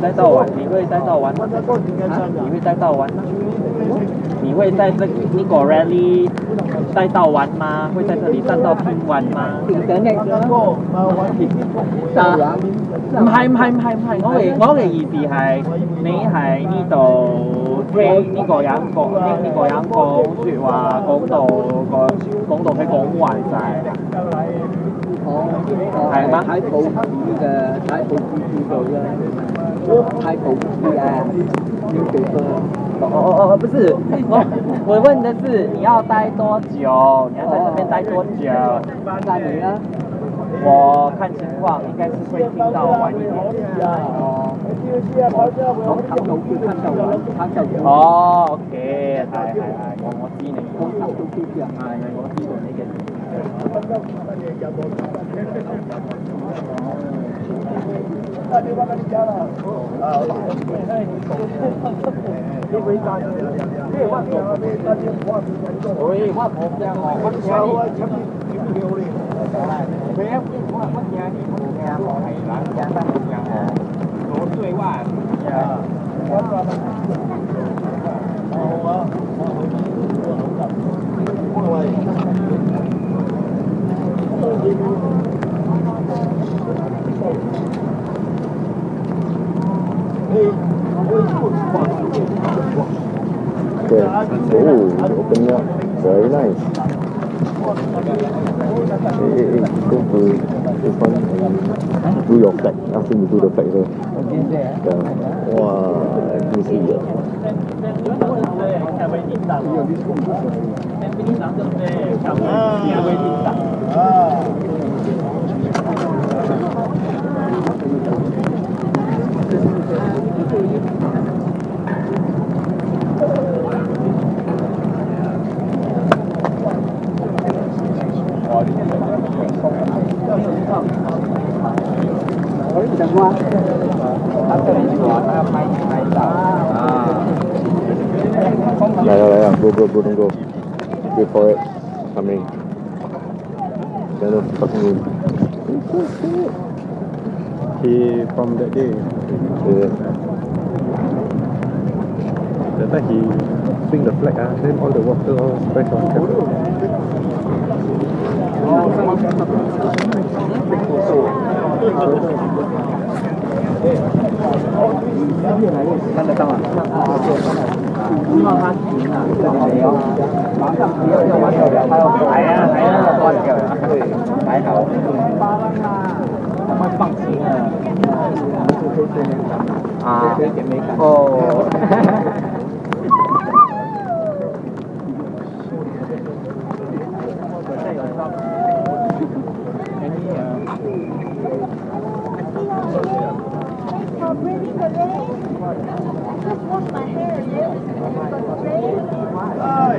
带到玩？你会带到玩吗？你会带到玩吗？你会在这个 rally 帶到玩嗎？會在這裡站到聽玩嗎？唔係，我嘅意思係你喺呢度聽呢個人講説話，講到佢講完晒。係嗎？睇報紙嘅，睇報紙知道嘅，睇報紙啊，要幾多？不是，我問的是你要待多久？你要在這邊待多久？那你呢？我看情況，應該是會聽到晚一點。哦，OK，係，我知你。我知道你嘅。Okay. Open up. Very nice. Go to this one. Do your flag. Ask him to do the flag first. Yeah. Wow, let me see it. Go, don't go. Wait for it. Coming. Fucking he from that day. Yeah. That time he swing the flag, then all the water all splash on camera.看得到啊！希望他停了，这里没有，马上不要完了，还要关掉了，对，还好。赶快放心了。啊，有点美感。哦。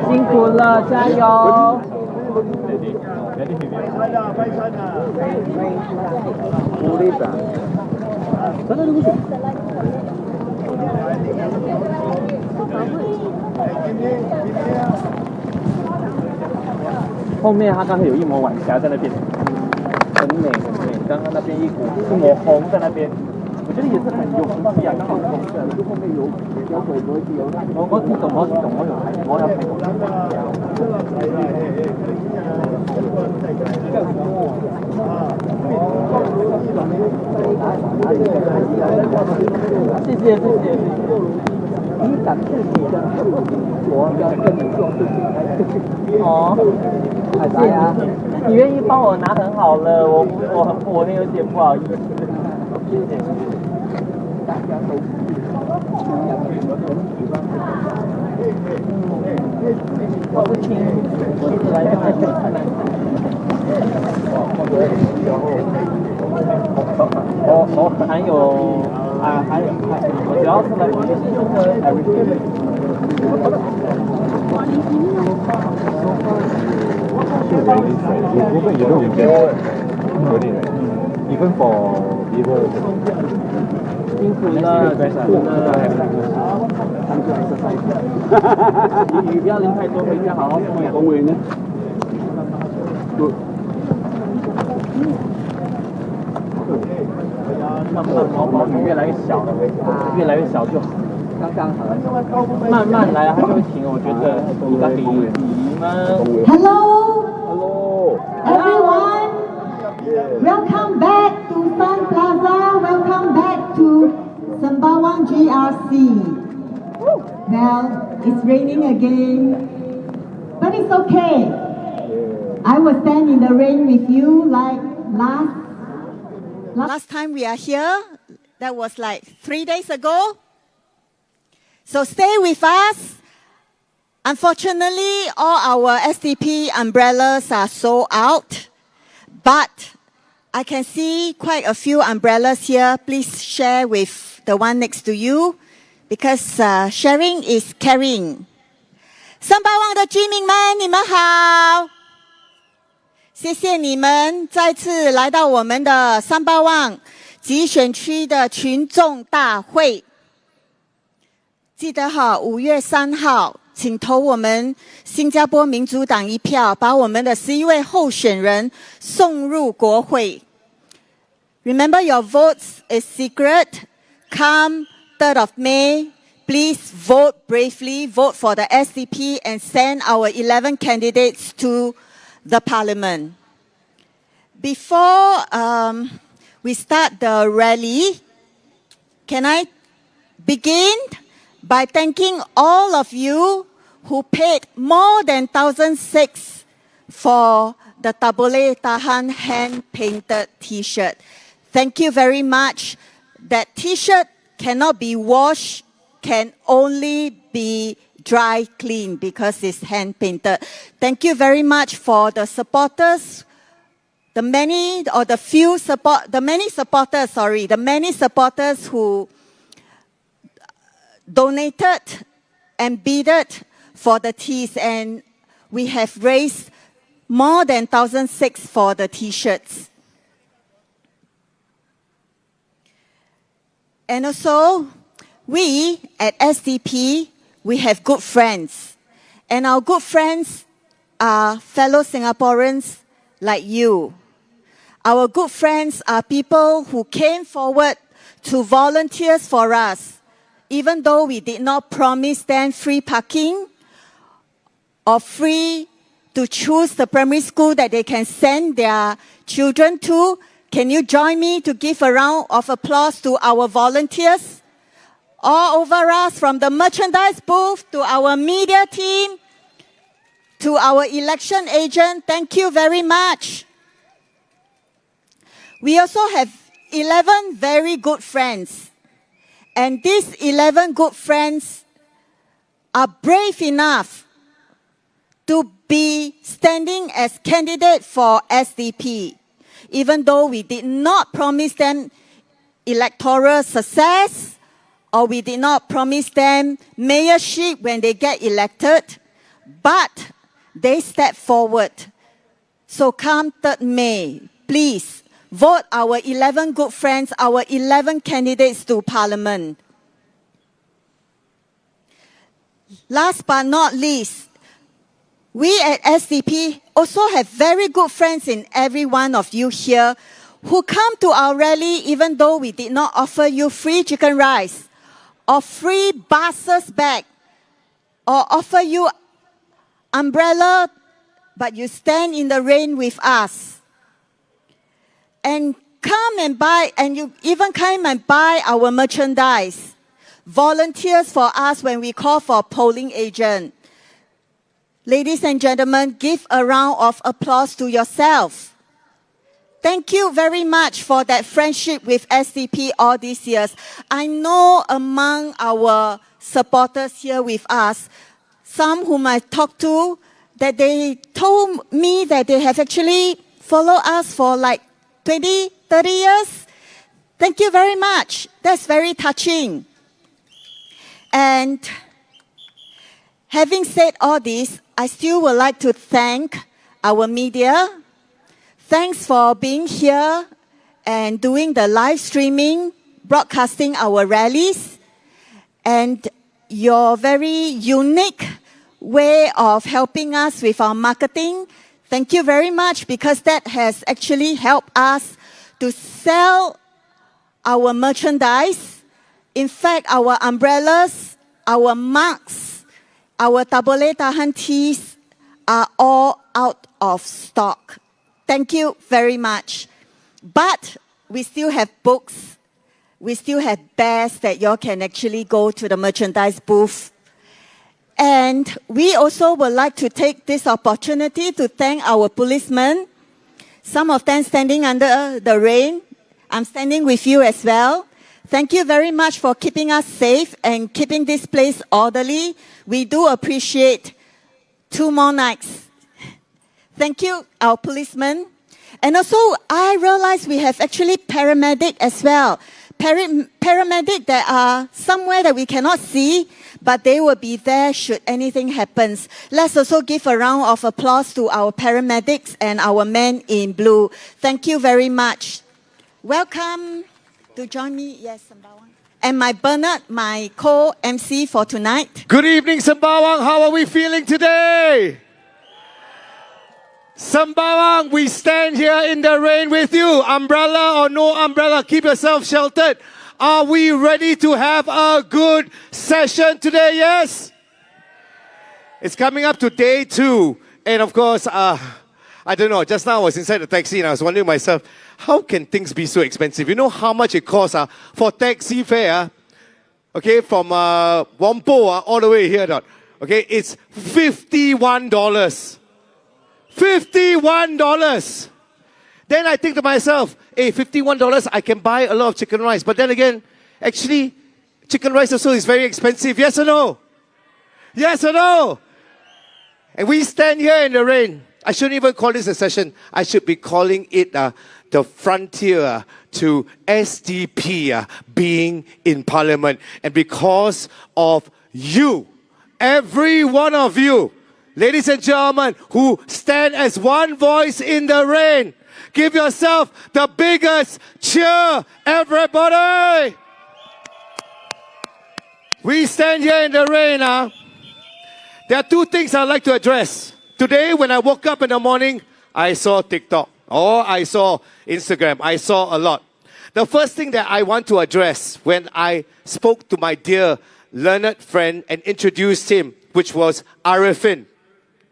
辛苦了，加油！后面他刚才有一抹晚霞在那边，很美。刚刚那边一抹红在那边。我覺得也是很有福氣啊，剛好紅色，後面有水嗰啲有。我知道，我有睇過。謝謝。你感謝你的我要跟你做事情。哦，謝謝。你願意幫我拿很好了，我有點不好意思。謝謝。大家都我不清，我是来看。我还有我主要是来Even for people. 辛苦了，你不要淋太多，回家好好休养。公园呢？慢慢毛越来越小了，越来越小就好。刚刚好。慢慢来，它就会停。我觉得你们 Hello, everyone. Welcome back to Sun Plaza. Welcome back to Sembawang GRC. Well, it's raining again, but it's okay. I will stand in the rain with you like last time we are here. That was like 3 days ago. So stay with us. Unfortunately, all our SDP umbrellas are sold out, but I can see quite a few umbrellas here. Please share with the one next to you, because sharing is caring. 三巴旺的居民们，你们好！谢谢你们再次来到我们的三巴旺集选区的群众大会。记得哈，5月3号，请投我们新加坡民主党一票，把我们的11位候选人送入国会。Remember, your votes is secret. Come 3rd of May, please vote bravely, vote for the SDP and send our 11 candidates to the parliament. Before we start the rally, can I begin by thanking all of you who paid more than 1,600 for the Tabole Tahan hand-painted T-shirt. Thank you very much. That T-shirt cannot be washed, can only be dry clean because it's hand-painted. Thank you very much for the supporters, the many supporters who donated and bidded for the tees, and we have raised more than 1,600 for the T-shirts. And also, we at SDP, we have good friends. And our good friends are fellow Singaporeans like you. Our good friends are people who came forward to volunteer for us, even though we did not promise them free parking or free to choose the primary school that they can send their children to. Can you join me to give a round of applause to our volunteers all over us, from the merchandise booth to our media team to our election agent? Thank you very much. We also have 11 very good friends. And these 11 good friends are brave enough to be standing as candidate for SDP, even though we did not promise them electoral success, or we did not promise them mayorship when they get elected, but they stepped forward. So come 3rd May, please vote our 11 good friends, our 11 candidates to Parliament. Last but not least, we at SDP also have very good friends in every one of you here who come to our rally even though we did not offer you free chicken rice or free buses back or offer you umbrella, but you stand in the rain with us. And come and buy, and you even come and buy our merchandise. Volunteers for us when we call for polling agent. Ladies and gentlemen, give a round of applause to yourself. Thank you very much for that friendship with SDP all these years. I know among our supporters here with us, some whom I talked to, that they told me that they have actually followed us for like 20, 30 years. Thank you very much. That's very touching. And having said all this, I still would like to thank our media. Thanks for being here and doing the live streaming, broadcasting our rallies, and your very unique way of helping us with our marketing. Thank you very much, because that has actually helped us to sell our merchandise. In fact, our umbrellas, our mugs, our tabole tahan tees are all out of stock. Thank you very much. But we still have books. We still have bears that y'all can actually go to the merchandise booth. And we also would like to take this opportunity to thank our policemen. Some of them standing under the rain. I'm standing with you as well. Thank you very much for keeping us safe and keeping this place orderly. We do appreciate 2 more nights. Thank you, our policemen. And also, I realize we have actually paramedic as well. Paramedic that are somewhere that we cannot see, but they will be there should anything happen. Let's also give a round of applause to our paramedics and our men in blue. Thank you very much. Welcome to join me. Yes, Sembawang. And my Bernard, my co-MC for tonight. Good evening, Sembawang. How are we feeling today? Sembawang, we stand here in the rain with you. Umbrella or no umbrella, keep yourself sheltered. Are we ready to have a good session today? Yes? It's coming up to day 2. And of course, I don't know, just now I was inside the taxi and I was wondering myself, how can things be so expensive? You know how much it costs for taxi fare? Okay, from Whampoa all the way here. Okay, it's $51. $51. Then I think to myself, hey, $51, I can buy a lot of chicken rice. But then again, actually, chicken rice also is very expensive. Yes or no? Yes or no? And we stand here in the rain. I shouldn't even call this a session. I should be calling it the frontier to SDP being in Parliament. And because of you, every one of you, ladies and gentlemen, who stand as one voice in the rain, give yourself the biggest cheer, everybody. We stand here in the rain. There are 2 things I'd like to address. Today, when I woke up in the morning, I saw TikTok. Or I saw Instagram. I saw a lot. The first thing that I want to address when I spoke to my dear learned friend and introduced him, which was Arifin.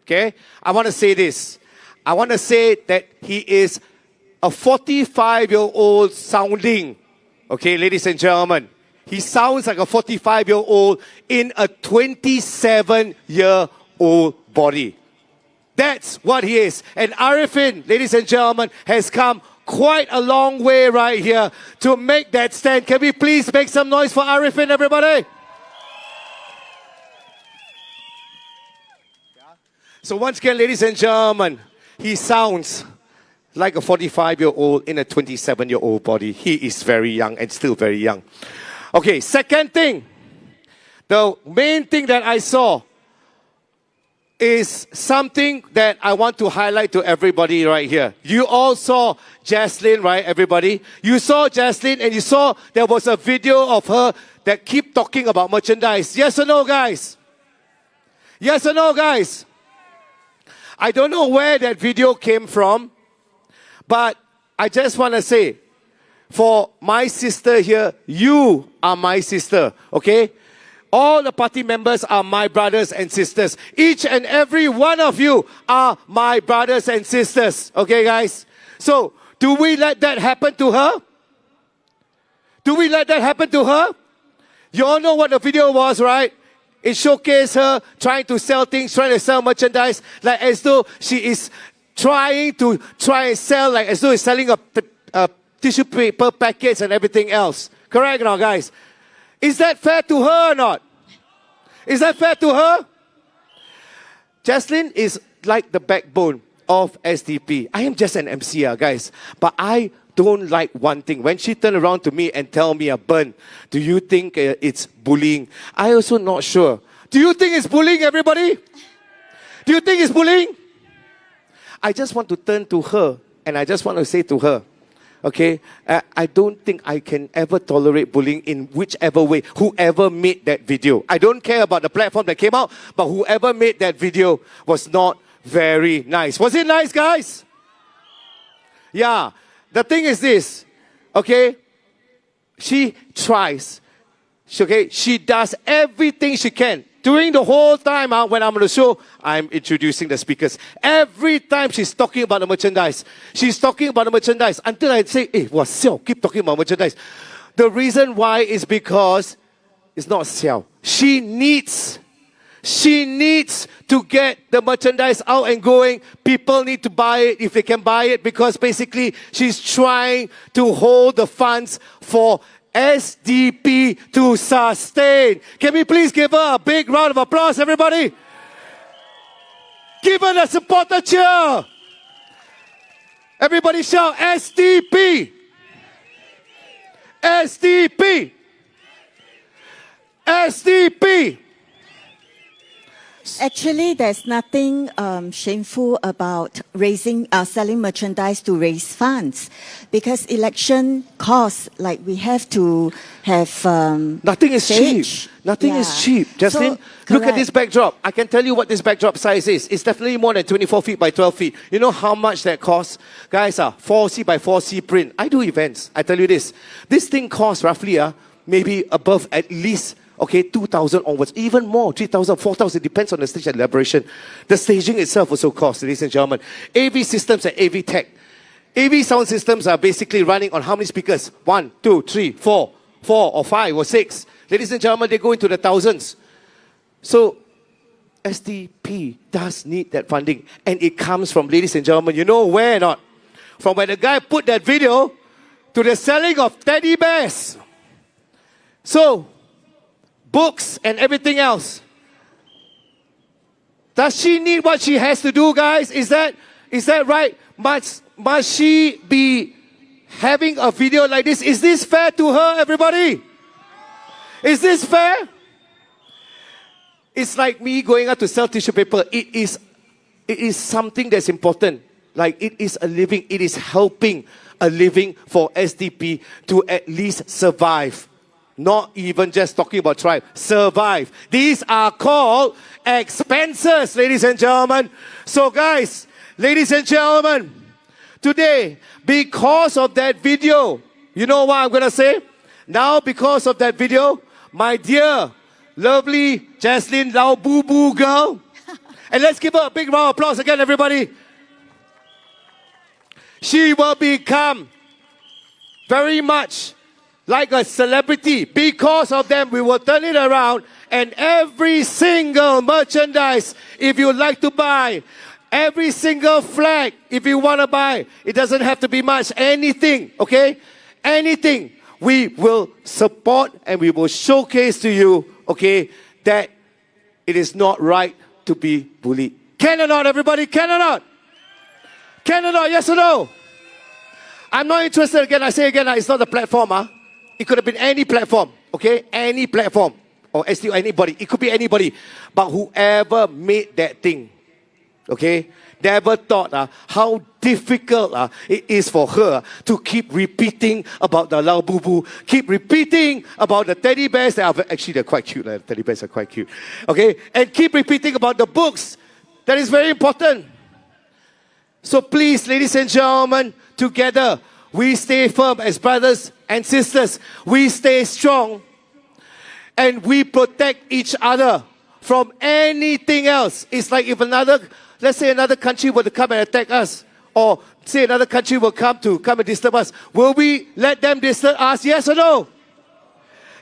Okay? I want to say this. I want to say that he is a 45-year-old sounding. Okay, ladies and gentlemen. He sounds like a 45-year-old in a 27-year-old body. That's what he is. And Arifin, ladies and gentlemen, has come quite a long way right here to make that stand. Can we please make some noise for Arifin, everybody? So once again, ladies and gentlemen, he sounds like a 45-year-old in a 27-year-old body. He is very young and still very young. Okay, second thing. The main thing that I saw is something that I want to highlight to everybody right here. You all saw Jaslyn, right, everybody? You saw Jaslyn and you saw there was a video of her that keep talking about merchandise. Yes or no, guys? Yes or no, guys? I don't know where that video came from, but I just want to say, for my sister here, you are my sister, okay? All the party members are my brothers and sisters. Each and every one of you are my brothers and sisters, okay, guys? So, do we let that happen to her? Do we let that happen to her? You all know what the video was, right? It showcased her trying to sell things, trying to sell merchandise, like as though she is trying to sell, like as though she's selling a tissue paper packets and everything else. Correct or not, guys? Is that fair to her or not? Is that fair to her? Jaslyn is like the backbone of SDP. I am just an MC, guys. But I don't like one thing. When she turned around to me and tell me, Bern, do you think it's bullying? I also not sure. Do you think it's bullying, everybody? Do you think it's bullying? I just want to turn to her and I just want to say to her, okay, I don't think I can ever tolerate bullying in whichever way. Whoever made that video. I don't care about the platform that came out, but whoever made that video was not very nice. Was it nice, guys? Yeah. The thing is this, okay? she tries. She does everything she can. During the whole time when I'm on the show, I'm introducing the speakers. Every time she's talking about the merchandise. She's talking about the merchandise until I say, hey, what's sell? Keep talking about merchandise. The reason why is because it's not sell. She needs to get the merchandise out and going. People need to buy it if they can buy it, because basically she's trying to hold the funds for SDP to sustain. Can we please give her a big round of applause, everybody? Give her the supporter cheer. Everybody shout SDP. SDP. SDP. Actually, there's nothing shameful about selling merchandise to raise funds, because election costs, like we have to have nothing is stage. cheap. Nothing is cheap. Jaslyn, look at this backdrop. I can tell you what this backdrop size is. It's definitely more than 24 feet by 12 feet. You know how much that costs? Guys, 4C by 4C print. I do events. I tell you this. This thing costs roughly maybe above at least 2,000 onwards, even more, 3,000, 4,000, depends on the stage elaboration. The staging itself also costs, ladies and gentlemen. AV systems and AV tech. AV sound systems are basically running on how many speakers? 1, 2, 3, 4 or 5 or 6. Ladies and gentlemen, they go into the thousands. So SDP does need that funding, and it comes from, ladies and gentlemen, you know where or not? From when the guy put that video to the selling of teddy bears. So books and everything else. Does she need what she has to do, guys? Is that right? Must she be having a video like this? Is this fair to her, everybody? Is this fair? It's like me going out to sell tissue paper. It is something that's important. Like, it is a living. It is helping a living for SDP to at least survive. Not even just talking about tribe. Survive. These are called expenses, ladies and gentlemen. So guys, ladies and gentlemen, today, because of that video, you know what I'm going to say? Now, because of that video, my dear, lovely Jaslyn Lau Boo Boo girl, and let's give her a big round of applause again, everybody. She will become very much like a celebrity. Because of them, we will turn it around, and every single merchandise, if you like to buy, every single flag, if you want to buy, it doesn't have to be much, anything, okay? Anything, we will support and we will showcase to you, okay, that it is not right to be bullied. Can or not, everybody? Can or not? Can or not? Yes or no? I'm not interested. Again, I say again, it's not the platform. It could have been any platform, okay? Any platform. Or anybody. It could be anybody. But whoever made that thing, okay, never thought how difficult it is for her to keep repeating about the Lao Boo Boo, keep repeating about the teddy bears. Actually, they're quite cute. The teddy bears are quite cute. Okay? And keep repeating about the books. That is very important. So please, ladies and gentlemen, together, we stay firm as brothers and sisters. We stay strong. And we protect each other from anything else. It's like if let's say another country were to come and attack us, or say another country will come and disturb us, will we let them disturb us? Yes or no?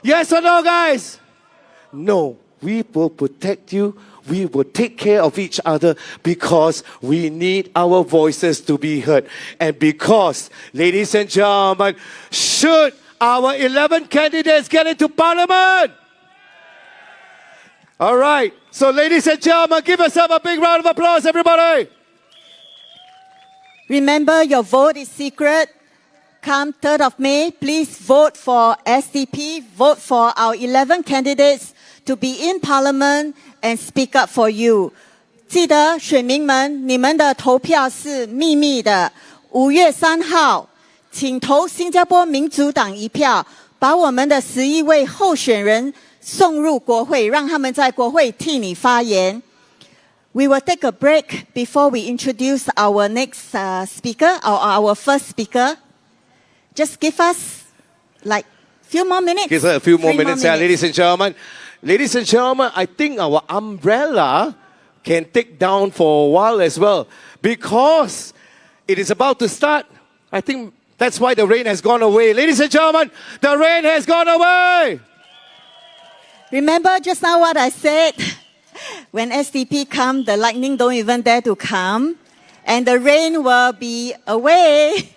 Yes or no, guys? No. We will protect you. We will take care of each other because we need our voices to be heard. And because, ladies and gentlemen, should our 11 candidates get into parliament? All right. So, ladies and gentlemen, give yourself a big round of applause, everybody. Remember, your vote is secret. Come 3rd of May, please vote for SDP. Vote for our 11 candidates to be in parliament and speak up for you. 记得选民们，你们的投票是秘密的。5月3号，请投新加坡民主党一票，把我们的11位候选人送入国会，让他们在国会替你发言。We will take a break before we introduce our next speaker, or our first speaker. Just give us like Few more minutes. Give her a few more 3 minutes, yeah, ladies and gentlemen. Ladies and gentlemen, I think our umbrella can take down for a while as well because it is about to start. I think that's why the rain has gone away. Ladies and gentlemen, the rain has gone away. Remember just now what I said? When SDP come, the lightning don't even dare to come, and the rain will be away.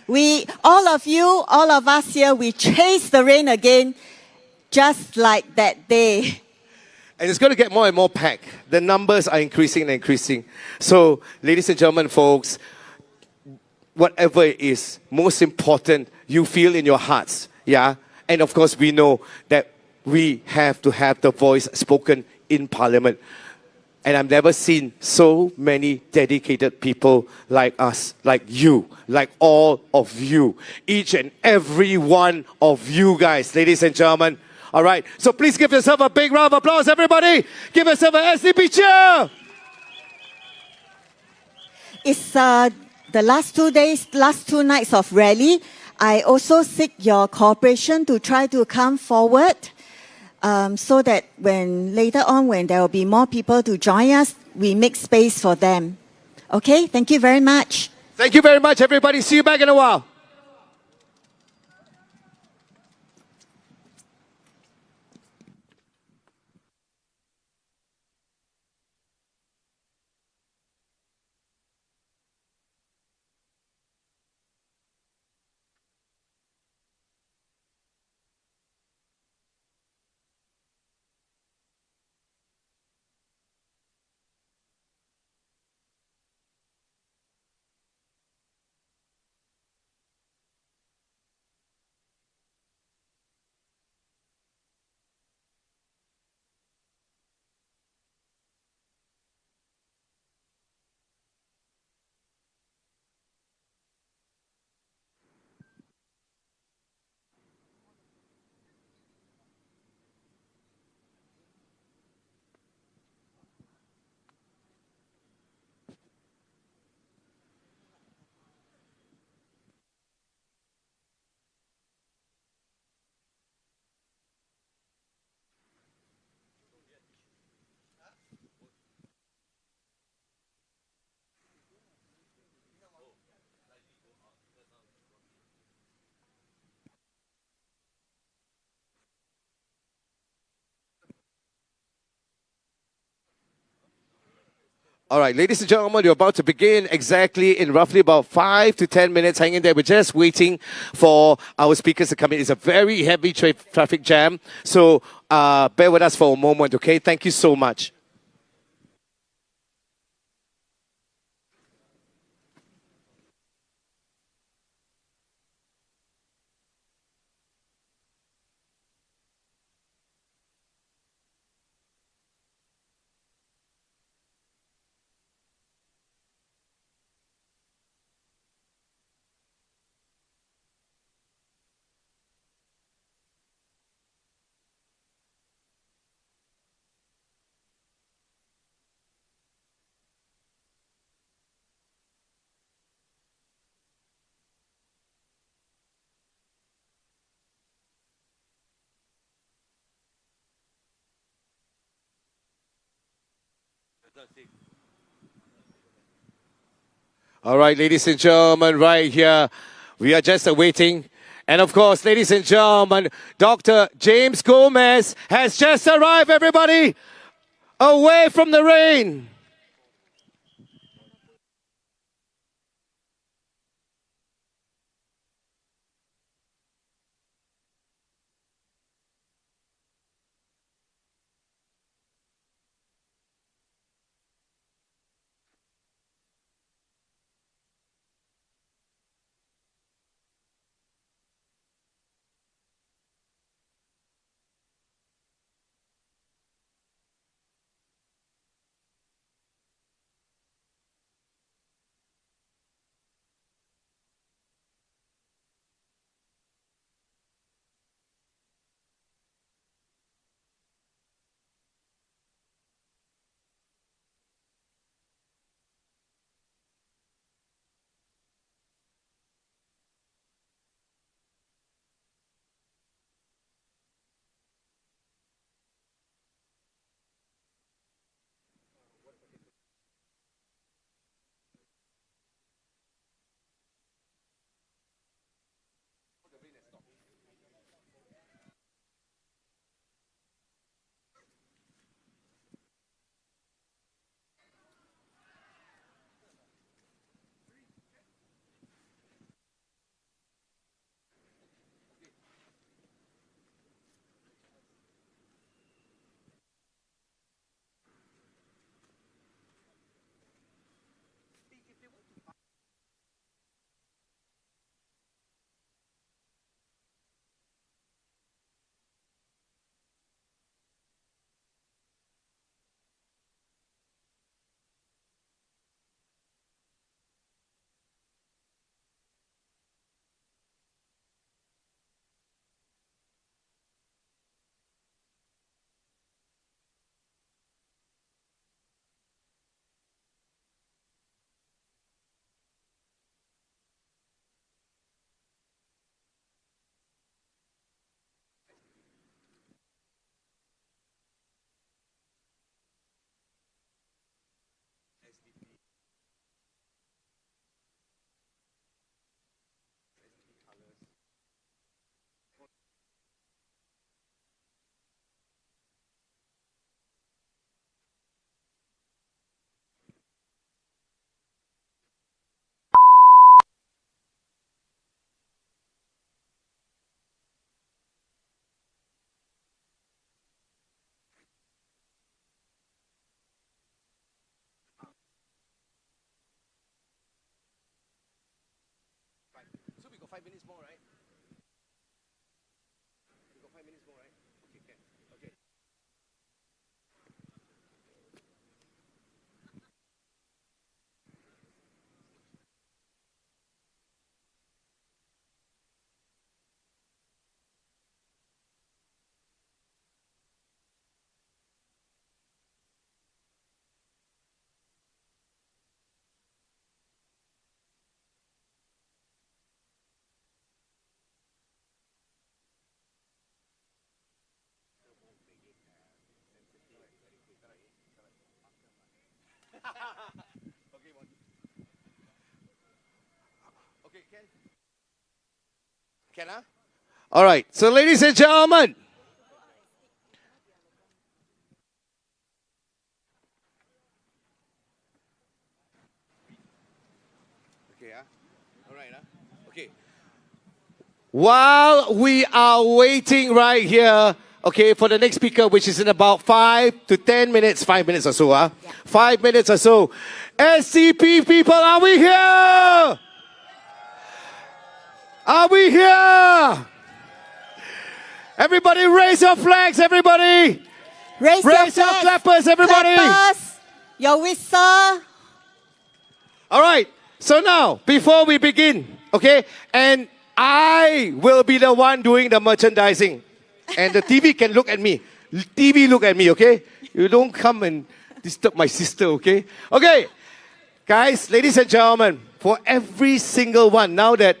All of us here, we chase the rain again, just like that day. And it's going to get more and more packed. The numbers are increasing and increasing. So, ladies and gentlemen, folks, whatever it is, most important, you feel in your hearts, yeah? And of course, we know that we have to have the voice spoken in Parliament. And I've never seen so many dedicated people like us, like you, like all of you. Each and every one of you guys, ladies and gentlemen. All right, so please give yourself a big round of applause, everybody. Give yourself an SDP cheer. It's the last 2 days, last 2 nights of rally. I also seek your cooperation to try to come forward so that later on, when there will be more people to join us, we make space for them. Okay, thank you very much. Thank you very much, everybody. See you back in a while. All right, ladies and gentlemen, you're about to begin exactly in roughly about 5 to 10 minutes. Hang in there. We're just waiting for our speakers to come in. It's a very heavy traffic jam. So bear with us for a moment, okay? Thank you so much. All right, ladies and gentlemen, right here, we are just awaiting. And of course, ladies and gentlemen, Dr. James Gomez has just arrived, everybody, away from the rain. 5 minutes more, right? We got 5 minutes more, right? Okay, can. Okay. Okay, can I? All right. So, ladies and gentlemen. Okay, all right, okay. While we are waiting right here, okay, for the next speaker, which is in about 5 to 10 minutes, 5 minutes or so, Yeah. 5 minutes or so. SDP people, are we here? Are we here? Everybody raise your flags, everybody. Raise your clappers, everybody. Clappers, your whistle. All right. So now, before we begin, okay, and I will be the one doing the merchandising. And the TV can look at me. TV look at me, okay? You don't come and disturb my sister, okay? Okay. Guys, ladies and gentlemen, for every single one, now that,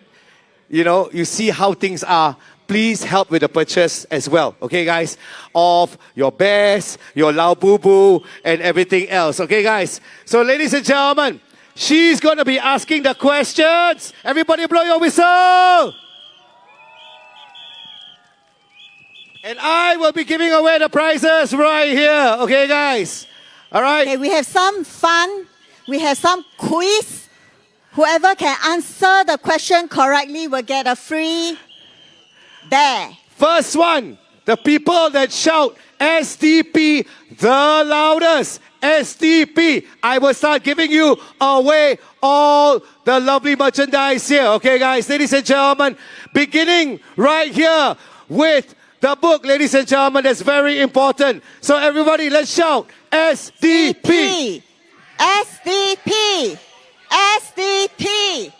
you see how things are, please help with the purchase as well, okay, guys? Of your bears, your lao boo boo, and everything else, okay, guys? So, ladies and gentlemen, she's going to be asking the questions. Everybody blow your whistle. And I will be giving away the prizes right here, okay, guys? All right? Okay, we have some fun. We have some quiz. Whoever can answer the question correctly will get a free bear. First one, the people that shout SDP the loudest. SDP. I will start giving you away all the lovely merchandise here. Okay, guys, ladies and gentlemen, beginning right here with the book, ladies and gentlemen, that's very important. So everybody, let's shout SDP. SDP. SDP.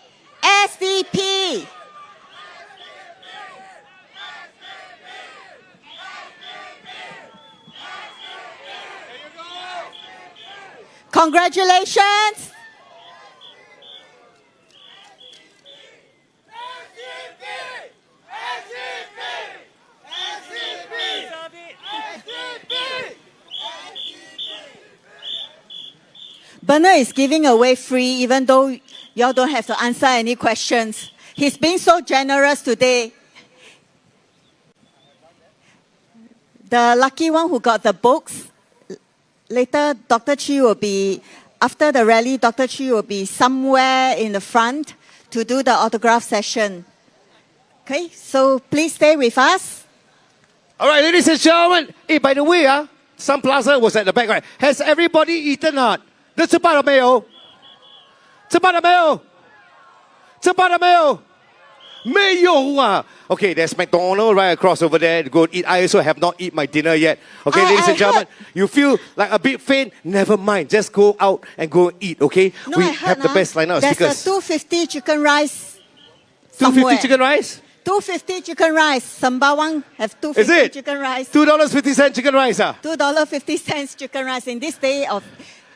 SDP. Congratulations. Bernard is giving away free even though y'all don't have to answer any questions. He's being so generous today. The lucky one who got the books, later Dr. Chi will be, after the rally, Dr. Chi will be somewhere in the front to do the autograph session. Okay, so please stay with us. All right, ladies and gentlemen. Hey, by the way, Sun Plaza was at the back, right? Has everybody eaten not? 吃饱了没有？吃饱了没有？吃饱了没有？没有啊。Okay, there's McDonald's right across over there. Go eat. I also have not eaten my dinner yet. Okay, ladies and gentlemen, you feel like a bit faint? Never mind. Just go out and go eat, okay? No, we I heard, have the best lineup of speakers. There's a 250 chicken rice. 250 chicken rice? 250 chicken rice. Sembawang have 250 chicken rice. $2.50 chicken rice, $2.50 chicken rice. In this day of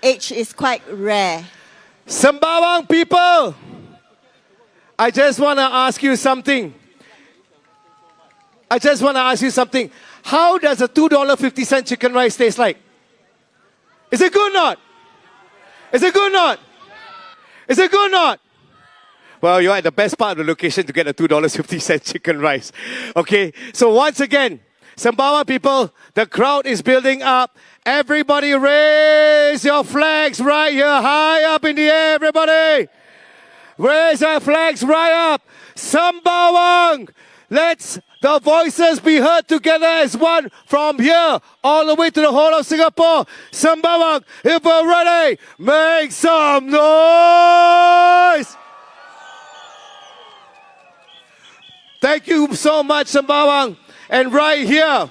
age is quite rare. Sembawang people, I just want to ask you something. How does a $2.50 chicken rice taste like? Is it good or not? Is it good or not? Is it good or not? Well, you're at the best part of the location to get a $2.50 chicken rice. Okay, so once again, Sembawang people, the crowd is building up. Everybody raise your flags right here, high up in the air, everybody. Raise your flags right up. Sembawang, let's the voices be heard together as one from here all the way to the whole of Singapore. Sembawang, if we're ready, make some noise. Thank you so much, Sembawang. And right here,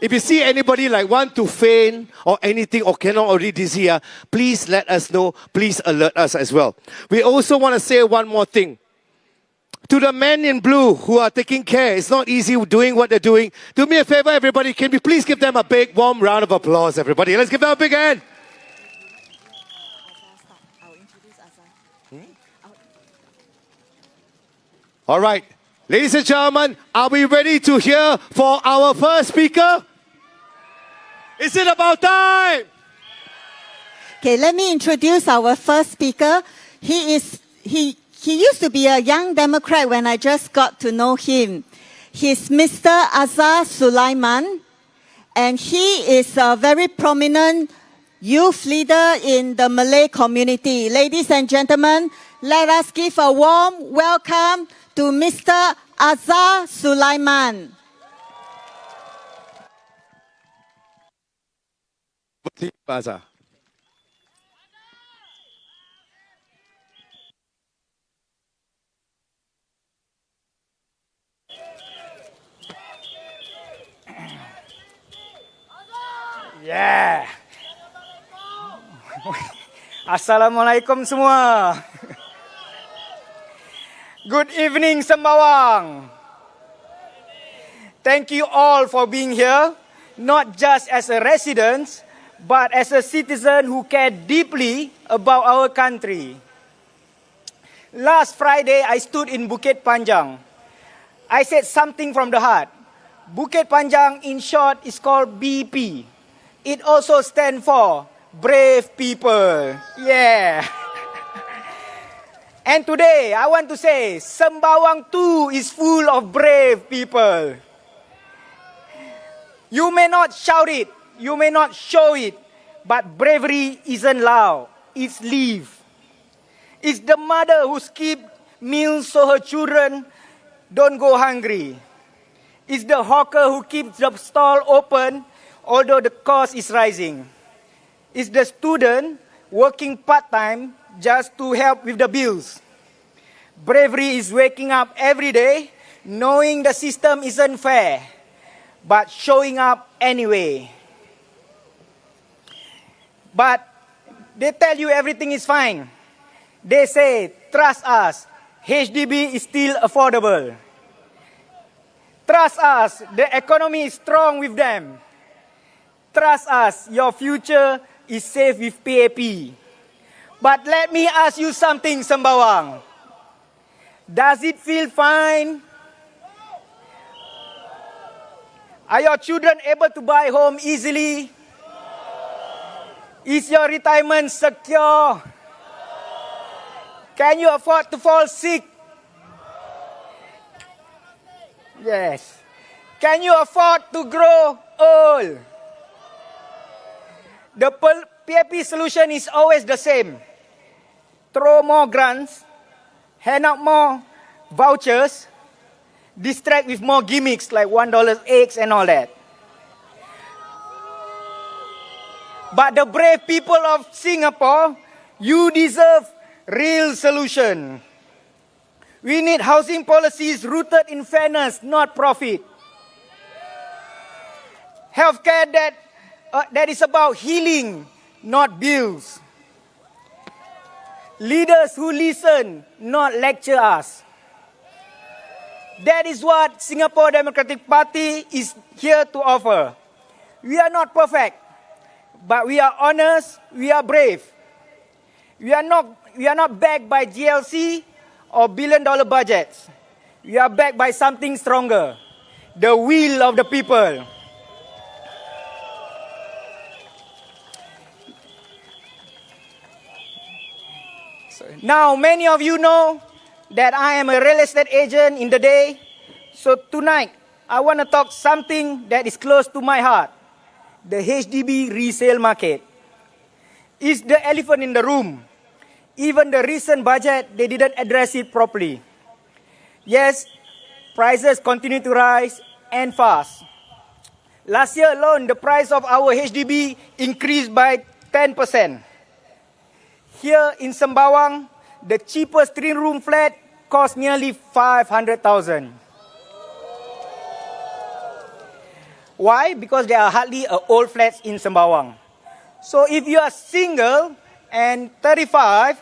if you see anybody like want to faint or anything or cannot already dizzy, please let us know. Please alert us as well. We also want to say one more thing. To the men in blue who are taking care, it's not easy doing what they're doing. Do me a favor, everybody. Can we please give them a big, warm round of applause, everybody? Let's give them a big hand. All right. Ladies and gentlemen, are we ready to hear for our first speaker? Is it about time? Okay, let me introduce our first speaker. He used to be a young Democrat when I just got to know him. He's Mr. Azhar Sulaiman, and he is a very prominent youth leader in the Malay community. Ladies and gentlemen, let us give a warm welcome to Mr. Azhar Sulaiman. Azhar. Yeah. Assalamualaikum semua. Good evening, Sembawang. Thank you all for being here, not just as a resident, but as a citizen who care deeply about our country. Last Friday, I stood in Bukit Panjang. I said something from the heart. Bukit Panjang, in short, is called BP. It also stands for brave people. Yeah. And today, I want to say, Sembawang too is full of brave people. You may not shout it, you may not show it, but bravery isn't loud, it's live. It's the mother who skips meals so her children don't go hungry. It's the hawker who keeps the stall open although the cost is rising. It's the student working part-time just to help with the bills. Bravery is waking up every day knowing the system isn't fair, but showing up anyway. But they tell you everything is fine. They say, trust us, HDB is still affordable. Trust us, the economy is strong with them. Trust us, your future is safe with PAP. But let me ask you something, Sembawang. Does it feel fine? Are your children able to buy home easily? Is your retirement secure? Can you afford to fall sick? Yes. Can you afford to grow old? The PAP solution is always the same. Throw more grants, hand out more vouchers, distract with more gimmicks like $1 eggs and all that. But the brave people of Singapore, you deserve real solution. We need housing policies rooted in fairness, not profit. Healthcare that is about healing, not bills. Leaders who listen, not lecture us. That is what Singapore Democratic Party is here to offer. We are not perfect, but we are honest, we are brave. We are not backed by GLC or billion-dollar budgets. We are backed by something stronger, the will of the people. Now, many of you know that I am a real estate agent in the day. So tonight, I want to talk something that is close to my heart. The HDB resale market. It's the elephant in the room. Even the recent budget, they didn't address it properly. Yes, prices continue to rise and fast. Last year alone, the price of our HDB increased by 10%. Here in Sembawang, the cheapest 3-room flat cost nearly 500,000. Why? Because there are hardly old flats in Sembawang. So if you are single and 35,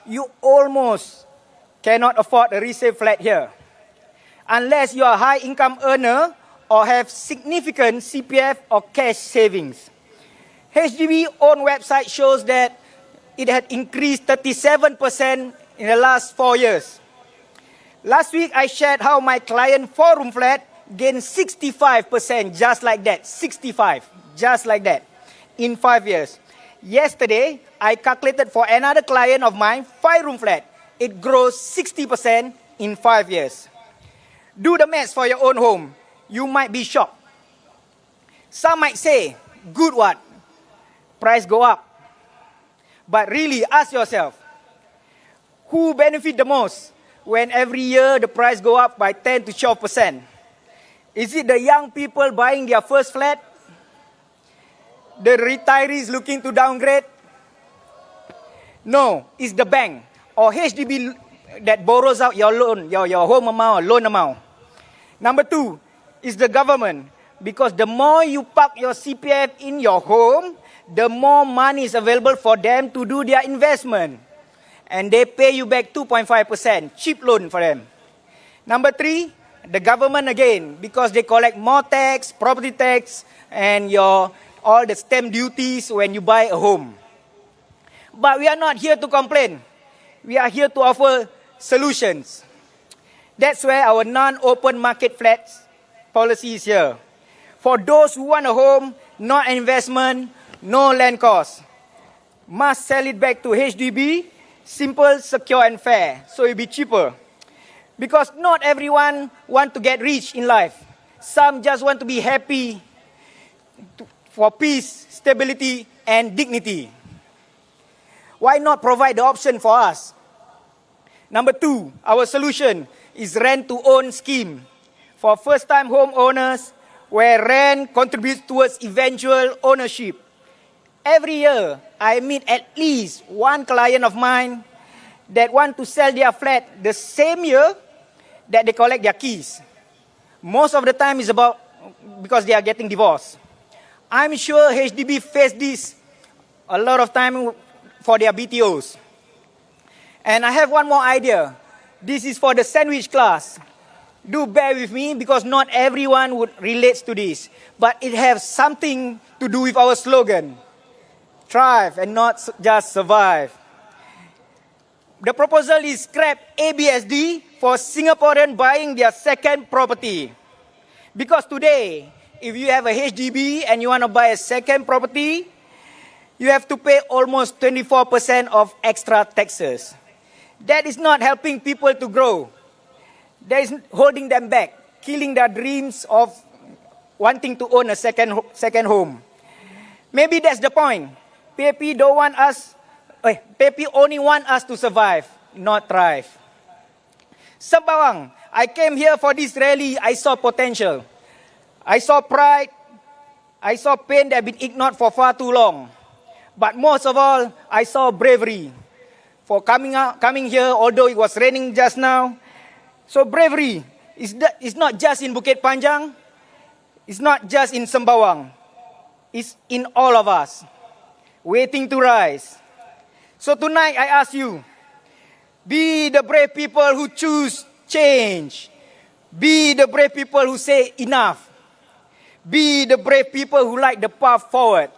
you almost cannot afford a resale flat here. Unless you are a high income earner or have significant CPF or cash savings. HDB own website shows that it had increased 37% in the last 4 years. Last week I shared how my client 4-room flat gained 65% just like that. 65, just like that, in 5 years. Yesterday, I calculated for another client of mine, 5-room flat. It grows 60% in 5 years. Do the math for your own home. You might be shocked. Some might say, good what? Price go up. But really ask yourself, who benefit the most when every year the price go up by 10 to 12%? Is it the young people buying their first flat? The retirees looking to downgrade? No, it's the bank or HDB that borrows out your loan, your home amount, loan amount. Number 2 is the government, because the more you park your CPF in your home, the more money is available for them to do their investment. And they pay you back 2.5%, cheap loan for them. Number 3, the government again, because they collect more tax, property tax, and all the stamp duties when you buy a home. But we are not here to complain. We are here to offer solutions. That's where our non-open market flats policy is here. For those who want a home, not an investment, no land cost, must sell it back to HDB, simple, secure and fair, so it'll be cheaper. Because not everyone want to get rich in life. Some just want to be happy for peace, stability and dignity. Why not provide the option for us? Number 2, our solution is rent-to-own scheme for first-time homeowners where rent contributes towards eventual ownership. Every year, I meet at least one client of mine that want to sell their flat the same year that they collect their keys. Most of the time is because they are getting divorced. I'm sure HDB face this a lot of time for their BTOs. And I have one more idea. This is for the sandwich class. Do bear with me because not everyone would relate to this. But it has something to do with our slogan. Thrive and not just survive. The proposal is scrap ABSD for Singaporean buying their second property. Because today, if you have a HDB and you want to buy a second property, you have to pay almost 24% of extra taxes. That is not helping people to grow. That is holding them back, killing their dreams of wanting to own a second home. Maybe that's the point. PP only want us to survive, not thrive. Sembawang, I came here for this rally. I saw potential. I saw pride. I saw pain that had been ignored for far too long. But most of all, I saw bravery for coming here, although it was raining just now. So bravery is not just in Bukit Panjang. It's not just in Sembawang. It's in all of us, waiting to rise. So tonight I ask you, be the brave people who choose change. Be the brave people who say enough. Be the brave people who light the path forward.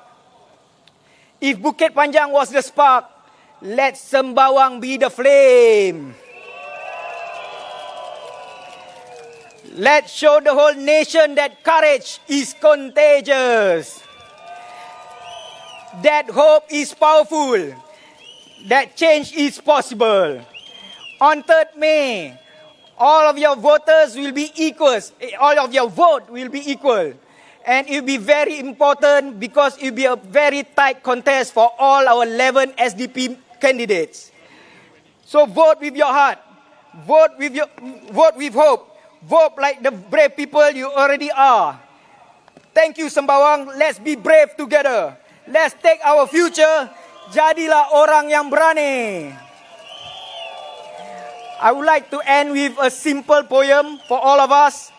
If Bukit Panjang was the spark, let Sembawang be the flame. Let's show the whole nation that courage is contagious. That hope is powerful. That change is possible. On 3rd May, all of your voters will be equals. All of your vote will be equal. And it will be very important because it will be a very tight contest for all our 11 SDP candidates. So vote with your heart. Vote with hope. Vote like the brave people you already are. Thank you, Sembawang. Let's be brave together. Let's take our future. Jadilah orang yang berani. I would like to end with a simple poem for all of us.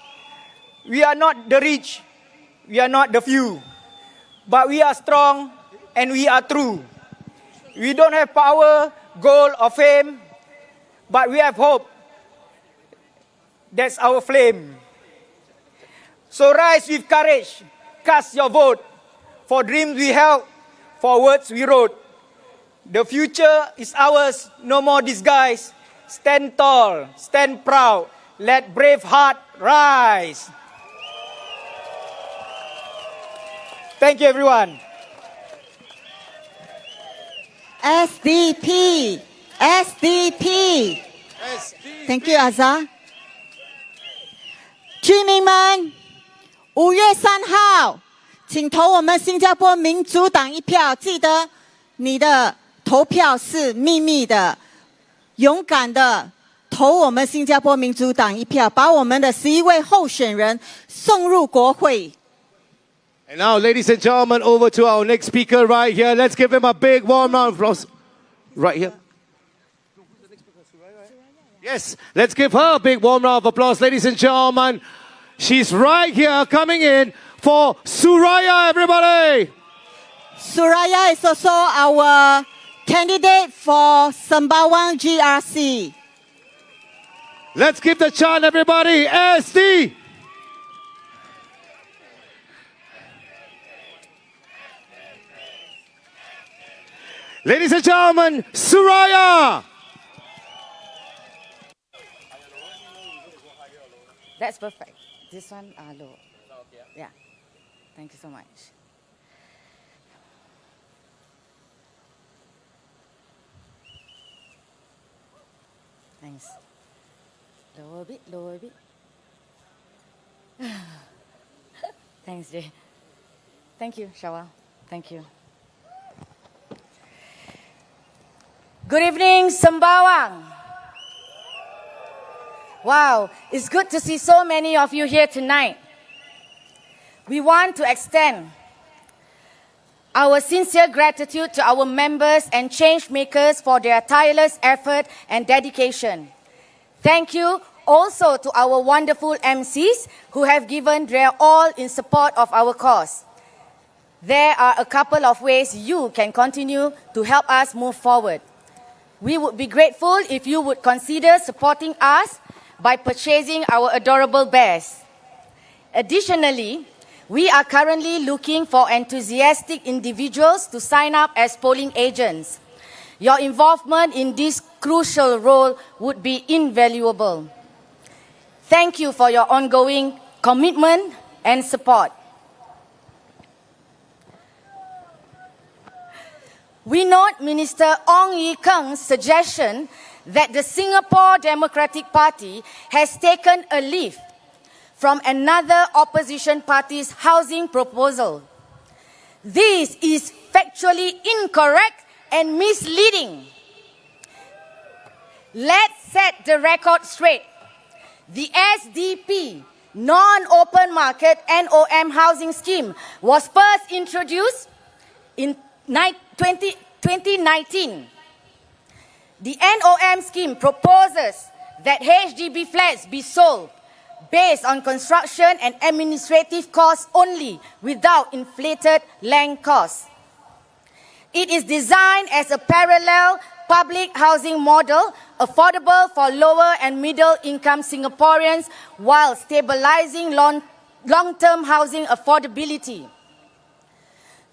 We are not the rich. We are not the few, but we are strong and we are true. We don't have power, gold or fame, but we have hope. That's our flame. So rise with courage, cast your vote for dreams we held, for words we wrote. The future is ours, no more disguise. Stand tall, stand proud, let brave heart rise. Thank you, everyone. SDP, SDP. Thank you, Azhar. 居民们，5月3号，请投我们新加坡民主党一票。记得你的投票是秘密的，勇敢的投我们新加坡民主党一票，把我们的11位候选人送入国会。And now, ladies and gentlemen, over to our next speaker right here. Let's give him a big warm round of applause. Right here. Yes, let's give her a big warm round of applause, ladies and gentlemen. She's right here coming in for Suraya, everybody. Suraya is also our candidate for Sembawang GRC. Let's give the chant, everybody. SD. Ladies and gentlemen, Suraya. That's perfect. This one, low. Yeah. Thank you so much. Thanks. Lower a bit, lower a bit. Thanks, Jay. Thank you, Shawal. Thank you. Good evening, Sembawang. Wow, it's good to see so many of you here tonight. We want to extend our sincere gratitude to our members and change makers for their tireless effort and dedication. Thank you also to our wonderful MCs who have given their all in support of our cause. There are a couple of ways you can continue to help us move forward. We would be grateful if you would consider supporting us by purchasing our adorable bears. Additionally, we are currently looking for enthusiastic individuals to sign up as polling agents. Your involvement in this crucial role would be invaluable. Thank you for your ongoing commitment and support. We note Minister Ong Ye Kung's suggestion that the Singapore Democratic Party has taken a leaf from another opposition party's housing proposal. This is factually incorrect and misleading. Let's set the record straight. The SDP non-open market NOM housing scheme was first introduced in 2019. The NOM scheme proposes that HDB flats be sold based on construction and administrative costs only without inflated land costs. It is designed as a parallel public housing model affordable for lower and middle income Singaporeans while stabilizing long-term housing affordability.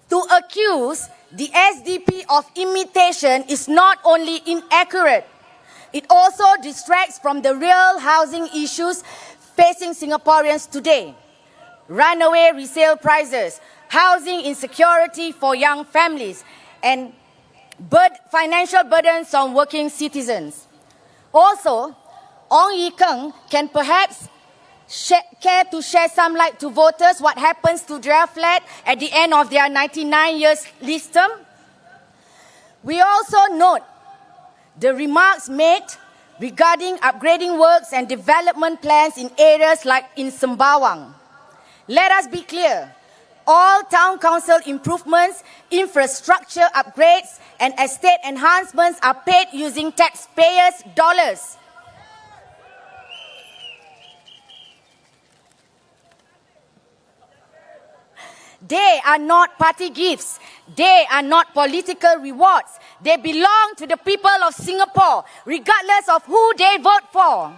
To accuse the SDP of imitation is not only inaccurate, it also distracts from the real housing issues facing Singaporeans today. Runaway resale prices, housing insecurity for young families, and financial burdens on working citizens. Also, Ong Ye Kung can perhaps care to share some light to voters what happens to their flat at the end of their 99 years lease term. We also note the remarks made regarding upgrading works and development plans in areas like in Sembawang. Let us be clear, all town council improvements, infrastructure upgrades and estate enhancements are paid using taxpayers' dollars. They are not party gifts. They are not political rewards. They belong to the people of Singapore, regardless of who they vote for.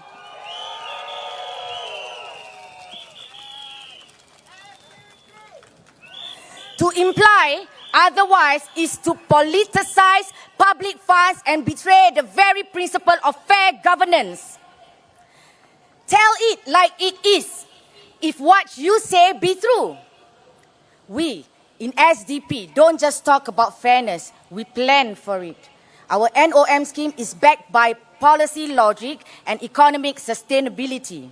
To imply otherwise is to politicize public funds and betray the very principle of fair governance. Tell it like it is, if what you say be true. We in SDP don't just talk about fairness, we plan for it. Our NOM scheme is backed by policy logic and economic sustainability.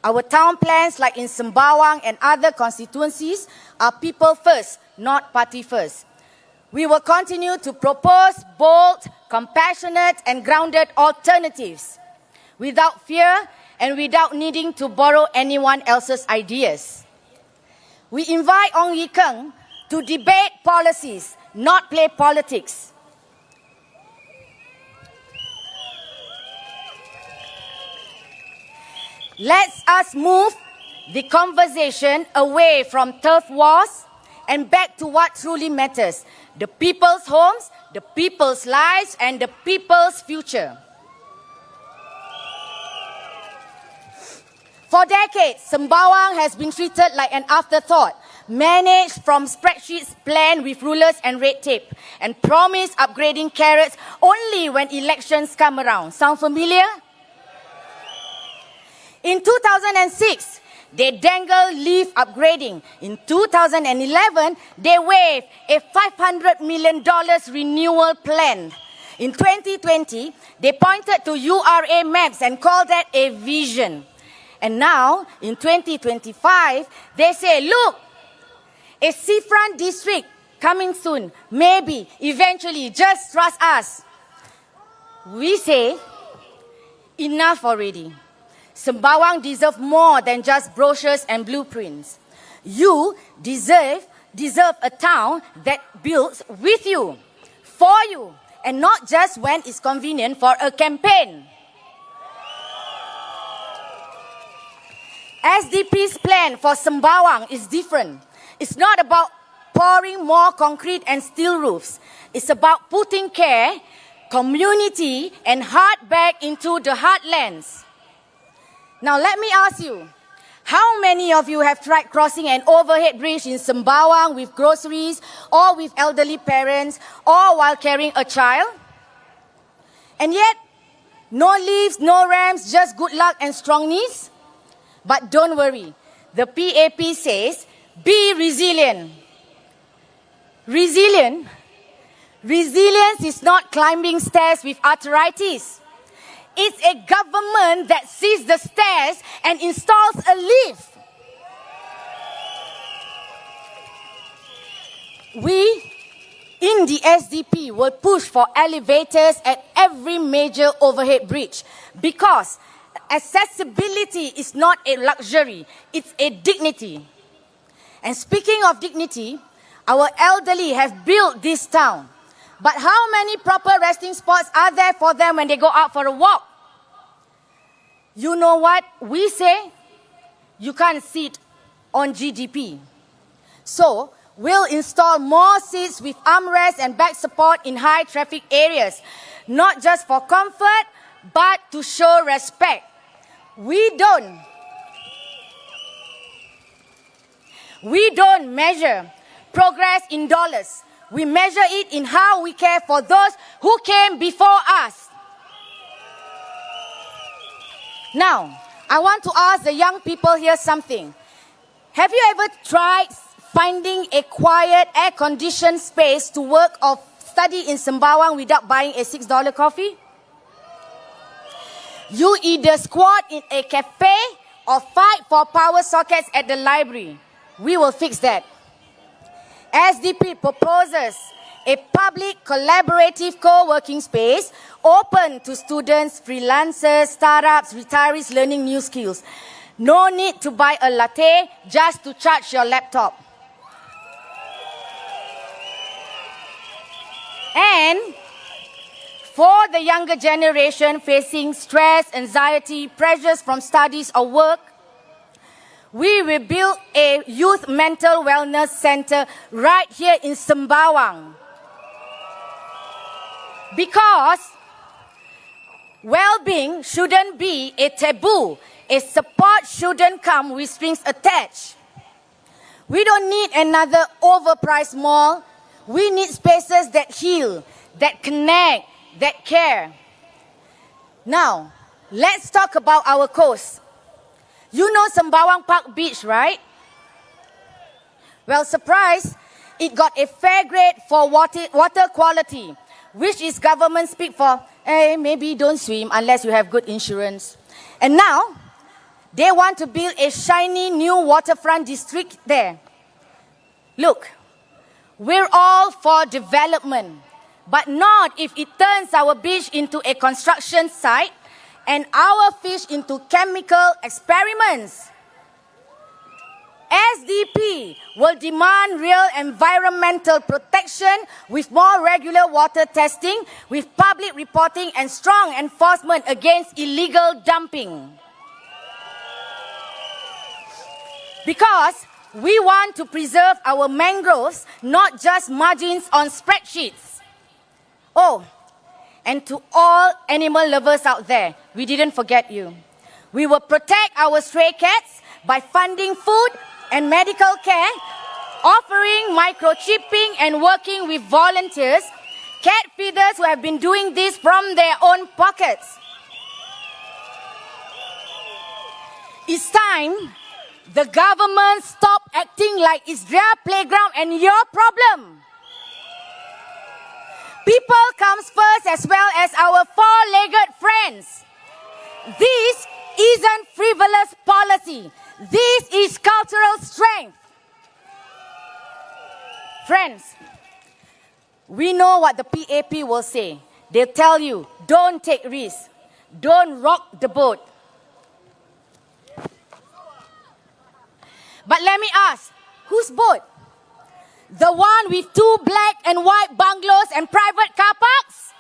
Our town plans, like in Sembawang and other constituencies, are people first, not party first. We will continue to propose bold, compassionate, and grounded alternatives without fear and without needing to borrow anyone else's ideas. We invite Ong Ye Kung to debate policies, not play politics. Let us move the conversation away from turf wars and back to what truly matters: the people's homes, the people's lives, and the people's future. For decades, Sembawang has been treated like an afterthought, managed from spreadsheets planned with rulers and red tape, and promised upgrading carrots only when elections come around. Sound familiar? In 2006, they dangled leaf upgrading. In 2011, they waived a $500 million renewal plan. In 2020, they pointed to URA maps and called that a vision. And now, in 2025, they say, look, a seafront district coming soon, maybe, eventually, just trust us. We say, enough already. Sembawang deserve more than just brochures and blueprints. You deserve a town that builds with you, for you, and not just when it's convenient for a campaign. SDP's plan for Sembawang is different. It's not about pouring more concrete and steel roofs. It's about putting care, community, and heart back into the heartlands. Now let me ask you, how many of you have tried crossing an overhead bridge in Sembawang with groceries, or with elderly parents, or while carrying a child? And yet, no lifts, no ramps, just good luck and strong knees? But don't worry, the PAP says, be resilient. Resilient? Resilience is not climbing stairs with arthritis. It's a government that sees the stairs and installs a lift. We, in the SDP, will push for elevators at every major overhead bridge, because accessibility is not a luxury, it's a dignity. And speaking of dignity, our elderly have built this town. But how many proper resting spots are there for them when they go out for a walk? You know what we say? You can't sit on GDP. So, we'll install more seats with armrests and back support in high traffic areas, not just for comfort, but to show respect. We don't measure progress in dollars. We measure it in how we care for those who came before us. Now, I want to ask the young people here something. Have you ever tried finding a quiet, air-conditioned space to work or study in Sembawang without buying a $6 coffee? You either squat in a cafe or fight for power sockets at the library. We will fix that. SDP proposes a public collaborative co-working space open to students, freelancers, startups, retirees learning new skills. No need to buy a latte just to charge your laptop. And for the younger generation facing stress, anxiety, pressures from studies or work, we will build a youth mental wellness center right here in Sembawang. Because well-being shouldn't be a taboo. A support shouldn't come with strings attached. We don't need another overpriced mall. We need spaces that heal, that connect, that care. Now, let's talk about our coast. You know Sembawang Park Beach, right? Well, surprise, it got a fair grade for water quality, which is government speak for, maybe don't swim unless you have good insurance. And now, they want to build a shiny new waterfront district there. Look, we're all for development, but not if it turns our beach into a construction site and our fish into chemical experiments. SDP will demand real environmental protection with more regular water testing, with public reporting and strong enforcement against illegal dumping. Because we want to preserve our mangroves, not just margins on spreadsheets. Oh, and to all animal lovers out there, we didn't forget you. We will protect our stray cats by funding food and medical care, offering microchipping and working with volunteers, cat feeders who have been doing this from their own pockets. It's time the government stop acting like it's their playground and your problem. People comes first as well as our four-legged friends. This isn't frivolous policy. This is cultural strength. Friends, we know what the PAP will say. They'll tell you, don't take risks. Don't rock the boat. But let me ask, whose boat? The one with 2 black and white bungalows and private car parks?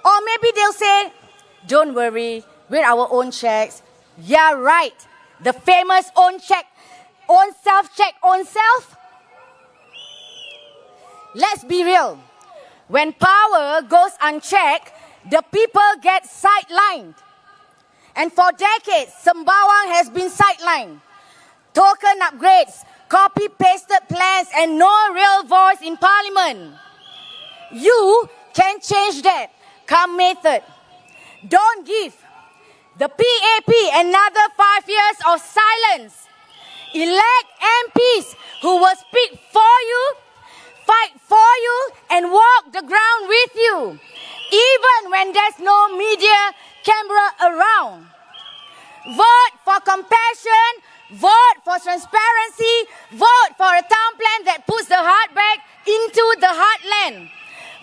Or maybe they'll say, don't worry, we're our own checks. Yeah, right. The famous own check, own self-check, own self. Let's be real. When power goes unchecked, the people get sidelined. And for decades, Sembawang has been sidelined. Token upgrades, copy-pasted plans, and no real voice in parliament. You can change that. Come May 3rd. Don't give the PAP another 5 years of silence. Elect MPs who will speak for you, fight for you, and walk the ground with you, even when there's no media camera around. Vote for compassion, vote for transparency, vote for a town plan that puts the heart back into the heartland.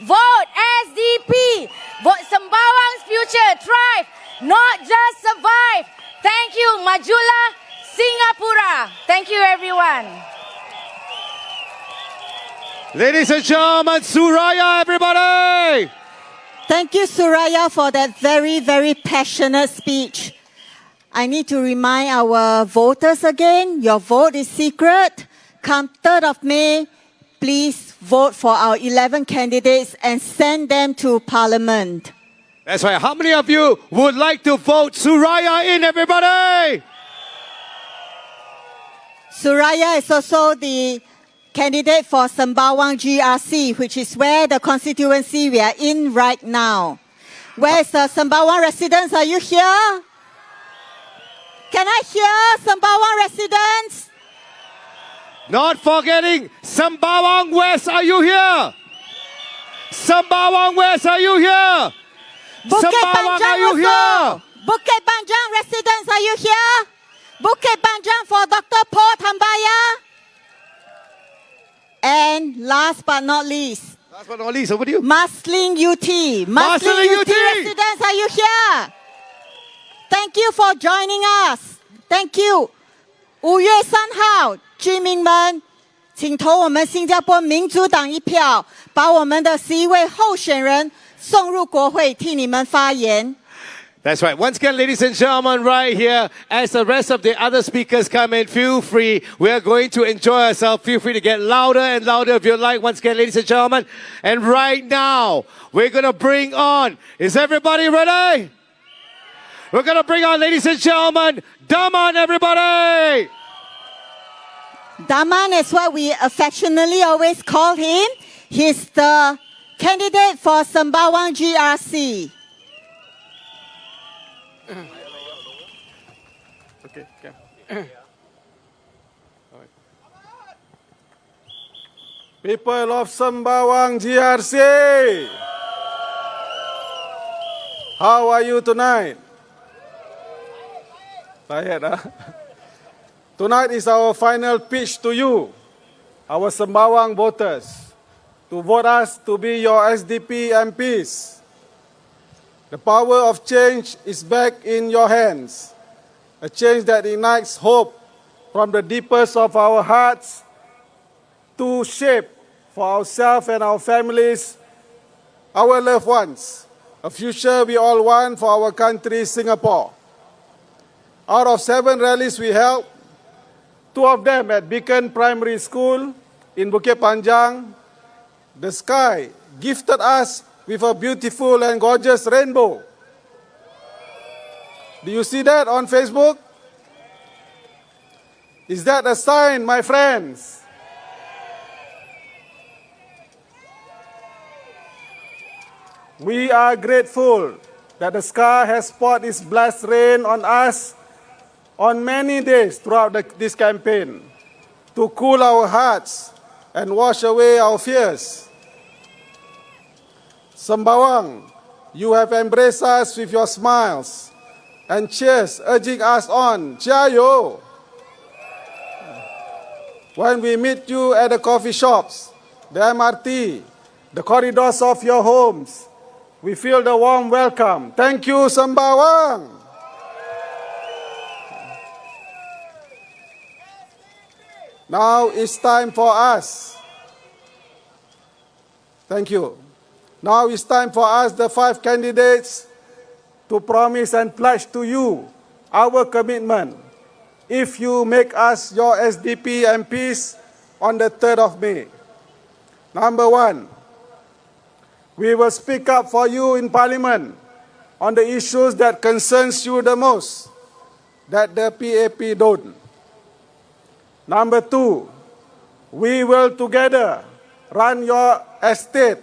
Vote SDP, vote Sembawang's future thrive, not just survive. Thank you, Majulah, Singapura. Thank you, everyone. Ladies and gentlemen, Suraya, everybody! Thank you, Suraya, for that very, very passionate speech. I need to remind our voters again, your vote is secret. Come 3rd of May, please vote for our 11 candidates and send them to Parliament. That's right. How many of you would like to vote Suraya in, everybody? Suraya is also the candidate for Sembawang GRC, which is where the constituency we are in right now. Where's the Sembawang residents? Are you here? Can I hear Sembawang residents? Not forgetting Sembawang West, are you here? Sembawang West, are you here? Bukit Sembawang, Panjang are you here? also. Bukit Panjang residents, are you here? Bukit Panjang for Dr. Paul Tambaya. And last but not least, over to you. Marsiling UT. Marsiling UT residents, are you here? Thank you for joining us. Thank you. 5月3号，居民们，请投我们新加坡民主党一票，把我们的11位候选人送入国会，替你们发言。That's right. Once again, ladies and gentlemen, right here, as the rest of the other speakers come in, feel free. We are going to enjoy ourselves. Feel free to get louder and louder if you like. Once again, ladies and gentlemen. And right now, we're going to bring on, is everybody ready? We're going to bring on, ladies and gentlemen, Daman, everybody! Daman is what we affectionately always call him. He's the candidate for Sembawang GRC. Okay. People of Sembawang GRC, how are you tonight? Tired, huh? Tonight is our final pitch to you, our Sembawang voters, to vote us to be your SDP MPs. The power of change is back in your hands, a change that ignites hope from the deepest of our hearts to shape for ourselves and our families, our loved ones, a future we all want for our country, Singapore. Out of 7 rallies we held, 2 of them at Beacon Primary School in Bukit Panjang, the sky gifted us with a beautiful and gorgeous rainbow. Do you see that on Facebook? Is that a sign, my friends? We are grateful that the sky has poured its blessed rain on us on many days throughout this campaign to cool our hearts and wash away our fears. Sembawang, you have embraced us with your smiles and cheers, urging us on, Jiayo! When we meet you at the coffee shops, the MRT, the corridors of your homes, we feel the warm welcome. Thank you, Sembawang! Now it's time for us. Thank you. Now it's time for us, the 5 candidates, to promise and pledge to you our commitment if you make us your SDP MPs on the 3rd of May. Number 1, we will speak up for you in Parliament on the issues that concerns you the most, that the PAP don't. Number 2, we will together run your estate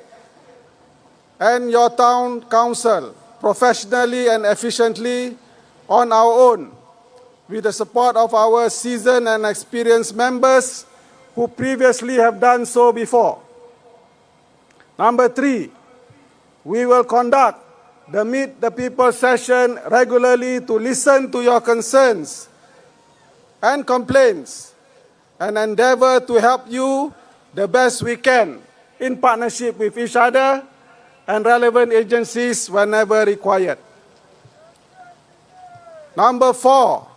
and your town council professionally and efficiently on our own, with the support of our seasoned and experienced members who previously have done so before. Number 3, we will conduct the Meet the People session regularly to listen to your concerns and complaints and endeavor to help you the best we can in partnership with each other and relevant agencies whenever required. Number 4,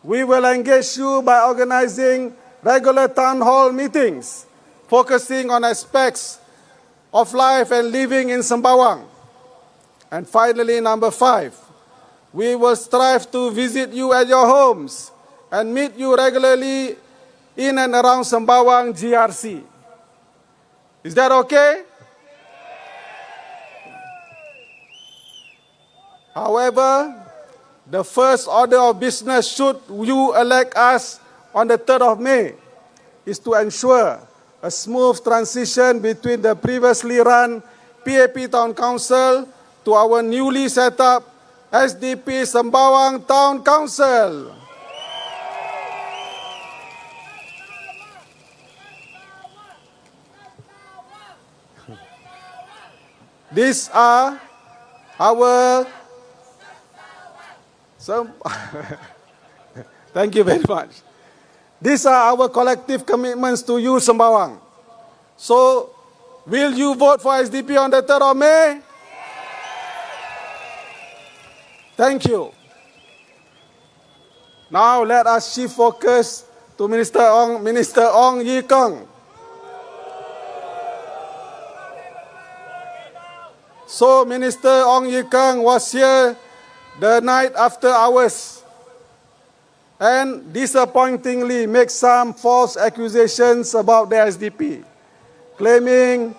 we will engage you by organizing regular town hall meetings, focusing on aspects of life and living in Sembawang. And finally, number 5, we will strive to visit you at your homes and meet you regularly in and around Sembawang GRC. Is that okay? However, the first order of business should you elect us on the 3rd of May is to ensure a smooth transition between the previously run PAP Town Council to our newly set up SDP Sembawang Town Council. These are our... Thank you very much. These are our collective commitments to you, Sembawang. So, will you vote for SDP on the 3rd of May? Thank you. Now let us shift focus to Minister Ong Ye Kung. So Minister Ong Ye Kung was here the night after hours and disappointingly make some false accusations about the SDP, claiming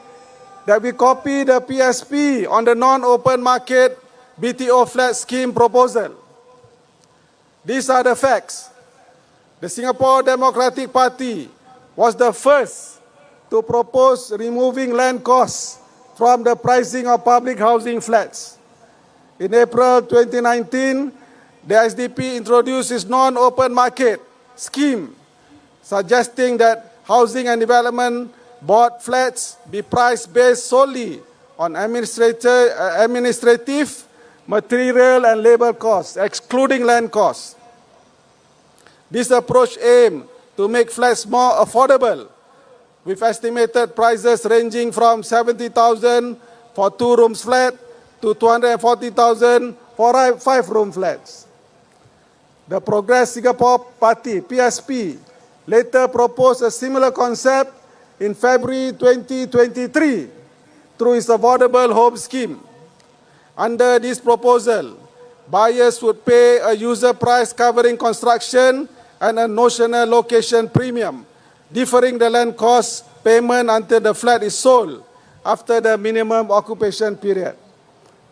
that we copy the PSP on the non-open market BTO flat scheme proposal. These are the facts. The Singapore Democratic Party was the first to propose removing land costs from the pricing of public housing flats. In April 2019, the SDP introduced its non-open market scheme, suggesting that housing and development board flats be priced based solely on administrative, material and labor costs, excluding land costs. This approach aimed to make flats more affordable, with estimated prices ranging from 70,000 for 2-room flat to 240,000 for 5-room flats. The Progress Singapore Party, PSP, later proposed a similar concept in February 2023 through its affordable home scheme. Under this proposal, buyers would pay a user price covering construction and a notional location premium, differing the land cost payment until the flat is sold after the minimum occupation period.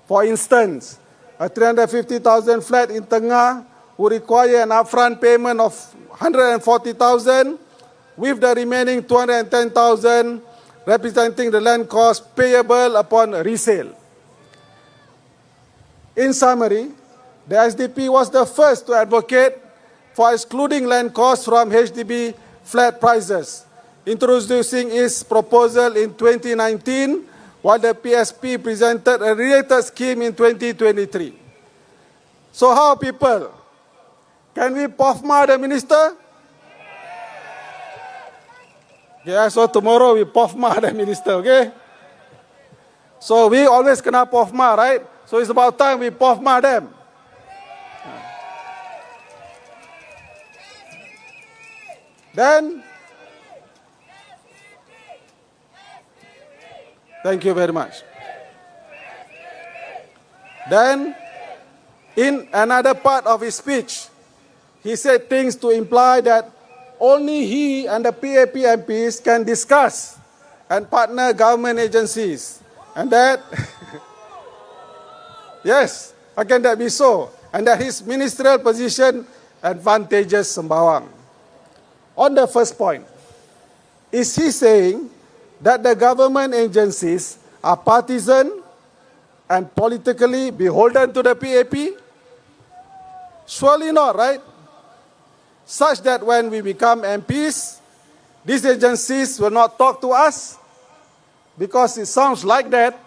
For instance, a 350,000 flat in Tengah would require an upfront payment of 140,000, with the remaining 210,000 representing the land cost payable upon resale. In summary, the SDP was the first to advocate for excluding land costs from HDB flat prices, introducing its proposal in 2019, while the PSP presented a related scheme in 2023. So how, people? Can we POFMA the minister? Yeah, so tomorrow we POFMA the minister, okay? So we always kena POFMA, right? So it's about time we POFMA them. Then, thank you very much. Then, in another part of his speech, he said things to imply that only he and the PAP MPs can discuss and partner government agencies. And that, yes, how can that be so? And that his ministerial position advantages Sembawang. On the first point, is he saying that the government agencies are partisan and politically beholden to the PAP? Surely not, right? Such that when we become MPs, these agencies will not talk to us, because it sounds like that.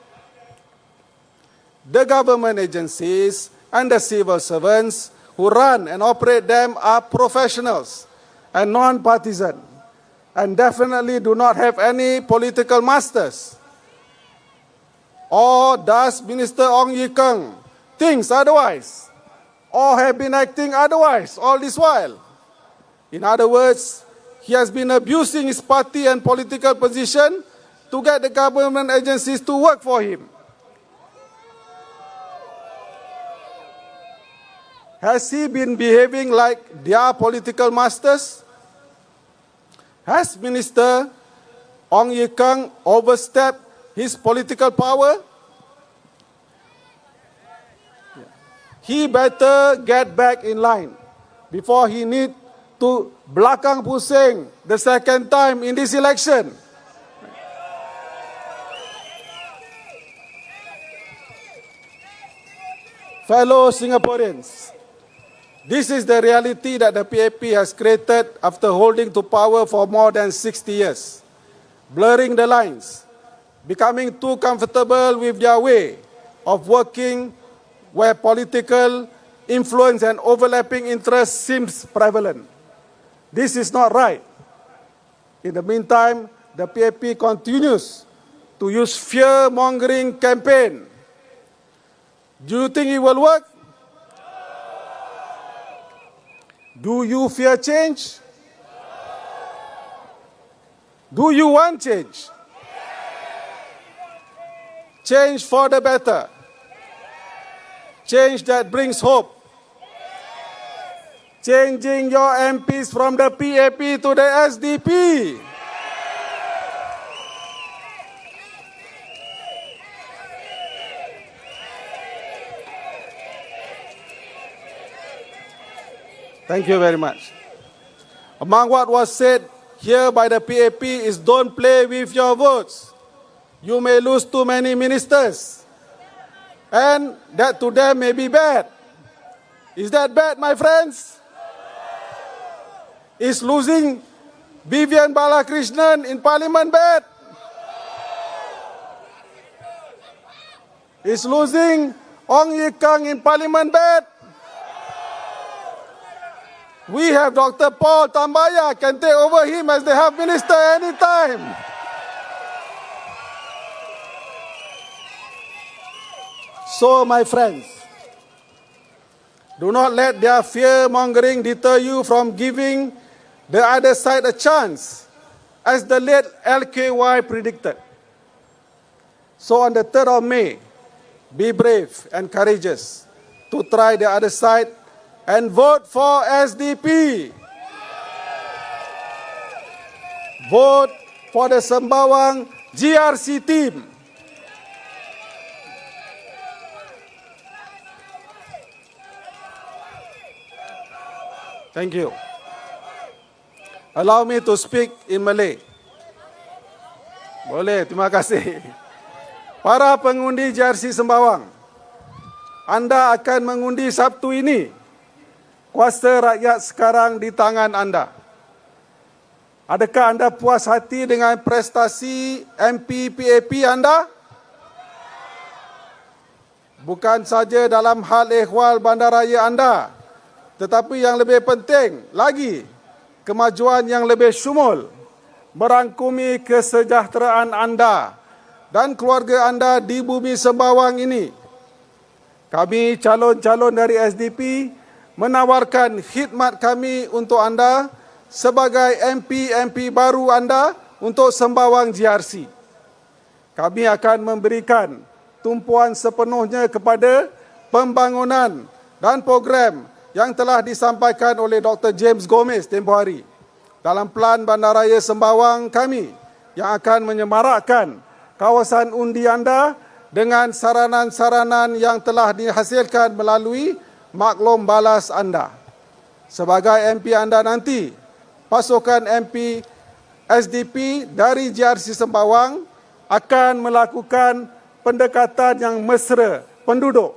The government agencies and the civil servants who run and operate them are professionals and non-partisan, and definitely do not have any political masters. Or does Minister Ong Ye Kung think otherwise, or have been acting otherwise all this while? In other words, he has been abusing his party and political position to get the government agencies to work for him. Has he been behaving like their political masters? Has Minister Ong Ye Kung overstepped his political power? He better get back in line before he need to belakang pusing the second time in this election. Fellow Singaporeans, this is the reality that the PAP has created after holding to power for more than 60 years, blurring the lines, becoming too comfortable with their way of working where political influence and overlapping interests seems prevalent. This is not right. In the meantime, the PAP continues to use fear-mongering campaign. Do you think it will work? Do you fear change? Do you want change? Change for the better. Change that brings hope. Changing your MPs from the PAP to the SDP. Thank you very much. Among what was said here by the PAP is don't play with your votes. You may lose too many ministers. And that to them may be bad. Is that bad, my friends? Is losing Vivian Balakrishnan in Parliament bad? Is losing Ong Ye Kung in Parliament bad? We have Dr. Paul Tambaya, can take over him as the health minister anytime. So, my friends, do not let their fear-mongering deter you from giving the other side a chance, as the late LKY predicted. So on the 3rd of May, be brave and courageous to try the other side and vote for SDP. Vote for the Sembawang GRC team. Thank you. Allow me to speak in Malay. Boleh, terima kasih. Para pengundi GRC Sembawang, anda akan mengundi Sabtu ini. Kuasa rakyat sekarang di tangan anda. Adakah anda puas hati dengan prestasi MP PAP anda? Bukan saja dalam hal ehwal bandaraya anda, tetapi yang lebih penting lagi, kemajuan yang lebih syumul, merangkumi kesejahteraan anda dan keluarga anda di bumi Sembawang ini. Kami calon-calon dari SDP menawarkan khidmat kami untuk anda sebagai MP baru anda untuk Sembawang GRC. Kami akan memberikan tumpuan sepenuhnya kepada pembangunan dan program yang telah disampaikan oleh Dr. James Gomez tempoh hari dalam Pelan Bandaraya Sembawang kami yang akan menyemarakkan kawasan undi anda dengan saranan-saranan yang telah dihasilkan melalui maklum balas anda. Sebagai MP anda nanti, pasukan MP SDP dari GRC Sembawang akan melakukan pendekatan yang mesra penduduk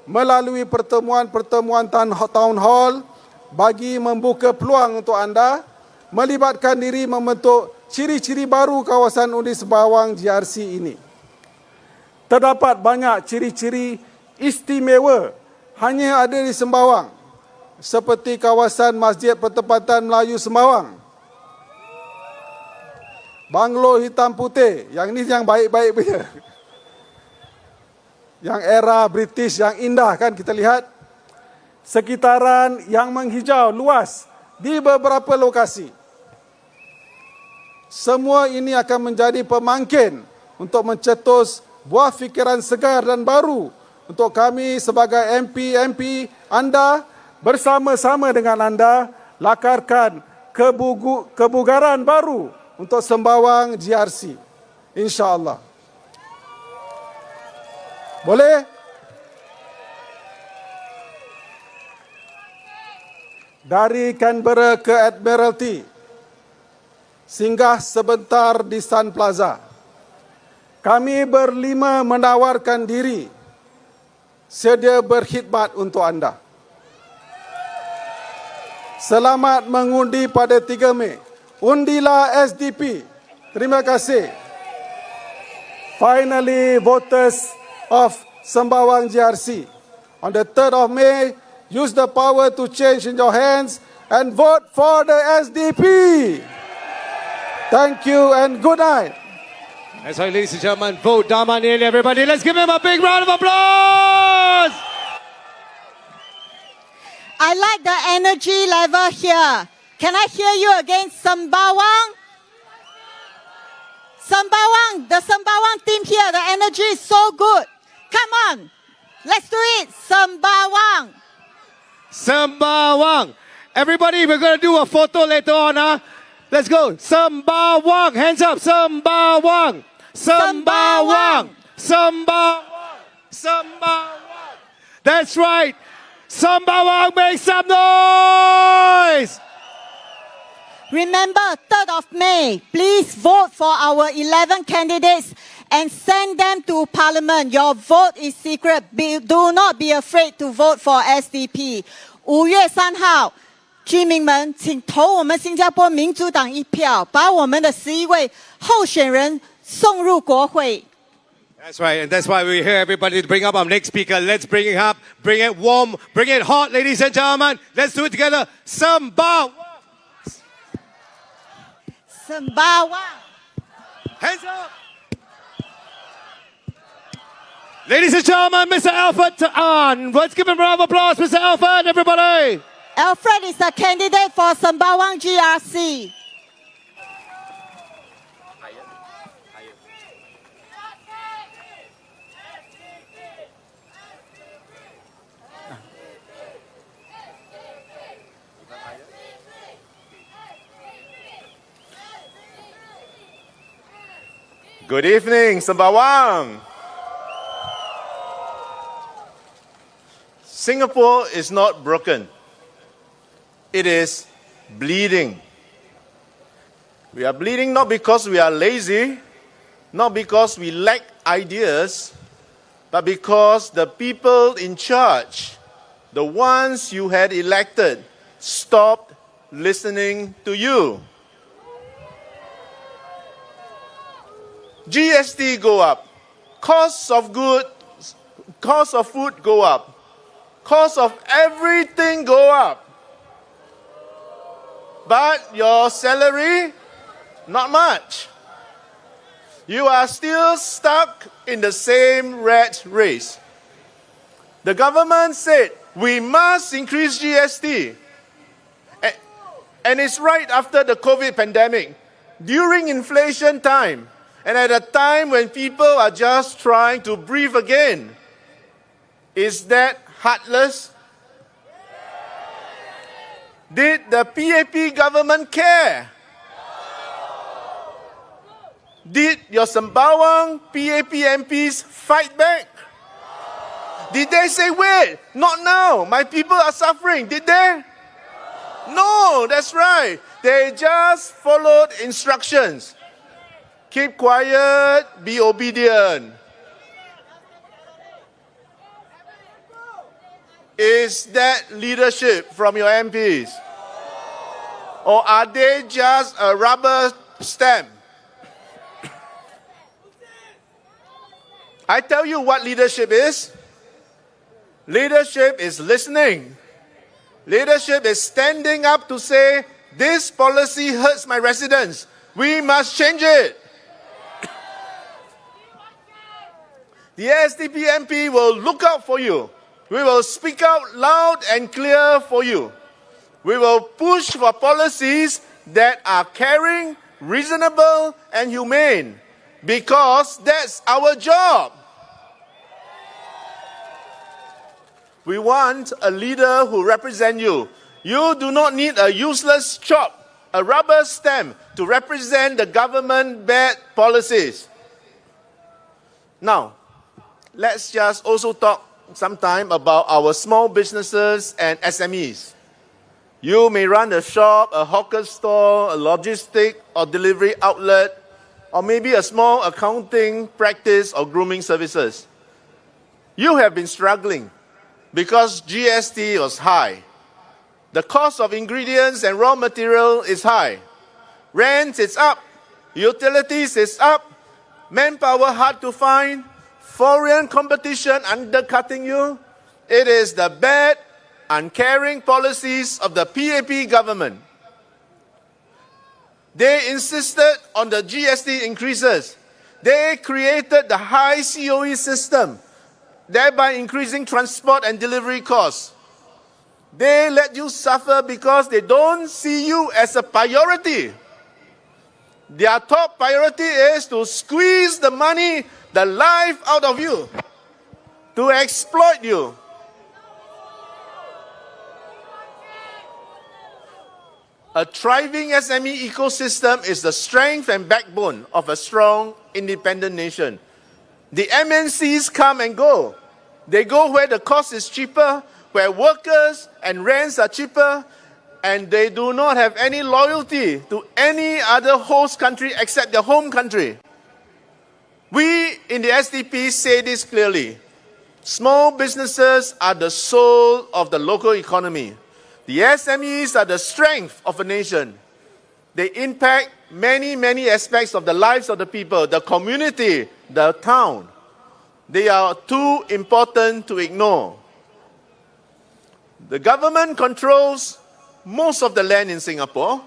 melalui pertemuan-pertemuan town hall bagi membuka peluang untuk anda melibatkan diri membentuk ciri-ciri baru kawasan undi Sembawang GRC ini. Terdapat banyak ciri-ciri istimewa hanya ada di Sembawang, seperti kawasan Masjid Pertempatan Melayu Sembawang, banglo hitam putih, yang ini yang baik-baik punya, yang era British yang indah kan kita lihat, sekitaran yang menghijau luas di beberapa lokasi. Semua ini akan menjadi pemangkin untuk mencetus buah fikiran segar dan baru untuk kami sebagai MP anda bersama-sama dengan anda lakarkan kebugaran baru untuk Sembawang GRC. InsyaAllah. Boleh? Dari Canberra ke Admiralty, singgah sebentar di Sun Plaza. Kami berlima menawarkan diri sedia berkhidmat untuk anda. Selamat mengundi pada 3 Mei. Undilah SDP. Terima kasih. Finally, voters of Sembawang GRC. On the 3rd of May, use the power to change in your hands and vote for the SDP. Thank you and good night. That's right, ladies and gentlemen, vote Damanil, everybody. Let's give him a big round of applause. I like the energy level here. Can I hear you again? Sembawang? Sembawang, the Sembawang team here, the energy is so good. Come on. Let's do it. Sembawang. Sembawang. Everybody, we're going to do a photo later on, huh? Let's go. Sembawang. Hands up. Sembawang. Sembawang. Sembawang. Sembawang. That's right. Sembawang, make some noise. Remember, 3rd of May, please vote for our 11 candidates and send them to Parliament. Your vote is secret. Do not be afraid to vote for SDP. 5月3号，居民们，请投我们新加坡民主党一票，把我们的11位候选人送入国会。That's right, and that's why we're here, everybody, to bring up our next speaker. Let's bring it up, bring it warm, bring it hot, ladies and gentlemen. Let's do it together. Sembawang. Sembawang. Hands up. Ladies and gentlemen, Mr. Alfred Tan. Let's give him a round of applause, Mr. Alfred, everybody. Alfred is a candidate for Sembawang GRC. Good evening, Sembawang. Singapore is not broken. It is bleeding. We are bleeding not because we are lazy, not because we lack ideas, but because the people in charge, the ones you had elected, stopped listening to you. GST go up, costs of food go up, costs of everything go up. But your salary, not much. You are still stuck in the same rat race. The government said we must increase GST. And it's right after the COVID pandemic, during inflation time, and at a time when people are just trying to breathe again. Is that heartless? Did the PAP government care? Did your Sembawang PAP MPs fight back? Did they say, wait, not now, my people are suffering? Did they? No, that's right. They just followed instructions. Keep quiet, be obedient. Is that leadership from your MPs? Or are they just a rubber stamp? I tell you what leadership is. Leadership is listening. Leadership is standing up to say, this policy hurts my residents. We must change it. The SDP MP will look out for you. We will speak out loud and clear for you. We will push for policies that are caring, reasonable, and humane, because that's our job. We want a leader who represents you. You do not need a useless chop, a rubber stamp to represent the government bad policies. Now, let's just also talk sometime about our small businesses and SMEs. You may run a shop, a hawker store, a logistic or delivery outlet, or maybe a small accounting practice or grooming services. You have been struggling because GST was high. The cost of ingredients and raw material is high. Rent is up. Utilities is up. Manpower hard to find. Foreign competition undercutting you. It is the bad, uncaring policies of the PAP government. They insisted on the GST increases. They created the high COE system, thereby increasing transport and delivery costs. They let you suffer because they don't see you as a priority. Their top priority is to squeeze the money, the life out of you. to exploit you. A thriving SME ecosystem is the strength and backbone of a strong, independent nation. The MNCs come and go. They go where the cost is cheaper, where workers and rents are cheaper, and they do not have any loyalty to any other host country except their home country. We in the SDP say this clearly. Small businesses are the soul of the local economy. The SMEs are the strength of a nation. They impact many, many aspects of the lives of the people, the community, the town. They are too important to ignore. The government controls most of the land in Singapore.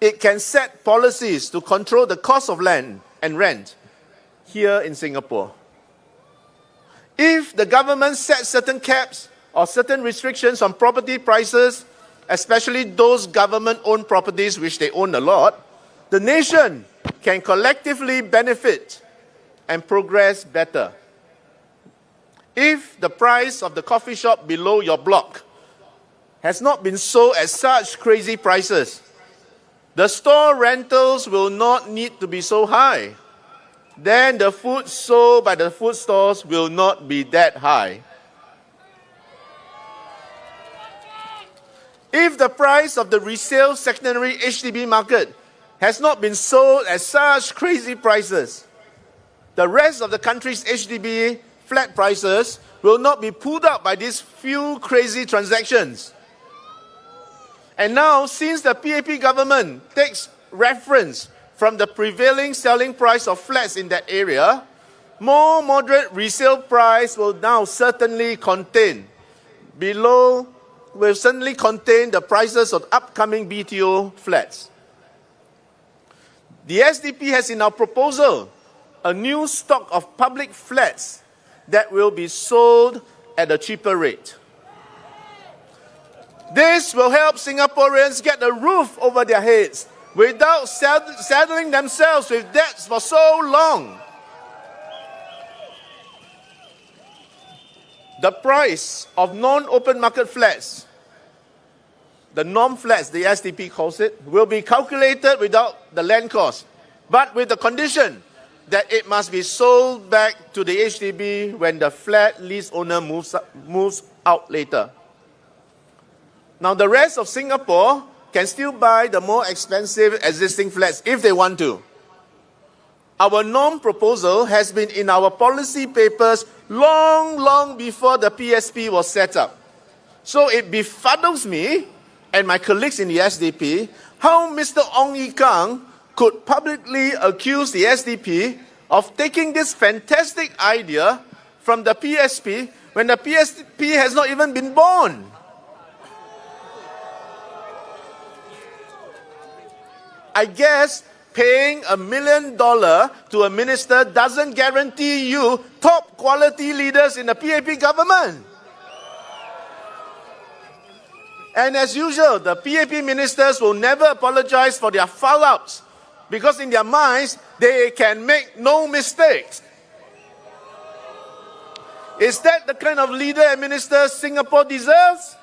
It can set policies to control the cost of land and rent here in Singapore. If the government sets certain caps or certain restrictions on property prices, especially those government-owned properties which they own a lot, the nation can collectively benefit and progress better. If the price of the coffee shop below your block has not been sold at such crazy prices, the store rentals will not need to be so high. Then the food sold by the food stores will not be that high. If the price of the resale secondary HDB market has not been sold at such crazy prices, the rest of the country's HDB flat prices will not be pulled up by these few crazy transactions. And now, since the PAP government takes reference from the prevailing selling price of flats in that area, more moderate resale price will now certainly contain the prices of upcoming BTO flats. The SDP has in our proposal a new stock of public flats that will be sold at a cheaper rate. This will help Singaporeans get a roof over their heads without saddling themselves with debts for so long. The price of non-open market flats, the NOM flats, the SDP calls it, will be calculated without the land cost, but with the condition that it must be sold back to the HDB when the flat lease owner moves out later. Now, the rest of Singapore can still buy the more expensive existing flats if they want to. Our NOM proposal has been in our policy papers long before the PSP was set up. So it befuddles me and my colleagues in the SDP how Mr. Ong Yi Kang could publicly accuse the SDP of taking this fantastic idea from the PSP when the PSP has not even been born. I guess paying $1 million to a minister doesn't guarantee you top quality leaders in the PAP government. And as usual, the PAP ministers will never apologize for their foul-ups because in their minds, they can make no mistakes. Is that the kind of leader and minister Singapore deserves?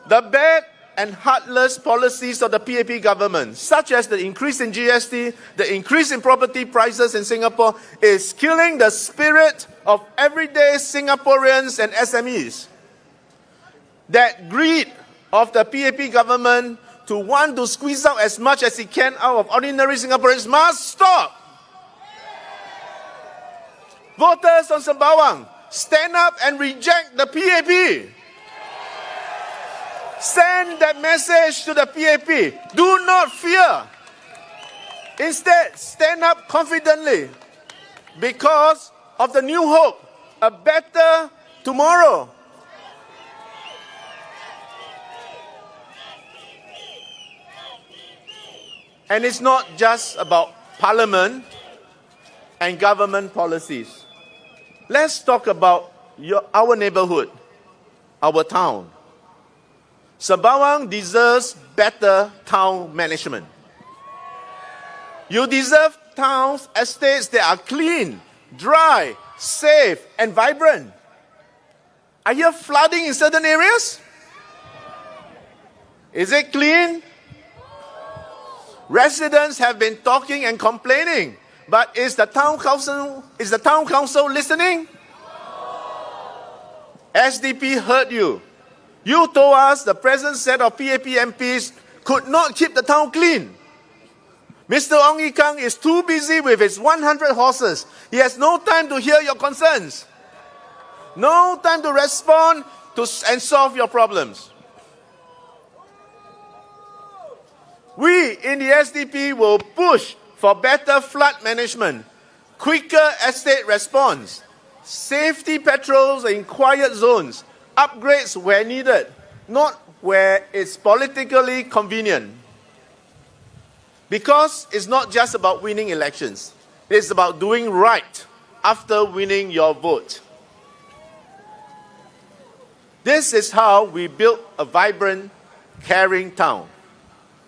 The bad and heartless policies of the PAP government, such as the increase in GST, the increase in property prices in Singapore, is killing the spirit of everyday Singaporeans and SMEs. That greed of the PAP government to want to squeeze out as much as it can out of ordinary Singaporeans must stop. Voters on Sembawang, stand up and reject the PAP. Send that message to the PAP. Do not fear. Instead, stand up confidently because of the new hope, a better tomorrow. And it's not just about parliament and government policies. Let's talk about our neighborhood, our town. Sembawang deserves better town management. You deserve towns, estates that are clean, dry, safe, and vibrant. I hear flooding in certain areas. Is it clean? Residents have been talking and complaining, but is the town council listening? SDP heard you. You told us the present set of PAP MPs could not keep the town clean. Mr. Ong Ye Kung is too busy with his 100 horses. He has no time to hear your concerns. No time to respond and solve your problems. We in the SDP will push for better flood management, quicker estate response, safety patrols in quiet zones, upgrades where needed, not where it's politically convenient. Because it's not just about winning elections. It's about doing right after winning your vote. This is how we build a vibrant, caring town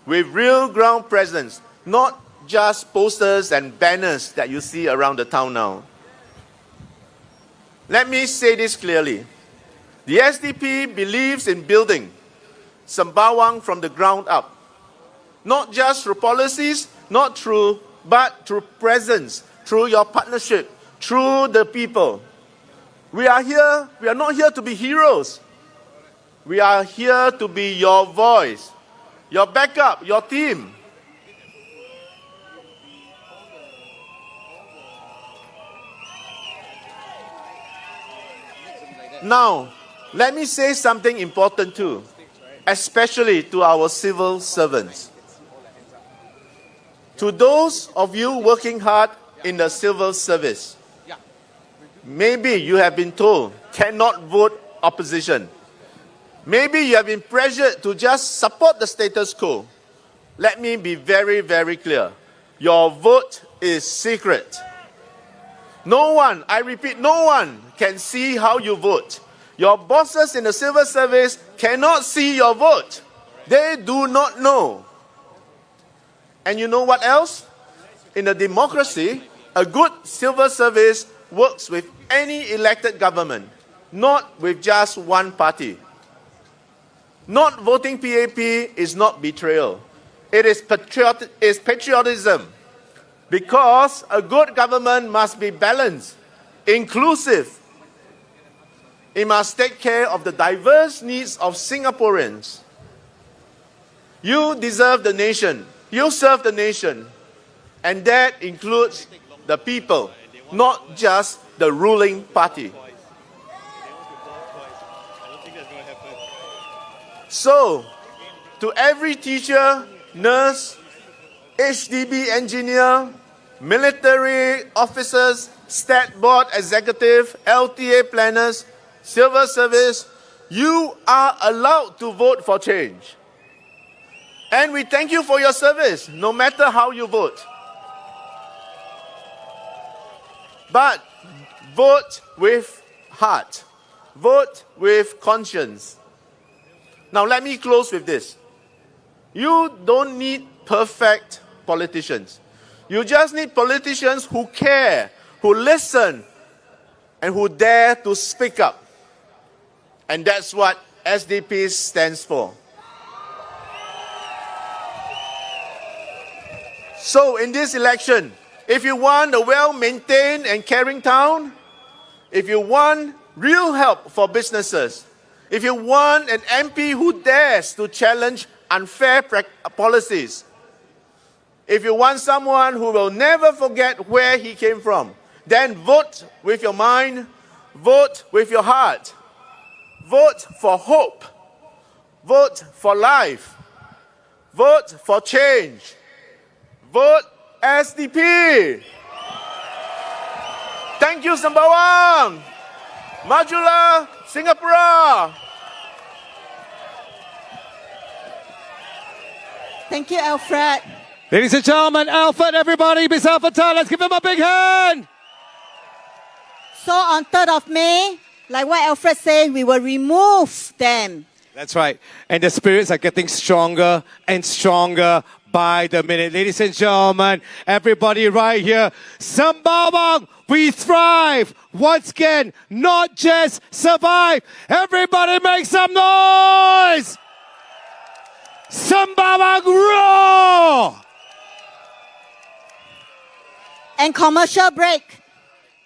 with real ground presence, not just posters and banners that you see around the town now. Let me say this clearly. The SDP believes in building Sembawang from the ground up. Not just through policies, but through presence, through your partnership, through the people. We are not here to be heroes. We are here to be your voice, your backup, your team. Now, let me say something important too, especially to our civil servants. To those of you working hard in the civil service, maybe you have been told cannot vote opposition. Maybe you have been pressured to just support the status quo. Let me be very, very clear. Your vote is secret. No one, I repeat, no one can see how you vote. Your bosses in the civil service cannot see your vote. They do not know. And you know what else? In a democracy, a good civil service works with any elected government, not with just one party. Not voting PAP is not betrayal. It is patriotism. Because a good government must be balanced, inclusive. It must take care of the diverse needs of Singaporeans. You deserve the nation. You serve the nation. And that includes the people, not just the ruling party. So, to every teacher, nurse, HDB engineer, military officers, stat board executive, LTA planners, civil service, you are allowed to vote for change. And we thank you for your service, no matter how you vote. But vote with heart. Vote with conscience. Now let me close with this. You don't need perfect politicians. You just need politicians who care, who listen, and who dare to speak up. And that's what SDP stands for. So in this election, if you want a well-maintained and caring town, if you want real help for businesses, if you want an MP who dares to challenge unfair policies, if you want someone who will never forget where he came from, then vote with your mind, vote with your heart, vote for hope, vote for life, vote for change, vote SDP. Thank you, Sembawang. Majulah, Singapura. Thank you, Alfred. Ladies and gentlemen, Alfred, everybody, Miss Alfred, let's give him a big hand. So on 3rd of May, like what Alfred said, we will remove them. That's right. And the spirits are getting stronger and stronger by the minute. Ladies and gentlemen, everybody right here, Sembawang, we thrive. Once again, not just survive. Everybody make some noise! Sembawang roar! And commercial break.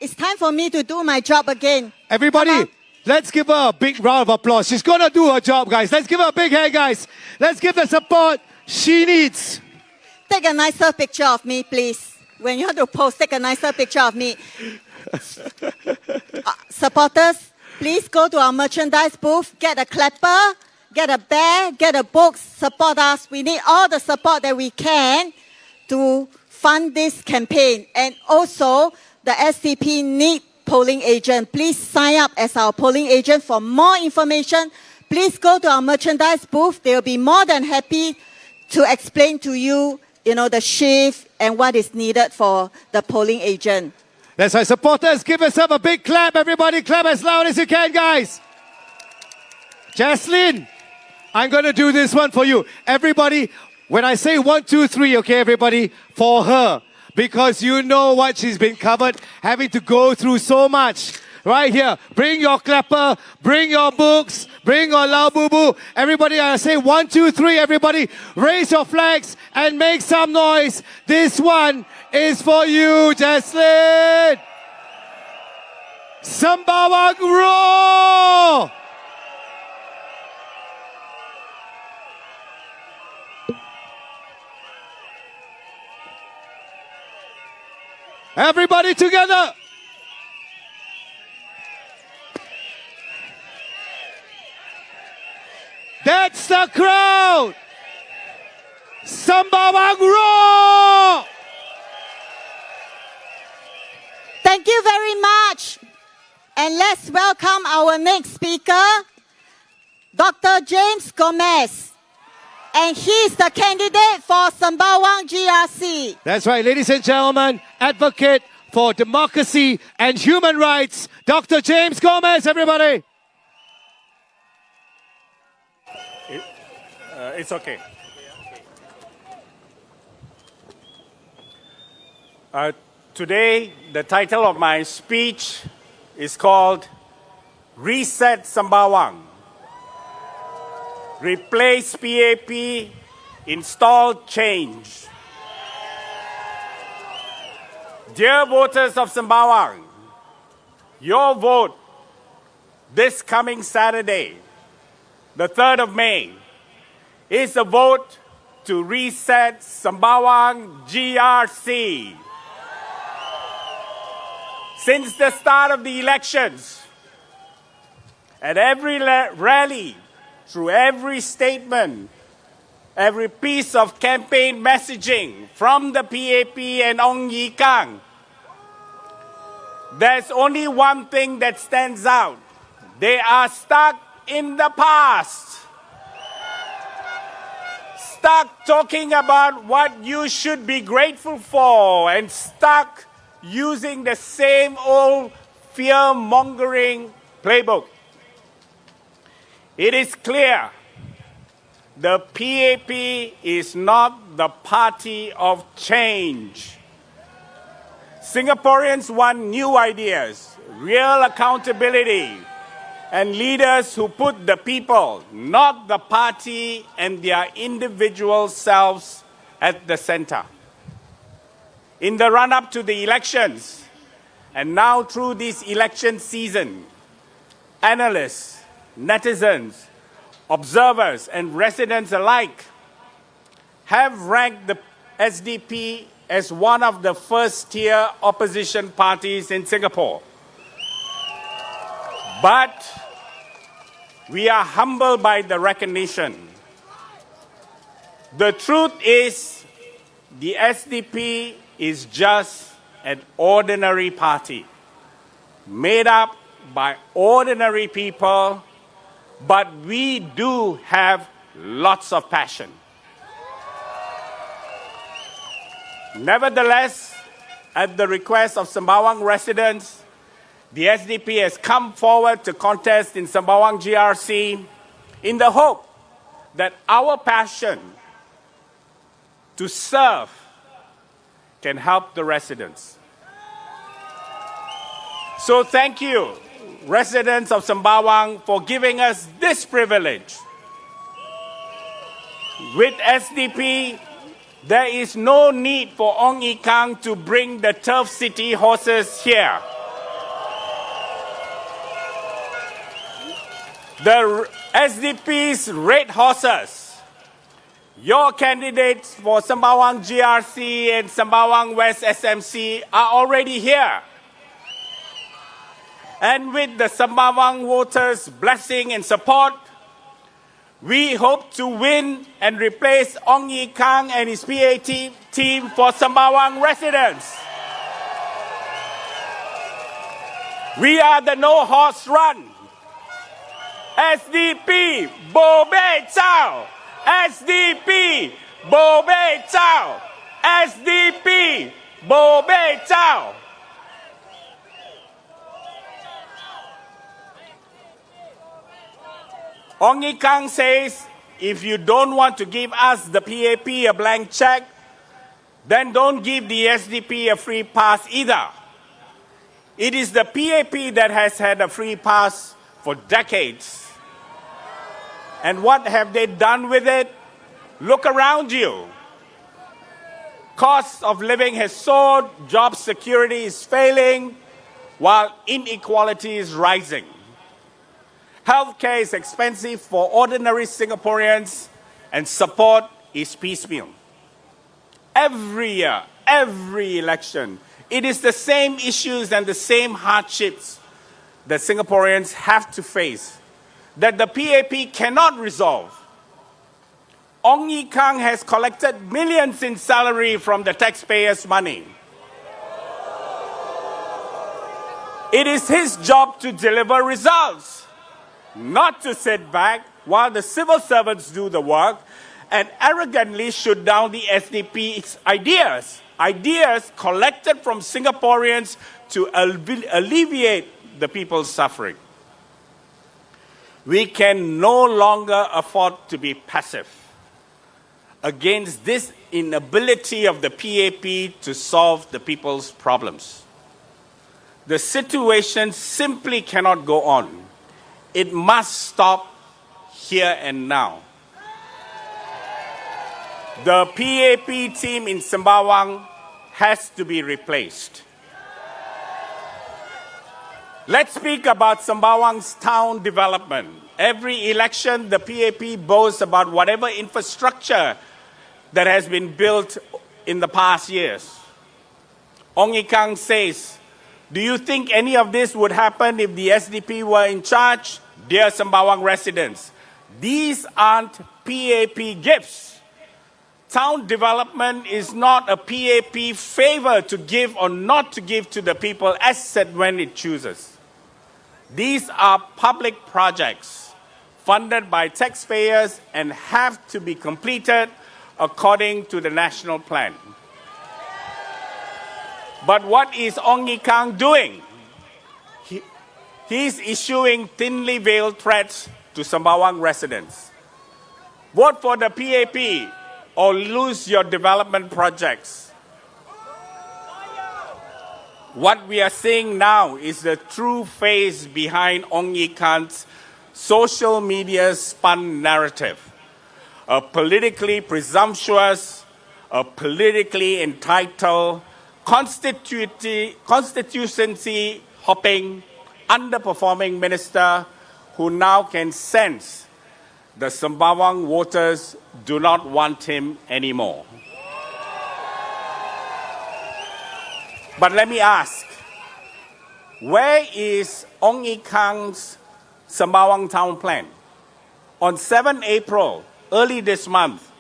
It's time for me to do my job again. Everybody, let's give her a big round of applause. She's gonna do her job, guys. Let's give her a big hand, guys. Let's give the support she needs. Take a nicer picture of me, please. When you want to post, take a nicer picture of me. Supporters, please go to our merchandise booth, get a clapper, get a bear, get a book, support us. We need all the support that we can to fund this campaign. And also, the SDP need polling agent. Please sign up as our polling agent. For more information, please go to our merchandise booth. They'll be more than happy to explain to you, the shift and what is needed for the polling agent. That's right, supporters, give yourself a big clap. Everybody clap as loud as you can, guys. Jaslyn, I'm going to do this one for you. Everybody, when I say 1, 2, 3, okay, everybody, for her. Because you know what she's been covered, having to go through so much. Right here, bring your clapper, bring your books, bring your lao boo boo. Everybody, I say 1, 2, 3, everybody, raise your flags and make some noise. This one is for you, Jaslyn. Sembawang roar! Everybody together. That's the crowd. Sembawang roar! Thank you very much. And let's welcome our next speaker, Dr. James Gomez. And he's the candidate for Sembawang GRC. That's right, ladies and gentlemen, advocate for democracy and human rights, Dr. James Gomez, everybody. It's okay. Today, the title of my speech is called Reset Sembawang. Replace PAP, install change. Dear voters of Sembawang, your vote this coming Saturday, the 3rd of May, is a vote to reset Sembawang GRC. Since the start of the elections, at every rally, through every statement, every piece of campaign messaging from the PAP and Ong Ye Kang, there's only one thing that stands out. They are stuck in the past. Stuck talking about what you should be grateful for and stuck using the same old fear-mongering playbook. It is clear the PAP is not the party of change. Singaporeans want new ideas, real accountability, and leaders who put the people, not the party and their individual selves, at the center. In the run-up to the elections, and now through this election season, analysts, netizens, observers, and residents alike have ranked the SDP as one of the first-tier opposition parties in Singapore. But we are humbled by the recognition. The truth is, the SDP is just an ordinary party, made up by ordinary people, but we do have lots of passion. Nevertheless, at the request of Sembawang residents, the SDP has come forward to contest in Sembawang GRC in the hope that our passion to serve can help the residents. So thank you, residents of Sembawang, for giving us this privilege. With SDP, there is no need for Ong Ye Kung to bring the Turf City horses here. The SDP's red horses, your candidates for Sembawang GRC and Sembawang West SMC are already here. And with the Sembawang voters' blessing and support, we hope to win and replace Ong Ye Kung and his PA team for Sembawang residents. We are the No Horse Run. SDP, Bo Bei Chao. SDP, Bo Bei Chao. SDP, Bo Bei Chao. Ong Ye Kung says, if you don't want to give us, the PAP, a blank check, then don't give the SDP a free pass either. It is the PAP that has had a free pass for decades. And what have they done with it? Look around you. Cost of living has soared, job security is failing, while inequality is rising. Healthcare is expensive for ordinary Singaporeans, and support is piecemeal. Every year, every election, it is the same issues and the same hardships that Singaporeans have to face that the PAP cannot resolve. Ong Ye Kung has collected millions in salary from the taxpayers' money. It is his job to deliver results, not to sit back while the civil servants do the work and arrogantly shoot down the SDP's ideas collected from Singaporeans to alleviate the people's suffering. We can no longer afford to be passive against this inability of the PAP to solve the people's problems. The situation simply cannot go on. It must stop here and now. The PAP team in Sembawang has to be replaced. Let's speak about Sembawang's town development. Every election, the PAP boasts about whatever infrastructure that has been built in the past years. Ong Ye Kung says, do you think any of this would happen if the SDP were in charge? Dear Sembawang residents, these aren't PAP gifts. Town development is not a PAP favor to give or not to give to the people as said when it chooses. These are public projects funded by taxpayers and have to be completed according to the national plan. But what is Ong Ye Kung doing? He's issuing thinly veiled threats to Sembawang residents. Vote for the PAP or lose your development projects. What we are seeing now is the true face behind Ong Ye Kung's social media spun narrative. A politically presumptuous, a politically entitled, constituency hopping, underperforming minister who now can sense the Sembawang voters do not want him anymore. But let me ask, where is Ong Ye Kung's Sembawang town plan? On 7 April, early this month,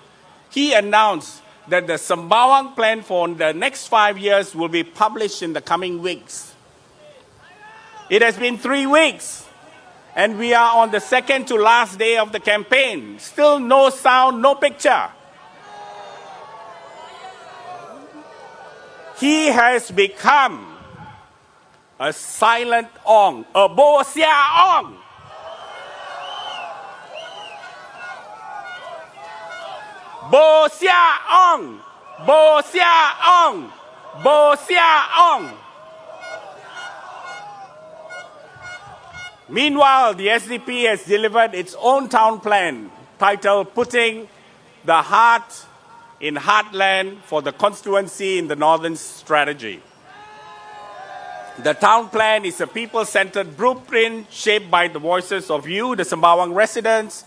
he announced that the Sembawang plan for the next 5 years will be published in the coming weeks. It has been 3 weeks, and we are on the second to last day of the campaign. Still no sound, no picture. He has become a silent Ong, a Bo Sia Ong. Bo Sia Ong, Bo Sia Ong, Bo Sia Ong. Meanwhile, the SDP has delivered its own town plan titled Putting the Heart in Heartland for the constituency in the Northern Strategy. The town plan is a people-centered blueprint shaped by the voices of you, the Sembawang residents,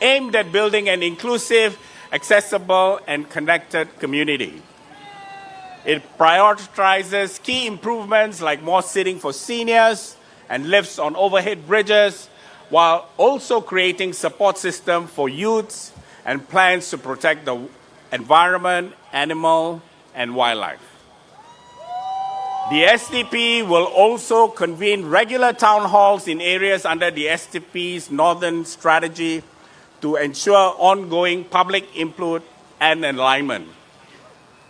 aimed at building an inclusive, accessible, and connected community. It prioritizes key improvements like more seating for seniors and lifts on overhead bridges, while also creating support system for youths and plans to protect the environment, animal, and wildlife. The SDP will also convene regular town halls in areas under the SDP's Northern Strategy to ensure ongoing public input and alignment.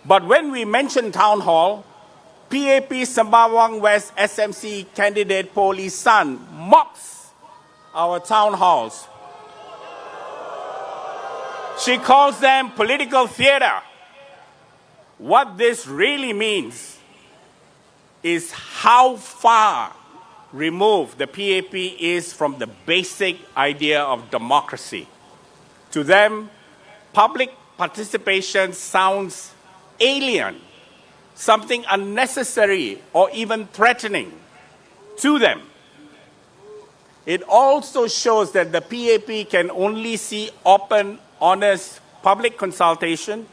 But when we mention town hall, PAP Sembawang West SMC candidate Poli Sun mocks our town halls. She calls them political theater. What this really means is how far removed the PAP is from the basic idea of democracy. To them, public participation sounds alien, something unnecessary or even threatening to them. It also shows that the PAP can only see open, honest public consultation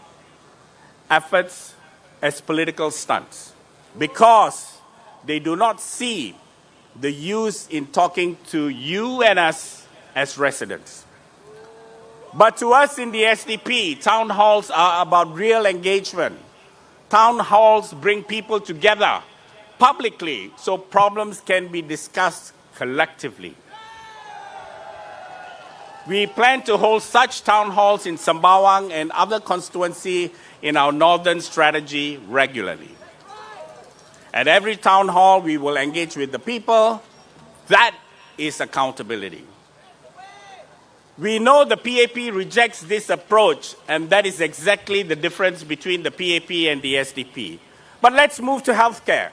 efforts as political stunts because they do not see the use in talking to you and us as residents. But to us in the SDP, town halls are about real engagement. Town halls bring people together publicly so problems can be discussed collectively. We plan to hold such town halls in Sembawang and other constituencies in our northern strategy regularly. At every town hall, we will engage with the people. That is accountability. We know the PAP rejects this approach, and that is exactly the difference between the PAP and the SDP. But let's move to healthcare.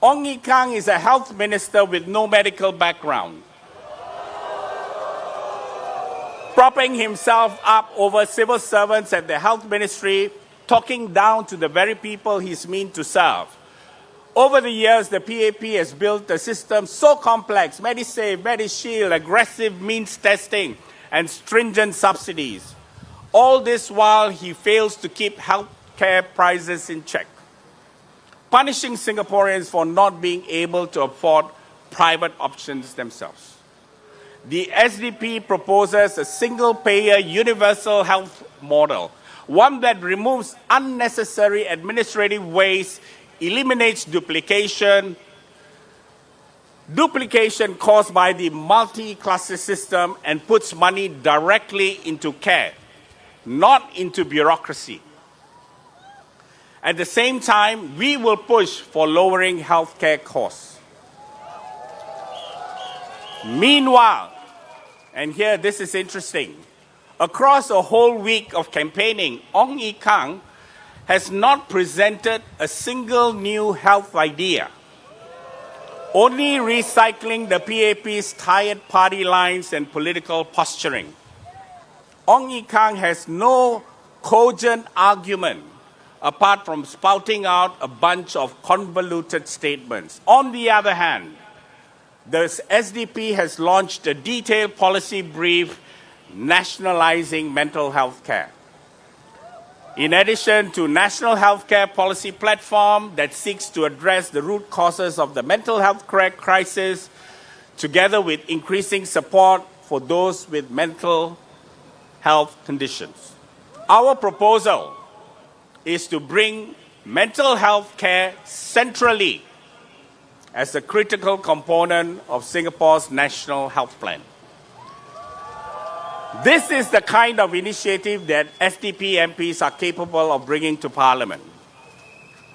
Ong Ye Kung is a health minister with no medical background, propping himself up over civil servants at the health ministry, talking down to the very people he's meant to serve. Over the years, the PAP has built a system so complex, MediSave, MediShield, aggressive means testing, and stringent subsidies. All this while he fails to keep healthcare prices in check, punishing Singaporeans for not being able to afford private options themselves. The SDP proposes a single-payer universal health model, one that removes unnecessary administrative waste, eliminates duplication caused by the multi-cluster system, and puts money directly into care, not into bureaucracy. At the same time, we will push for lowering healthcare costs. Meanwhile, and here this is interesting, across a whole week of campaigning, Ong Ye Kung has not presented a single new health idea, only recycling the PAP's tired party lines and political posturing. Ong Ye Kung has no cogent argument apart from spouting out a bunch of convoluted statements. On the other hand, the SDP has launched a detailed policy brief nationalizing mental health care. In addition to National Healthcare Policy Platform that seeks to address the root causes of the mental health crisis, together with increasing support for those with mental health conditions. Our proposal is to bring mental health care centrally as a critical component of Singapore's National Health Plan. This is the kind of initiative that SDP MPs are capable of bringing to Parliament.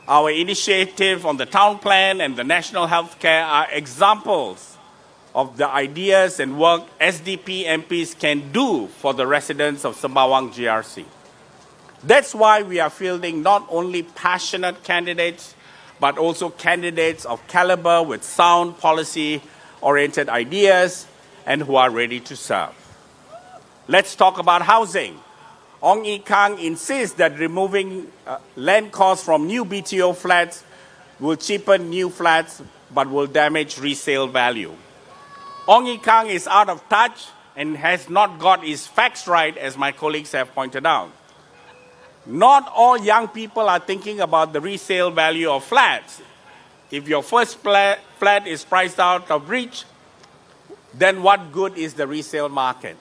Our initiative on the town plan and the national health care are examples of the ideas and work SDP MPs can do for the residents of Sembawang GRC. That's why we are fielding not only passionate candidates, but also candidates of caliber with sound policy-oriented ideas and who are ready to serve. Let's talk about housing. Ong Ye Kung insists that removing land costs from new BTO flats will cheapen new flats but will damage resale value. Ong Ye Kung is out of touch and has not got his facts right, as my colleagues have pointed out. Not all young people are thinking about the resale value of flats. If your first flat is priced out of reach, then what good is the resale market?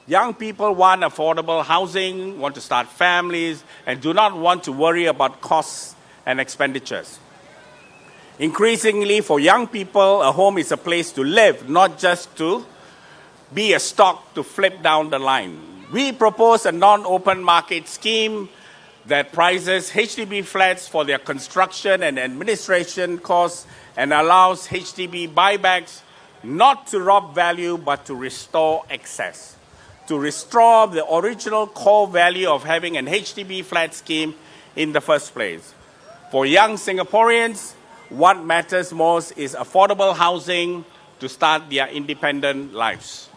Young people want affordable housing, want to start families, and do not want to worry about costs and expenditures. Increasingly, for young people, a home is a place to live, not just to be a stock to flip down the line. We propose a non-open market scheme that prices HDB flats for their construction and administration costs and allows HDB buybacks not to rob value but to restore excess, to restore the original core value of having an HDB flat scheme in the first place. For young Singaporeans, what matters most is affordable housing to start their independent lives.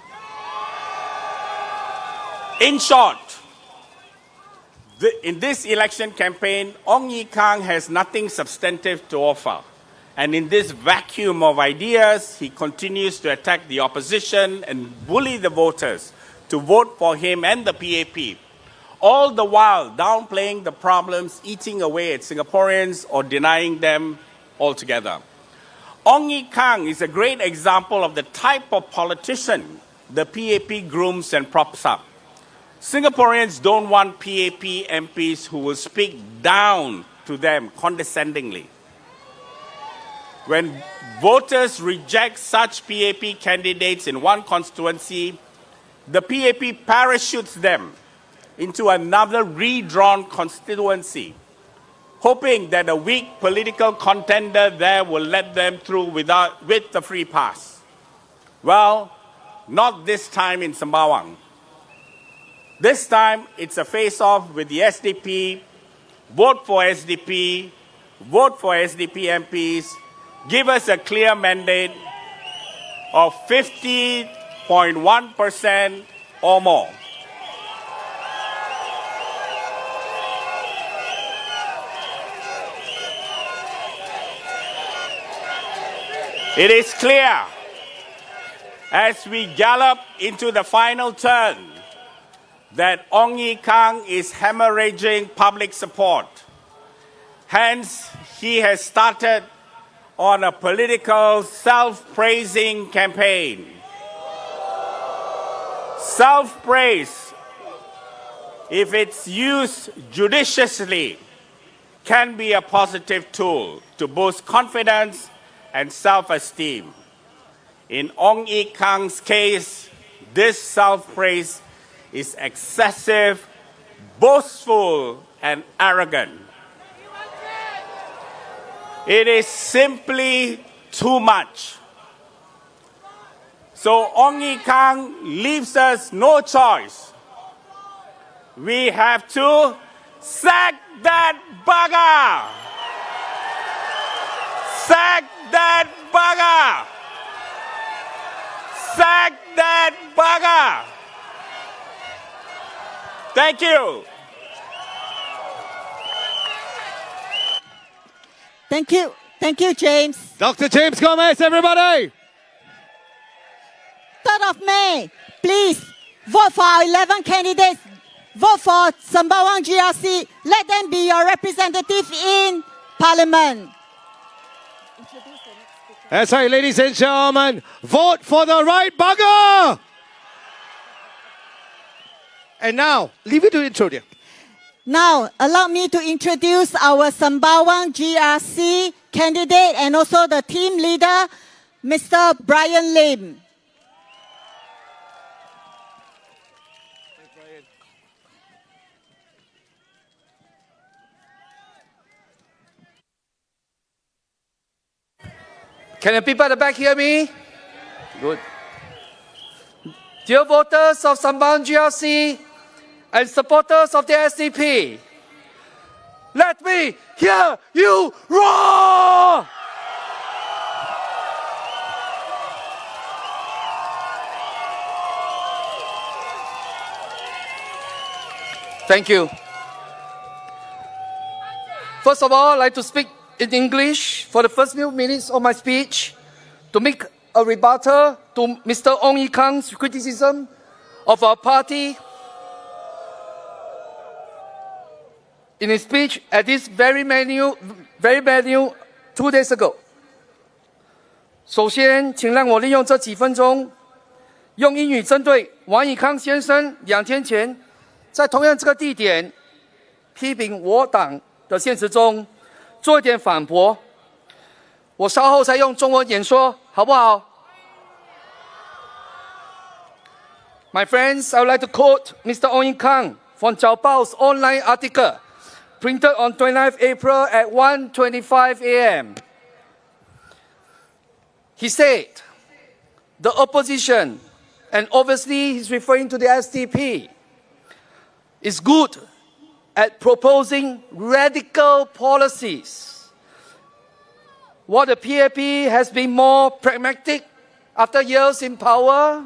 In short, in this election campaign, Ong Ye Kung has nothing substantive to offer. And in this vacuum of ideas, he continues to attack the opposition and bully the voters to vote for him and the PAP, all the while downplaying the problems, eating away at Singaporeans or denying them altogether. Ong Ye Kung is a great example of the type of politician the PAP grooms and props up. Singaporeans don't want PAP MPs who will speak down to them condescendingly. When voters reject such PAP candidates in one constituency, the PAP parachutes them into another redrawn constituency, hoping that a weak political contender there will let them through with the free pass. Well, not this time in Sembawang. This time, it's a face-off with the SDP, vote for SDP, vote for SDP MPs, give us a clear mandate of 50.1% or more. It is clear as we gallop into the final turn that Ong Ye Kung is hemorrhaging public support. Hence, he has started on a political self-praising campaign. Self-praise, if it's used judiciously, can be a positive tool to boost confidence and self-esteem. In Ong Ye Kung's case, this self-praise is excessive, boastful, and arrogant. It is simply too much. So Ong Ye Kung leaves us no choice. We have to sack that bugger! Sack that bugger! Sack that bugger! Thank you. Thank you. Thank you, James. Dr. James Gomez, everybody! 3rd of May, please vote for our 11 candidates. Vote for Sembawang GRC. Let them be your representative in Parliament. That's right, ladies and gentlemen. Vote for the right bugger! And now, leave it to intro, dear. Now, allow me to introduce our Sembawang GRC candidate and also the team leader, Mr. Brian Lim. Can the people at the back hear me? Good. Dear voters of Sembawang GRC, and supporters of the SDP, let me hear you roar! Thank you. First of all, I'd like to speak in English for the first few minutes of my speech to make a rebuttal to Mr. Ong Ye Kung's criticism of our party in his speech at this very venue 2 days ago. 首先，请让我利用这几分钟，用英语针对王以康先生2天前在同样这个地点批评我党的现实中做一点反驳。我稍后再用中文演说，好不好？ My friends, I would like to quote Mr. Ong Ye Kung from Chao Bao's online article printed on 29th April at 1:25 a.m. He said, the opposition, and obviously he's referring to the SDP, is good at proposing radical policies, while the PAP has been more pragmatic after years in power,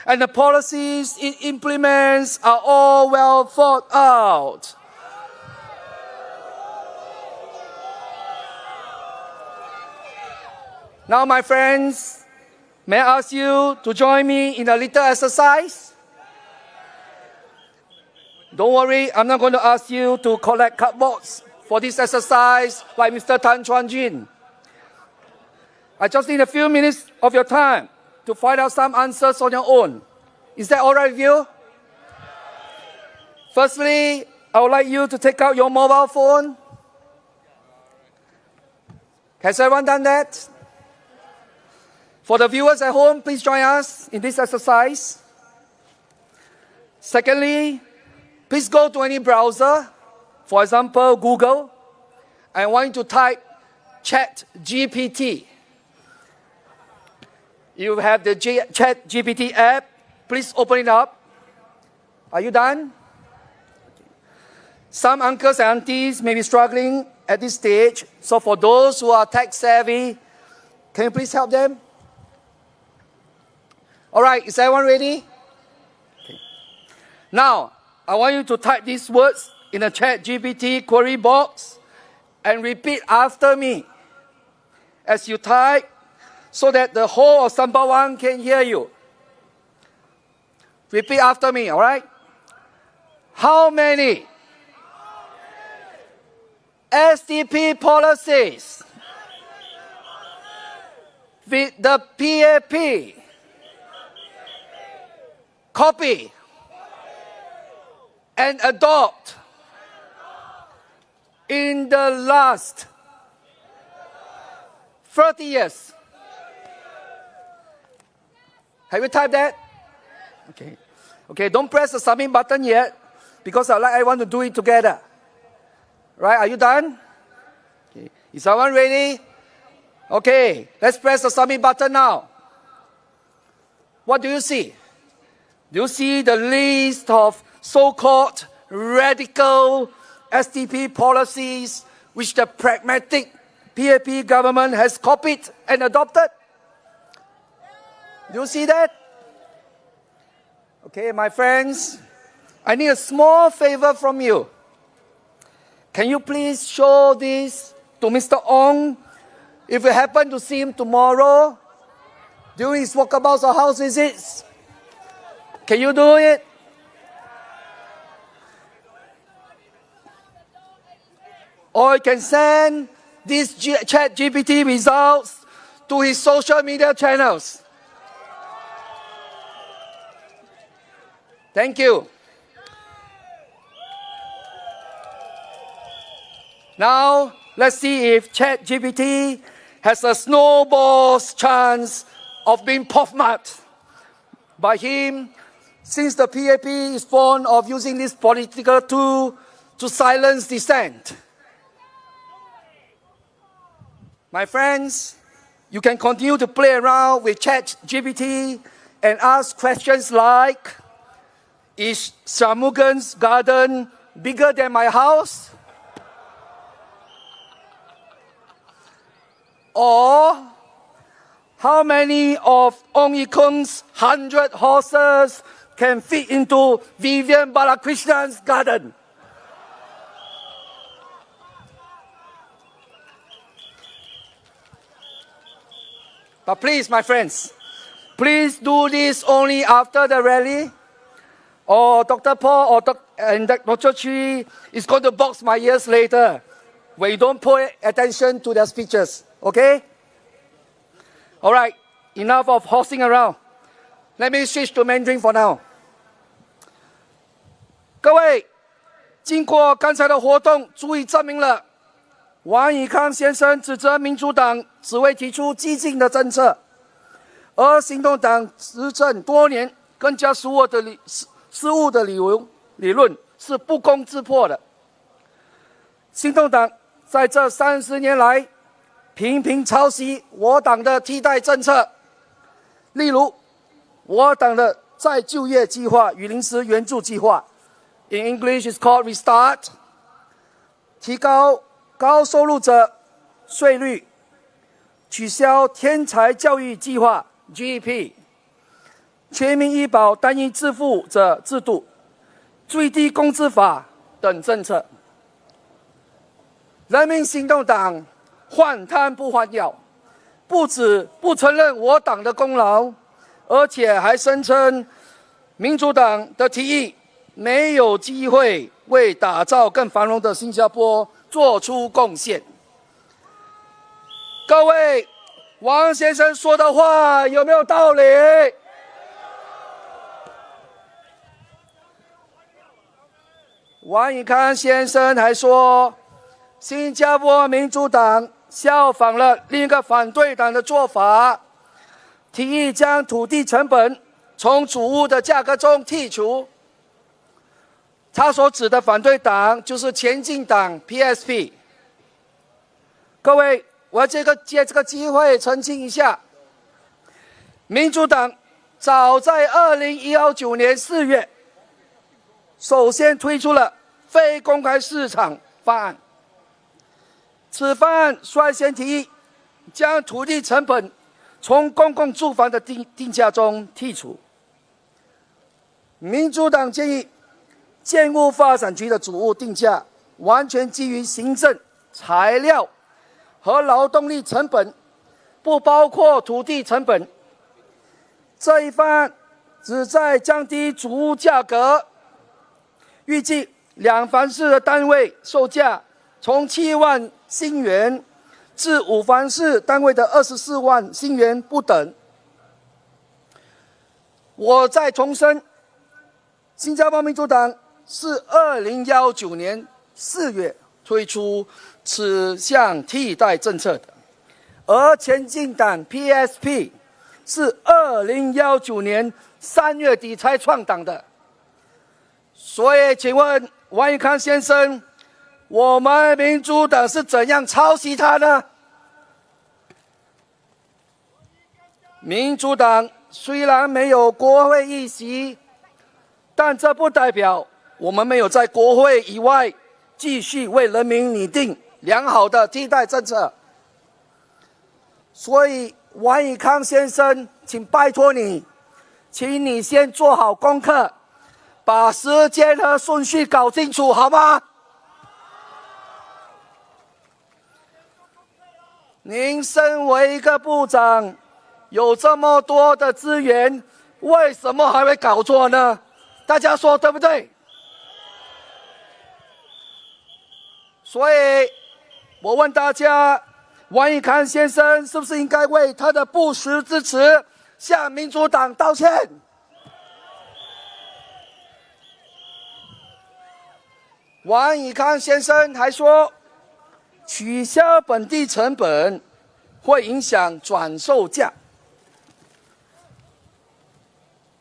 and the policies it implements are all well thought out. Now, my friends, may I ask you to join me in a little exercise? Don't worry, I'm not going to ask you to collect cardboards for this exercise like Mr. Tan Chuan Jin. I just need a few minutes of your time to find out some answers on your own. Is that all right with you? Firstly, I would like you to take out your mobile phone. Has everyone done that? For the viewers at home, please join us in this exercise. Secondly, please go to any browser, for example, Google. I want you to type ChatGPT. You have the ChatGPT app. Please open it up. Are you done? Some uncles and aunties may be struggling at this stage. So for those who are tech savvy, can you please help them? All right, is everyone ready? Okay. Now, I want you to type these words in the ChatGPT query box and repeat after me as you type so that the whole of Sembawang can hear you. Repeat after me, all right? How many SDP policies with the PAP copy and adopt in the last 30 years? Have you typed that? Okay. Okay, don't press the submit button yet because I'd like everyone to do it together. Right, are you done? Okay. Is everyone ready? Okay, let's press the submit button now. What do you see? Do you see the list of so-called radical SDP policies which the pragmatic PAP government has copied and adopted? Do you see that? Okay, my friends, I need a small favor from you. Can you please show this to Mr. Ong if you happen to see him tomorrow during his walkabouts or house visits? Can you do it? Or you can send these ChatGPT results to his social media channels. Thank you. Now, let's see if ChatGPT has a snowball's chance of being puff-mud by him, since the PAP is fond of using this political tool to silence dissent. My friends, you can continue to play around with ChatGPT and ask questions like, Is Shamughan's garden bigger than my house? Or how many of Ong Ye Kung's 100 horses can fit into Vivian Balakrishna's garden? But please, my friends, please do this only after the rally, or Dr. Paul and Dr. Chi is going to box my ears later when you don't pay attention to their speeches, okay? All right, enough of horsing around. Let me switch to Mandarin for now. 各位，经过刚才的活动，足以证明了王以康先生指责民主党只会提出激进的政策，而行动党执政多年更加失误的理论是不攻自破的。行动党在这30年来频频抄袭我党的替代政策，例如我党的再就业计划与临时援助计划 ，in English is called Restart， 提高高收入者税率，取消天才教育计划 GEP， 全民医保单一支付者制度，最低工资法等政策。人民行动党换汤不换药，不止不承认我党的功劳，而且还声称民主党的提议没有机会为打造更繁荣的新加坡做出贡献。各位，王先生说的话有没有道理？王以康先生还说，新加坡民主党效仿了另一个反对党的做法，提议将土地成本从主屋的价格中剔除。他所指的反对党就是前进党 PSP。各位，我要借这个机会澄清一下，民主党早在2019年4月，首先推出了非公开市场方案。此方案率先提议将土地成本从公共住房的定价中剔除。民主党建议建物发展局的主屋定价完全基于行政、材料和劳动力成本，不包括土地成本。这一方案旨在降低主屋价格，预计2房式的单位售价从7万新元至5房式单位的24万新元不等。我再重申，新加坡民主党是2019年4月推出此项替代政策的，而前进党 PSP 是2019年3月底才创党的。所以请问王以康先生，我们民主党是怎样抄袭他呢？民主党虽然没有国会议席，但这不代表我们没有在国会以外继续为人民拟定良好的替代政策。所以王以康先生，请拜托你，请你先做好功课，把时间和顺序搞清楚，好吗？您身为一个部长，有这么多的资源，为什么还会搞错呢？大家说对不对？所以我问大家，王以康先生是不是应该为他的不实之词向民主党道歉？王以康先生还说，取消本地成本会影响转售价。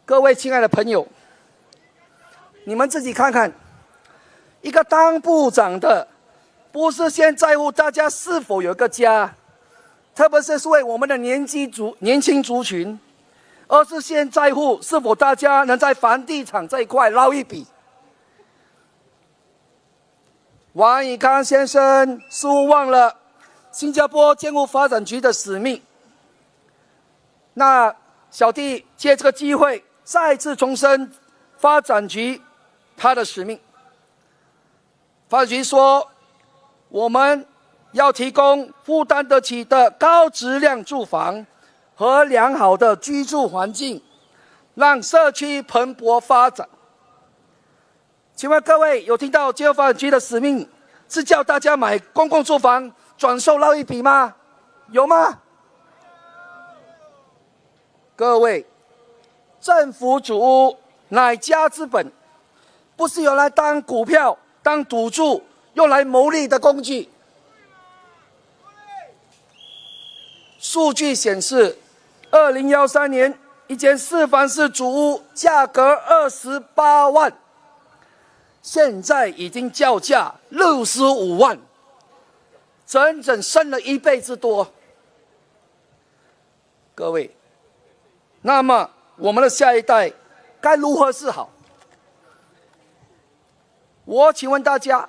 各位亲爱的朋友，你们自己看看，一个当部长的，不是先在乎大家是否有个家，特别是为我们的年轻族群，而是先在乎是否大家能在房地产这一块捞一笔。王以康先生似乎忘了新加坡建筑发展局的使命。那小弟借这个机会再次重申发展局它的使命。发展局说，我们要提供负担得起的高质量住房和良好的居住环境，让社区蓬勃发展。请问各位有听到建筑发展局的使命是叫大家买公共住房转售捞一笔吗？有吗？各位，政府主屋乃家之本，不是用来当股票、当赌注、用来牟利的工具。数据显示，2013年一间4房式主屋价格28万，现在已经叫价65万，整整升了1倍之多。各位，那么我们的下一代该如何是好？我请问大家，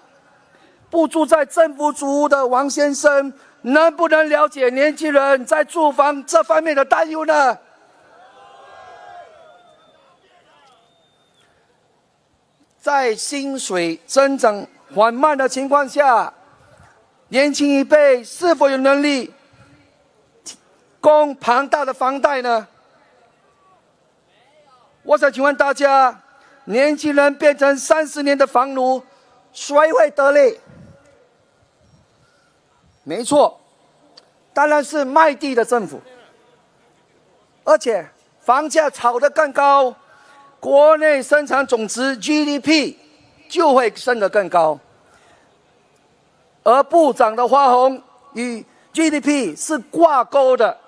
不住在政府主屋的王先生，能不能了解年轻人在住房这方面的担忧呢？在薪水增长缓慢的情况下，年轻一辈是否有能力供庞大的房贷呢？我想请问大家，年轻人变成30年的房奴，谁会得利？没错，当然是卖地的政府。而且房价炒得更高，国内生产总值 GDP 就会升得更高，而部长的花红与 GDP 是挂钩的。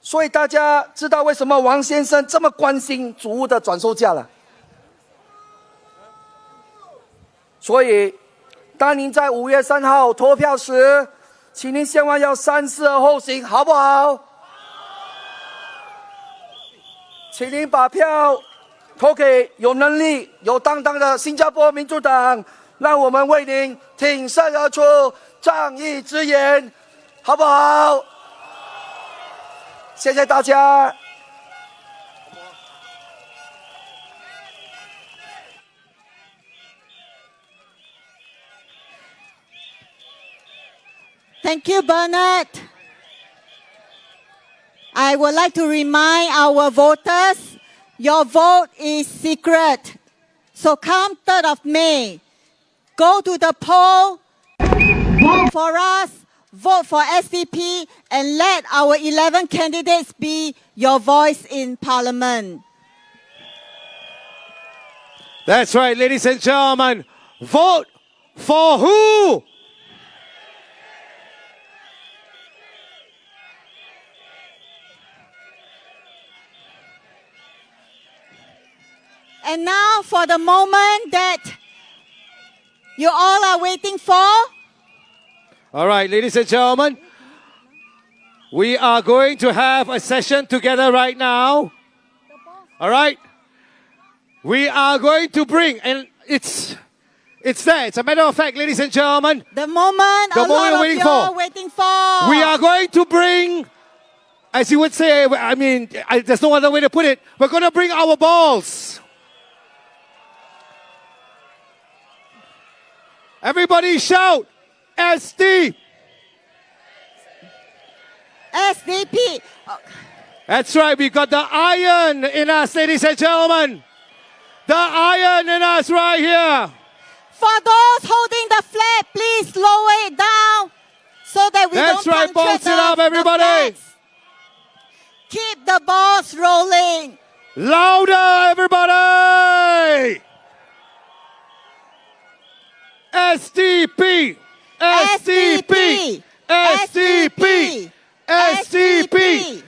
所以大家知道为什么王先生这么关心主屋的转售价了。所以当您在5月3号投票时，请您千万要三思而后行，好不好？请您把票投给有能力、有担当的新加坡民主党，让我们为您挺身而出，仗义直言，好不好？谢谢大家。Thank you, Bernard. I would like to remind our voters, your vote is secret. So come 3rd of May, go to the poll, vote for us, vote for SDP, and let our 11 candidates be your voice in Parliament. That's right, ladies and gentlemen. Vote for who? And now for the moment that you all are waiting for. All right, ladies and gentlemen, we are going to have a session together right now. All right? We are going to bring, and it's there. It's a matter of fact, ladies and gentlemen. The moment a lot of you are waiting for. We are going to bring, as you would say, I mean, there's no other way to put it. We're going to bring our balls. Everybody shout, SD. SDP. That's right, we got the iron in us, ladies and gentlemen. The iron in us right here. For those holding the flag, please lower it down so that we That's don't right, puncture bounce it up, everybody. Keep the balls rolling. Louder, everybody. SDP, SDP, SDP, SDP.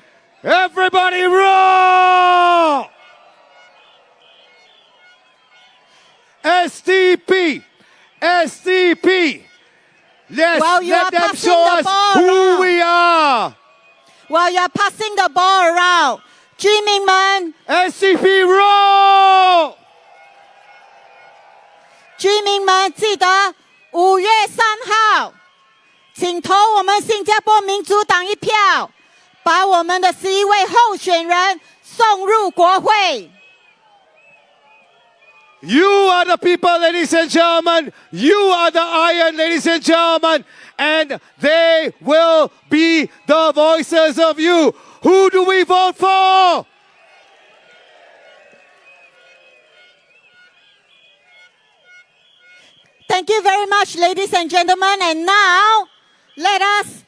Everybody roar! SDP, SDP. Let them show us who we are. While you're passing the ball around, 居民们 SDP roll！ 居民们记得5月3号，请投我们新加坡民主党一票，把我们的11位候选人送入国会。You are the people, ladies and gentlemen. You are the iron, ladies and gentlemen. And they will be the voices of you. Who do we vote for? Thank you very much, ladies and gentlemen. And now, let us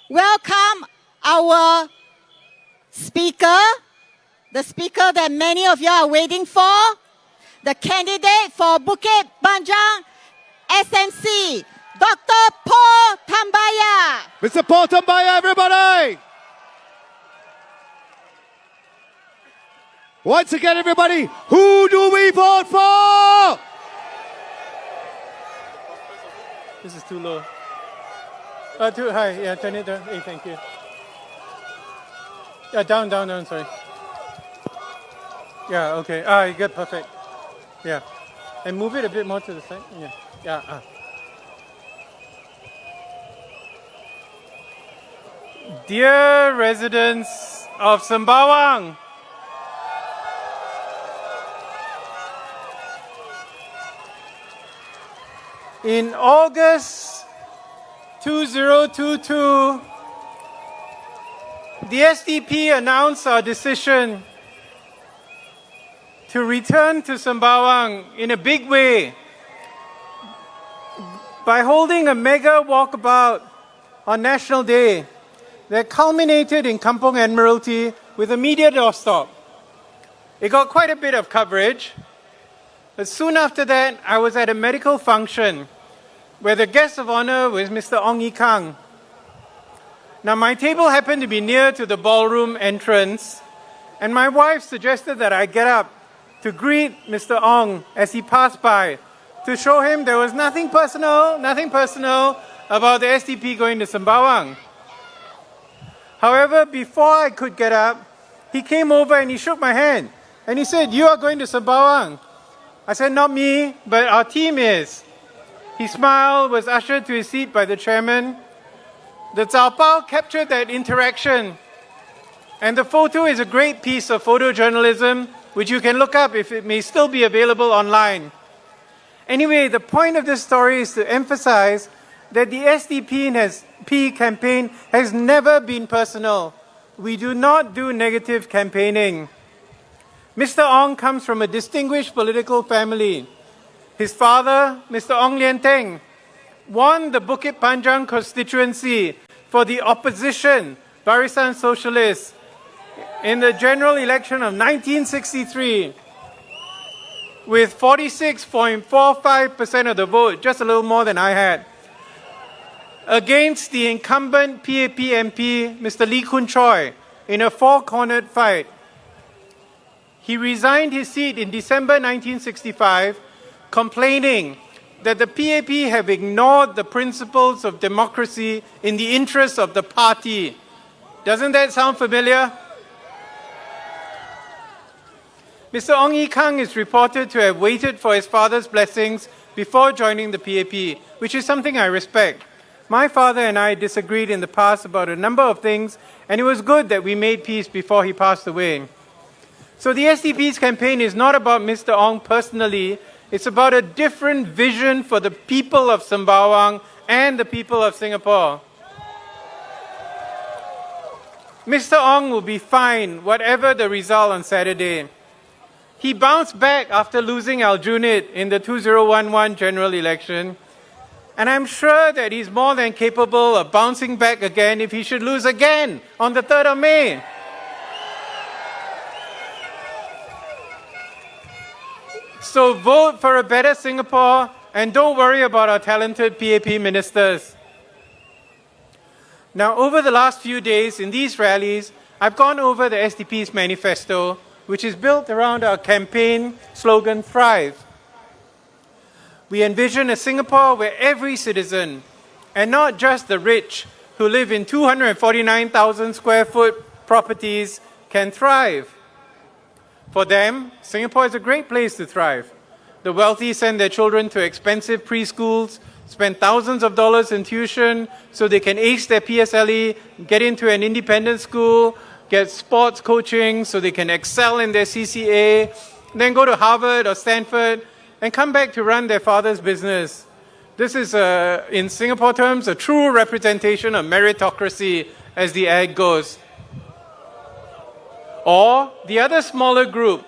welcome our speaker, the speaker that many of you are waiting for, the candidate for Bukit Panjang SMC, Dr. Paul Tambaya. Mr. Paul Tambaya, everybody. Once again, everybody, who do we vote for? This is too low. Too high. Yeah, turn it down. Hey, thank you. Yeah, down, sorry. Yeah, okay. You got perfect. Yeah. And move it a bit more to the side. Yeah. Dear residents of Sembawang, in August 2022, the SDP announced our decision to return to Sembawang in a big way by holding a mega walkabout on National Day that culminated in Kampong Admiralty with a media doorstop. It got quite a bit of coverage, but soon after that, I was at a medical function where the guest of honor was Mr. Ong Yi Kang. Now, my table happened to be near to the ballroom entrance, and my wife suggested that I get up to greet Mr. Ong as he passed by, to show him there was nothing personal about the SDP going to Sembawang. However, before I could get up, he came over and he shook my hand, and he said, "You are going to Sembawang?" I said, "Not me, but our team is." He smiled, was ushered to his seat by the chairman. The Zhao Bao captured that interaction, and the photo is a great piece of photojournalism, which you can look up if it may still be available online. Anyway, the point of this story is to emphasize that the SDP campaign has never been personal. We do not do negative campaigning. Mr. Ong comes from a distinguished political family. His father, Mr. Ong Lian Teng, won the Bukit Panjang constituency for the opposition, Barisan Socialists, in the general election of 1963 with 46.45% of the vote, just a little more than I had, against the incumbent PAP MP, Mr. Lee Kun Choi, in a four-cornered fight. He resigned his seat in December 1965, complaining that the PAP have ignored the principles of democracy in the interests of the party. Doesn't that sound familiar? Mr. Ong Yi Kang is reported to have waited for his father's blessings before joining the PAP, which is something I respect. My father and I disagreed in the past about a number of things, and it was good that we made peace before he passed away. So the SDP's campaign is not about Mr. Ong personally. It's about a different vision for the people of Sembawang and the people of Singapore. Mr. Ong will be fine, whatever the result on Saturday. He bounced back after losing Aljunied in the 2011 general election, and I'm sure that he's more than capable of bouncing back again if he should lose again on the 3rd of May. So vote for a better Singapore and don't worry about our talented PAP ministers. Now, over the last few days in these rallies, I've gone over the SDP's manifesto, which is built around our campaign slogan, Thrive. We envision a Singapore where every citizen, and not just the rich who live in 249,000 square foot properties, can thrive. For them, Singapore is a great place to thrive. The wealthy send their children to expensive preschools, spend thousands of dollars in tuition so they can ace their PSLE, get into an independent school, get sports coaching so they can excel in their CCA, then go to Harvard or Stanford and come back to run their father's business. This is, in Singapore terms, a true representation of meritocracy, as the ad goes. Or the other smaller group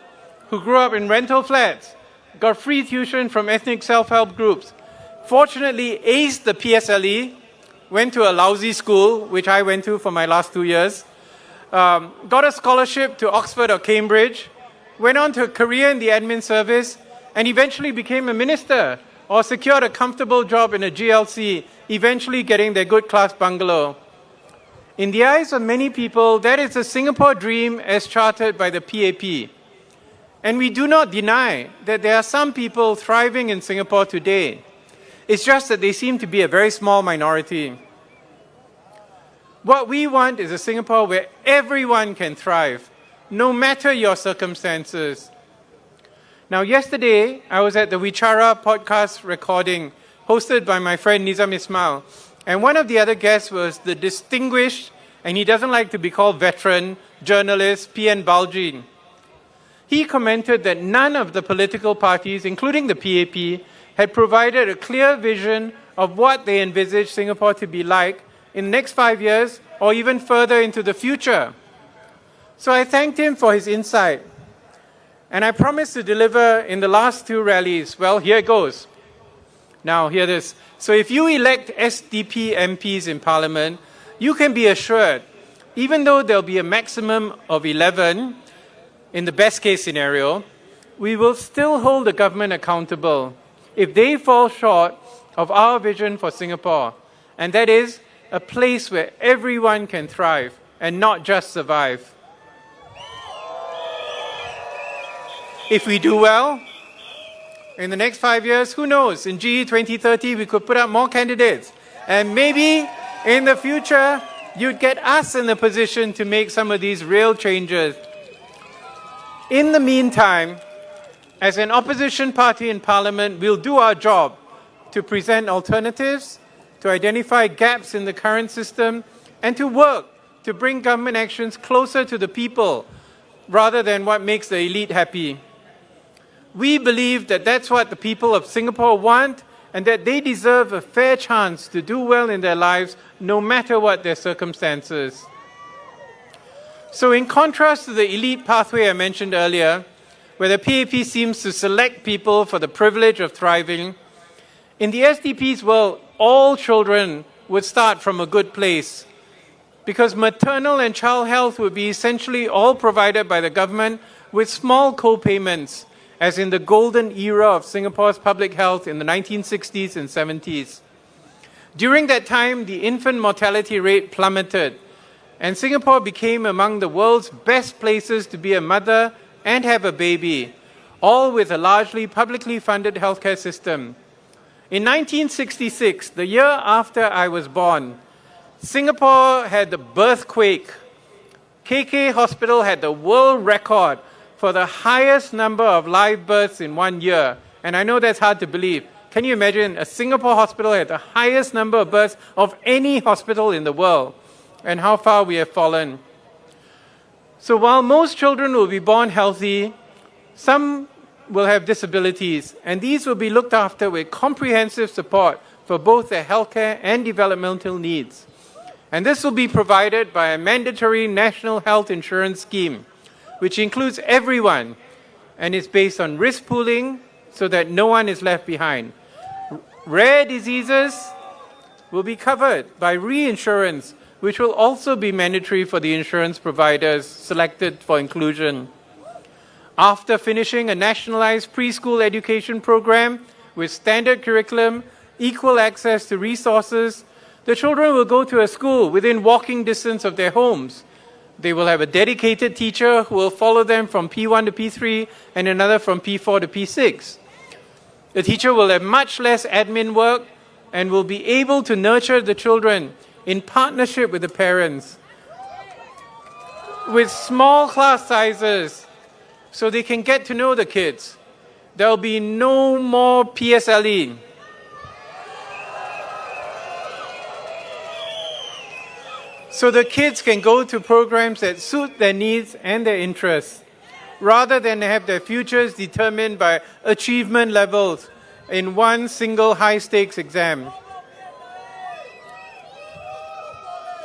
who grew up in rental flats, got free tuition from ethnic self-help groups, fortunately aced the PSLE, went to a lousy school, which I went to for my last 2 years, got a scholarship to Oxford or Cambridge, went on to a career in the admin service, and eventually became a minister or secured a comfortable job in a GLC, eventually getting their good class bungalow. In the eyes of many people, that is the Singapore dream as charted by the PAP. And we do not deny that there are some people thriving in Singapore today. It's just that they seem to be a very small minority. What we want is a Singapore where everyone can thrive, no matter your circumstances. Now, yesterday, I was at the Wichara podcast recording hosted by my friend Nizam Ismail. And one of the other guests was the distinguished, and he doesn't like to be called veteran, journalist P.N. Baljin. He commented that none of the political parties, including the PAP, had provided a clear vision of what they envisaged Singapore to be like in the next 5 years or even further into the future. So I thanked him for his insight. And I promised to deliver in the last 2 rallies. Well, here it goes. Now, hear this. So if you elect SDP MPs in Parliament, you can be assured, even though there'll be a maximum of 11, in the best case scenario, we will still hold the government accountable if they fall short of our vision for Singapore. And that is a place where everyone can thrive and not just survive. If we do well, in the next 5 years, who knows, in GE2030 we could put up more candidates. And maybe in the future, you'd get us in the position to make some of these real changes. In the meantime, as an opposition party in Parliament, we'll do our job to present alternatives, to identify gaps in the current system, and to work to bring government actions closer to the people, rather than what makes the elite happy. We believe that that's what the people of Singapore want, and that they deserve a fair chance to do well in their lives, no matter what their circumstances. So in contrast to the elite pathway I mentioned earlier, where the PAP seems to select people for the privilege of thriving, in the SDP's world, all children would start from a good place, because maternal and child health would be essentially all provided by the government with small co-payments, as in the golden era of Singapore's public health in the 1960s and 70s. During that time, the infant mortality rate plummeted, and Singapore became among the world's best places to be a mother and have a baby, all with a largely publicly funded healthcare system. In 1966, the year after I was born, Singapore had the birthquake. KK Hospital had the world record for the highest number of live births in 1 year. And I know that's hard to believe. Can you imagine a Singapore hospital had the highest number of births of any hospital in the world? And how far we have fallen. So while most children will be born healthy, some will have disabilities, and these will be looked after with comprehensive support for both their healthcare and developmental needs. And this will be provided by a mandatory national health insurance scheme, which includes everyone and is based on risk pooling so that no one is left behind. Rare diseases will be covered by reinsurance, which will also be mandatory for the insurance providers selected for inclusion. After finishing a nationalized preschool education program with standard curriculum, equal access to resources, the children will go to a school within walking distance of their homes. They will have a dedicated teacher who will follow them from P1 to P3 and another from P4 to P6. The teacher will have much less admin work and will be able to nurture the children in partnership with the parents. with small class sizes so they can get to know the kids. There will be no more PSLE. So the kids can go to programs that suit their needs and their interests, rather than have their futures determined by achievement levels in one single high-stakes exam.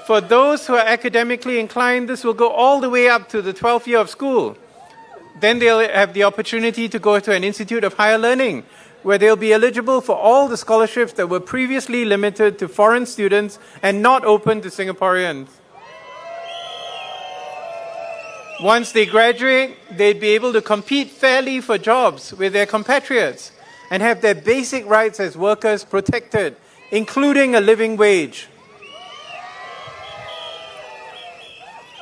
For those who are academically inclined, this will go all the way up to the 12th year of school. Then they'll have the opportunity to go to an institute of higher learning, where they'll be eligible for all the scholarships that were previously limited to foreign students and not open to Singaporeans. Once they graduate, they'd be able to compete fairly for jobs with their compatriots and have their basic rights as workers protected, including a living wage.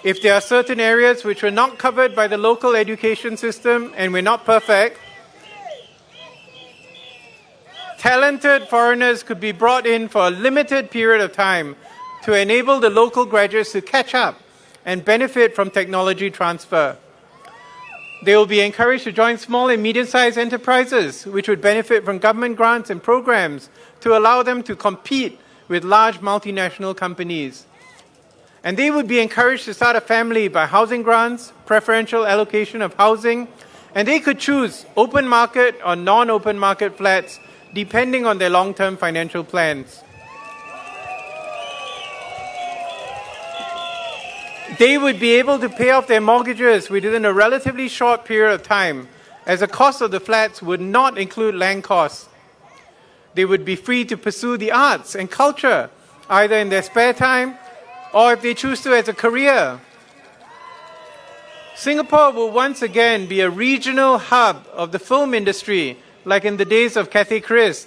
If there are certain areas which were not covered by the local education system and were not perfect, talented foreigners could be brought in for a limited period of time to enable the local graduates to catch up and benefit from technology transfer. They will be encouraged to join small and medium-sized enterprises, which would benefit from government grants and programs to allow them to compete with large multinational companies. And they would be encouraged to start a family by housing grants, preferential allocation of housing, and they could choose open market or non-open market flats depending on their long-term financial plans. They would be able to pay off their mortgages within a relatively short period of time, as the cost of the flats would not include land costs. They would be free to pursue the arts and culture, either in their spare time or if they choose to as a career. Singapore will once again be a regional hub of the film industry, like in the days of Cathay Christ.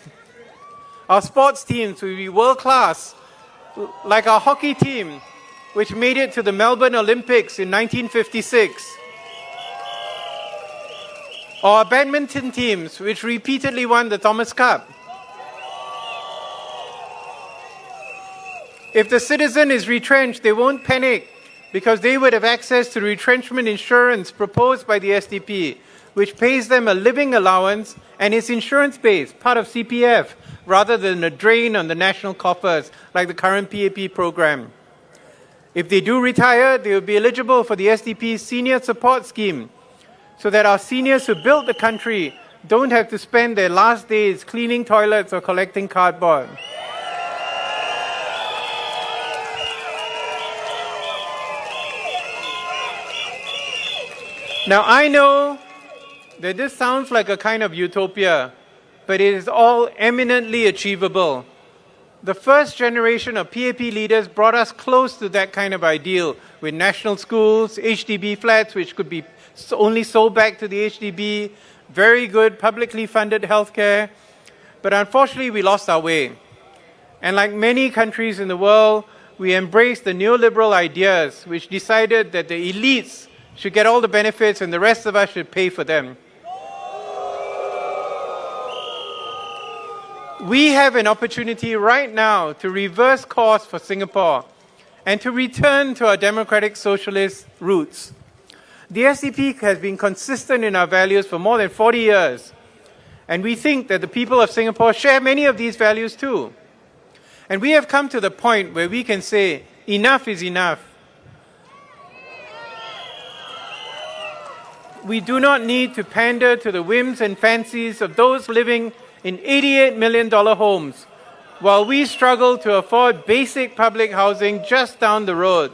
Our sports teams will be world-class, like our hockey team, which made it to the Melbourne Olympics in 1956. Or our badminton teams, which repeatedly won the Thomas Cup. If the citizen is retrenched, they won't panic because they would have access to retrenchment insurance proposed by the SDP, which pays them a living allowance and is insurance-based, part of CPF, rather than a drain on the national coffers like the current PAP program. If they do retire, they will be eligible for the SDP's senior support scheme, so that our seniors who built the country don't have to spend their last days cleaning toilets or collecting cardboard. Now, I know that this sounds like a kind of utopia, but it is all eminently achievable. The first generation of PAP leaders brought us close to that kind of ideal, with national schools, HDB flats, which could be only sold back to the HDB, very good publicly funded healthcare. But unfortunately, we lost our way. And like many countries in the world, we embraced the neoliberal ideas, which decided that the elites should get all the benefits and the rest of us should pay for them. We have an opportunity right now to reverse course for Singapore and to return to our democratic socialist roots. The SDP has been consistent in our values for more than 40 years, and we think that the people of Singapore share many of these values too. And we have come to the point where we can say, enough is enough. We do not need to pander to the whims and fancies of those living in $88 million homes, while we struggle to afford basic public housing just down the road.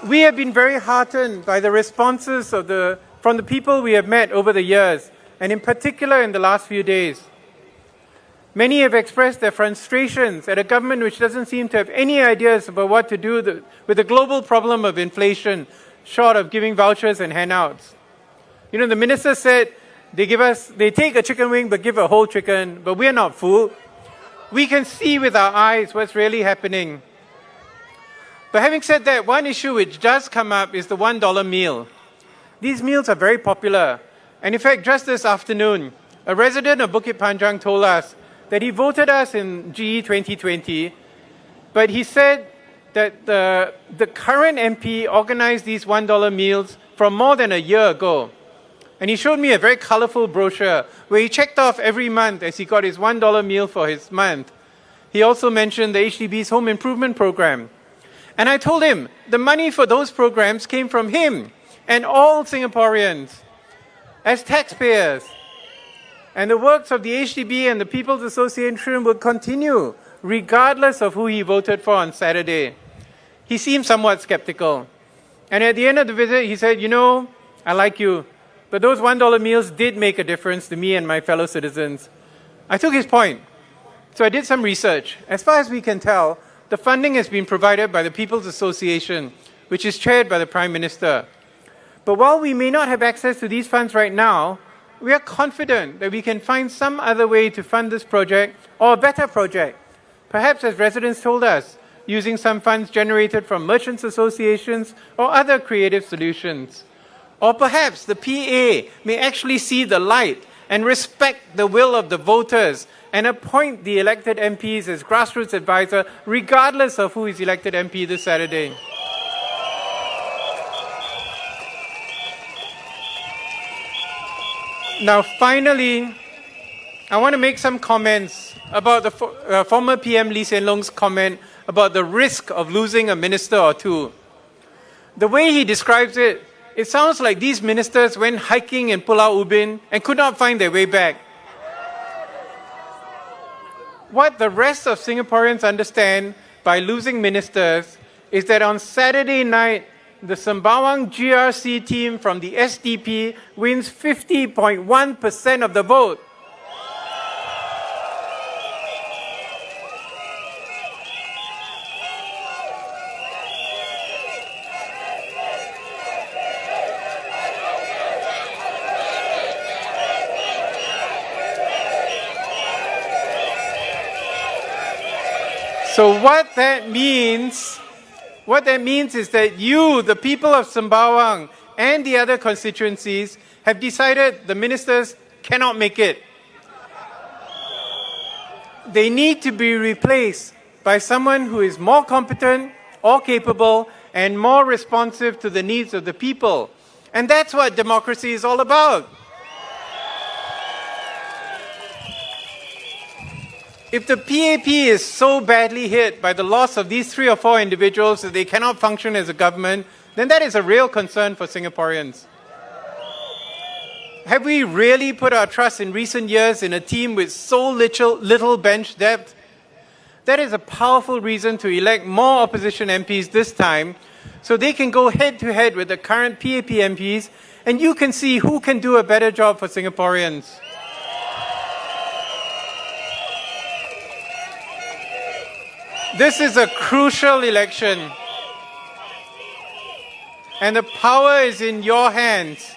We have been very heartened by the responses from the people we have met over the years, and in particular in the last few days. Many have expressed their frustrations at a government which doesn't seem to have any ideas about what to do with the global problem of inflation, short of giving vouchers and handouts. You know, the minister said they take a chicken wing but give a whole chicken, but we're not fooled. We can see with our eyes what's really happening. But having said that, one issue which does come up is the $1 meal. These meals are very popular. And in fact, just this afternoon, a resident of Bukit Panjang told us that he voted us in GE2020 but he said that the current MP organized these $1 meals from more than a year ago. And he showed me a very colorful brochure where he checked off every month as he got his $1 meal for his month. He also mentioned the HDB's home improvement program. And I told him the money for those programs came from him and all Singaporeans as taxpayers. And the works of the HDB and the People's Association will continue regardless of who he voted for on Saturday. He seemed somewhat skeptical. And at the end of the visit, he said, you know, I like you, but those $1 meals did make a difference to me and my fellow citizens. I took his point. So I did some research. As far as we can tell, the funding has been provided by the People's Association, which is chaired by the Prime Minister. But while we may not have access to these funds right now, we are confident that we can find some other way to fund this project or a better project. Perhaps, as residents told us, using some funds generated from merchants' associations or other creative solutions. Or perhaps the PA may actually see the light and respect the will of the voters and appoint the elected MPs as grassroots advisor, regardless of who is elected MP this Saturday. Now, finally, I want to make some comments about the former PM Lee Hsien Loong's comment about the risk of losing a minister or two. The way he describes it, it sounds like these ministers went hiking in Pulau Ubin and could not find their way back. What the rest of Singaporeans understand by losing ministers is that on Saturday night, the Sembawang GRC team from the SDP wins 50.1% of the vote. So what that means is that you, the people of Sembawang and the other constituencies, have decided the ministers cannot make it. They need to be replaced by someone who is more competent or capable and more responsive to the needs of the people. And that's what democracy is all about. If the PAP is so badly hit by the loss of these 3 or 4 individuals that they cannot function as a government, then that is a real concern for Singaporeans. Have we really put our trust in recent years in a team with so little bench depth? That is a powerful reason to elect more opposition MPs this time, so they can go head-to-head with the current PAP MPs, and you can see who can do a better job for Singaporeans. This is a crucial election, and the power is in your hands.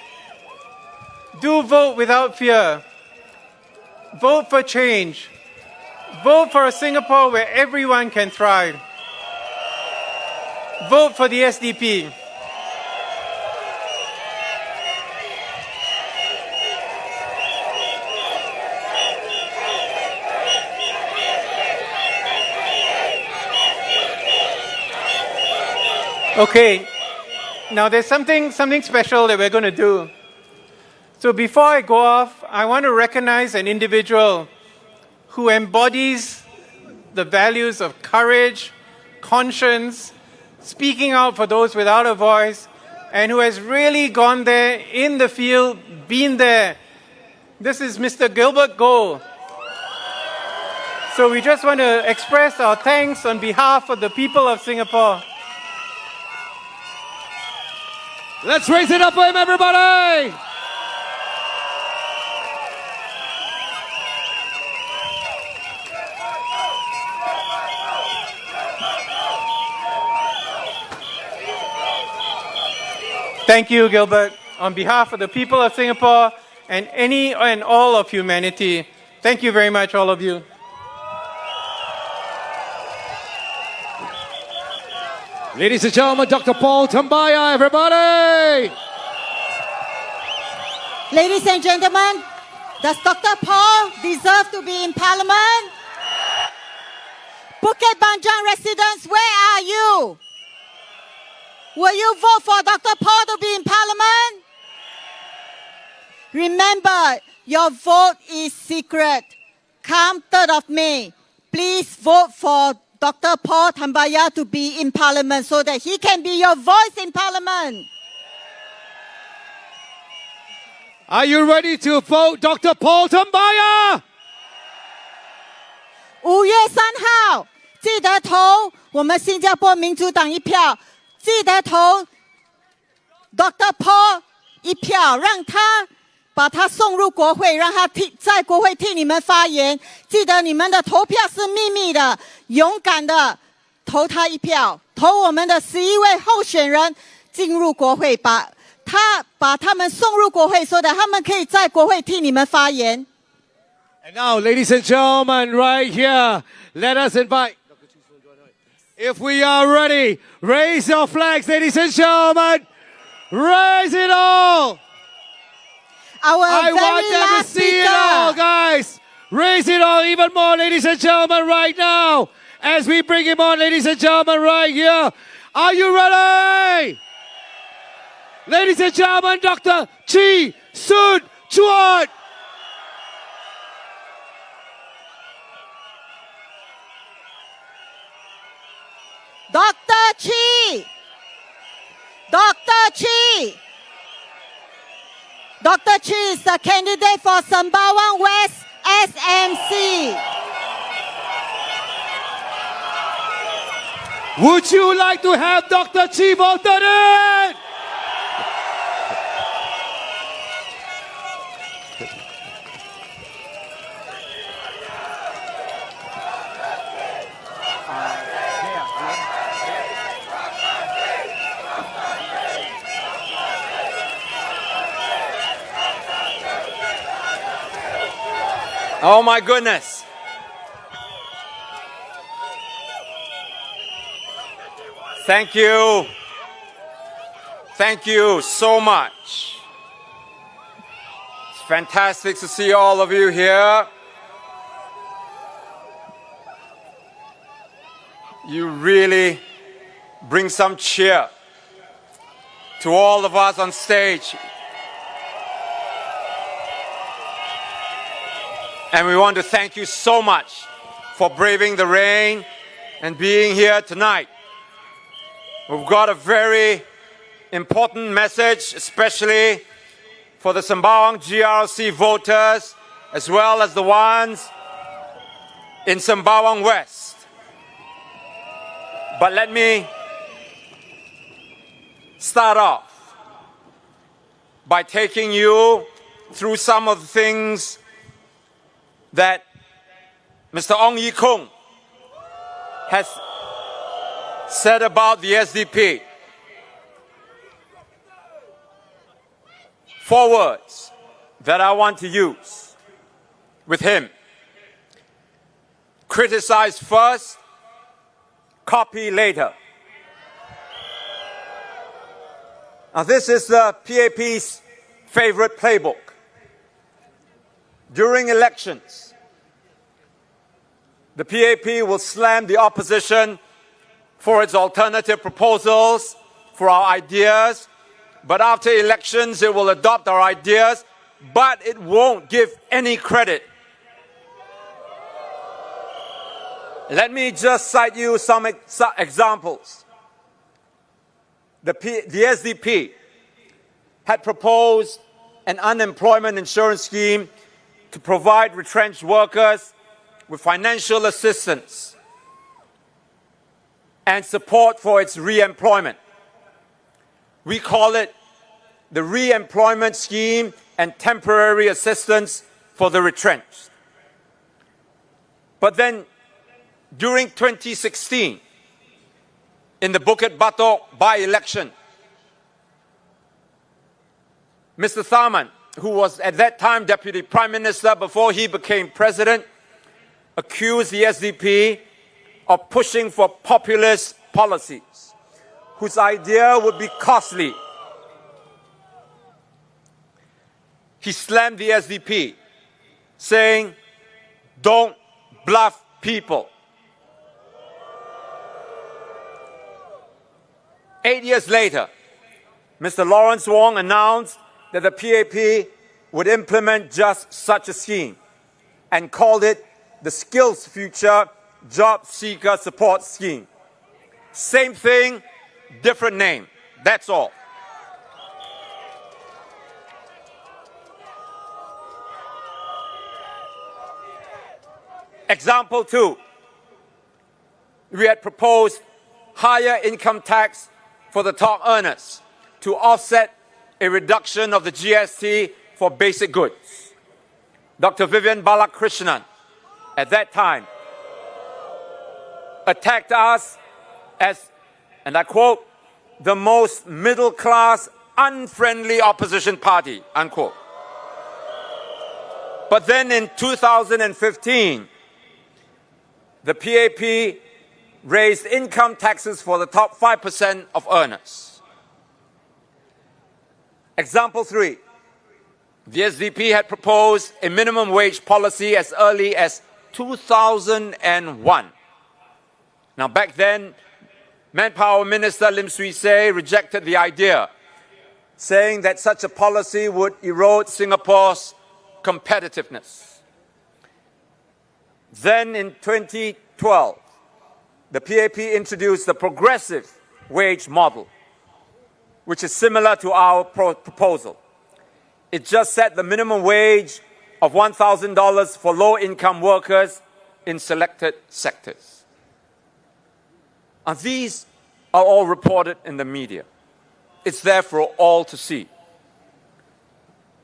Do vote without fear. Vote for change. Vote for a Singapore where everyone can thrive. Vote for the SDP. Okay, now there's something special that we're going to do. So before I go off, I want to recognize an individual who embodies the values of courage, conscience, speaking out for those without a voice, and who has really gone there in the field, been there. This is Mr. Gilbert Goh. So we just want to express our thanks on behalf of the people of Singapore. Let's raise it up for him, everybody! Thank you, Gilbert. On behalf of the people of Singapore and any and all of humanity, thank you very much, all of you. Ladies and gentlemen, Dr. Paul Tambaya, everybody! Ladies and gentlemen, does Dr. Paul deserve to be in Parliament? Bukit Panjang residents, where are you? Will you vote for Dr. Paul to be in Parliament? Remember, your vote is secret. Come 3rd of May, please vote for Dr. Paul Tambaya to be in Parliament so that he can be your voice in Parliament. Are you ready to vote Dr. Paul Tambaya? 5月3号，记得投我们新加坡民主党一票，记得投 Dr. Paul 一票，让他把他送入国会，让他在国会替你们发言。记得你们的投票是秘密的，勇敢的投他一票，投我们的11位候选人进入国会，把他们送入国会，说的他们可以在国会替你们发言。And now, ladies and gentlemen, right here, let us invite. If we are ready, raise your flags, ladies and gentlemen. Raise it all. I want them to see it all, guys. Raise it all even more, ladies and gentlemen, right now. As we bring him on, ladies and gentlemen, right here. Are you ready? Ladies and gentlemen, Dr. Chi Soon Chuan. Dr. Chi! Dr. Chi! Dr. Chi is the candidate for Sembawang West SMC. Would you like to have Dr. Chi voted in? Oh my goodness. Thank you. Thank you so much. It's fantastic to see all of you here. You really bring some cheer to all of us on stage. And we want to thank you so much for braving the rain and being here tonight. We've got a very important message, especially for the Sembawang GRC voters, as well as the ones in Sembawang West. But let me start off by taking you through some of the things that Mr. Ong Ye Kung has said about the SDP. 4 words that I want to use with him. Criticize first, copy later. Now this is the PAP's favorite playbook. During elections, the PAP will slam the opposition for its alternative proposals, for our ideas, but after elections it will adopt our ideas, but it won't give any credit. Let me just cite you some examples. The SDP had proposed an unemployment insurance scheme to provide retrenched workers with financial assistance and support for its re-employment. We call it the Re-employment Scheme and Temporary Assistance for the Retrenched. But then, during 2016, in the Bukit Batok by-election, Mr. Tharman, who was at that time Deputy Prime Minister before he became President, accused the SDP of pushing for populist policies, whose idea would be costly. He slammed the SDP, saying, "Don't bluff people." 8 years later, Mr. Lawrence Wong announced that the PAP would implement just such a scheme and called it the Skills Future Job Seeker Support Scheme. Same thing, different name. That's all. Example 2. We had proposed higher income tax for the top earners to offset a reduction of the GST for basic goods. Dr. Vivian Balakrishnan, at that time, attacked us as, and I quote, the most middle-class, unfriendly opposition party, unquote. But then in 2015, the PAP raised income taxes for the top 5% of earners. Example 3. The SDP had proposed a minimum wage policy as early as 2001. Now, back then, Manpower Minister Lim Swee Say rejected the idea, saying that such a policy would erode Singapore's competitiveness. Then in 2012, the PAP introduced the progressive wage model, which is similar to our proposal. It just set the minimum wage of $1,000 for low-income workers in selected sectors. And these are all reported in the media. It's there for all to see.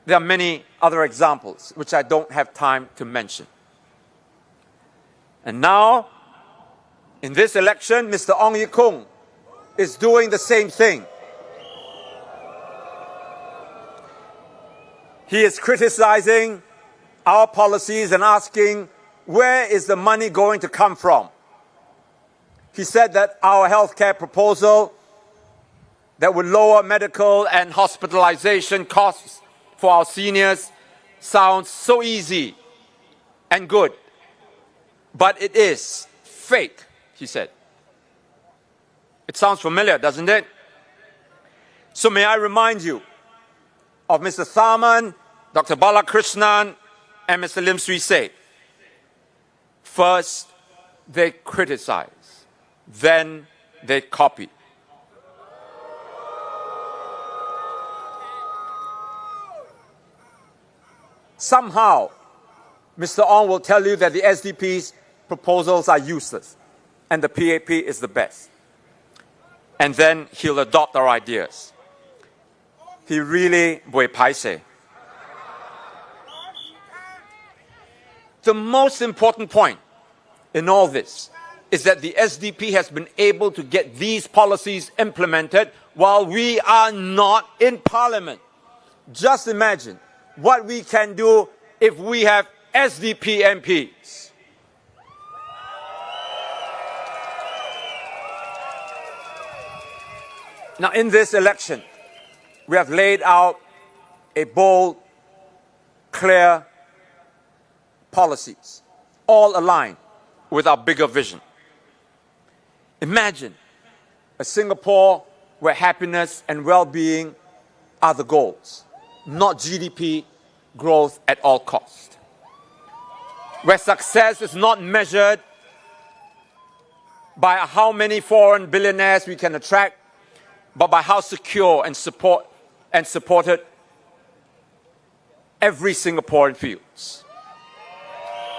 There are many other examples, which I don't have time to mention. And now, in this election, Mr. Ong Ye Kung is doing the same thing. He is criticizing our policies and asking, where is the money going to come from? He said that our healthcare proposal that would lower medical and hospitalization costs for our seniors sounds so easy and good. But it is fake, he said. It sounds familiar, doesn't it? So may I remind you of Mr. Tharman, Dr. Balakrishnan, and Mr. Lim Swee Say. First, they criticize. Then they copy. Somehow, Mr. Ong will tell you that the SDP's proposals are useless and the PAP is the best. And then he'll adopt our ideas. He really buay paise. The most important point in all this is that the SDP has been able to get these policies implemented while we are not in Parliament. Just imagine what we can do if we have SDP MPs. Now, in this election, we have laid out a bold, clear policies, all aligned with our bigger vision. Imagine a Singapore where happiness and well-being are the goals, not GDP growth at all costs. Where success is not measured by how many foreign billionaires we can attract, but by how secure and supported every Singaporean feels.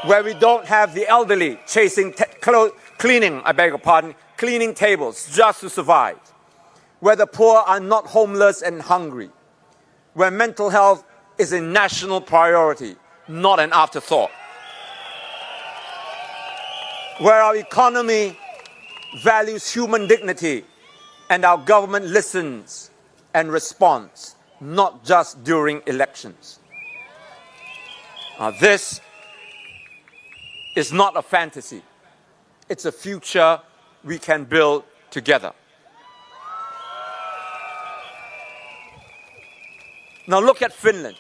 Where we don't have the elderly chasing cleaning tables just to survive. Where the poor are not homeless and hungry. Where mental health is a national priority, not an afterthought. Where our economy values human dignity and our government listens and responds, not just during elections. This is not a fantasy. It's a future we can build together. Now look at Finland,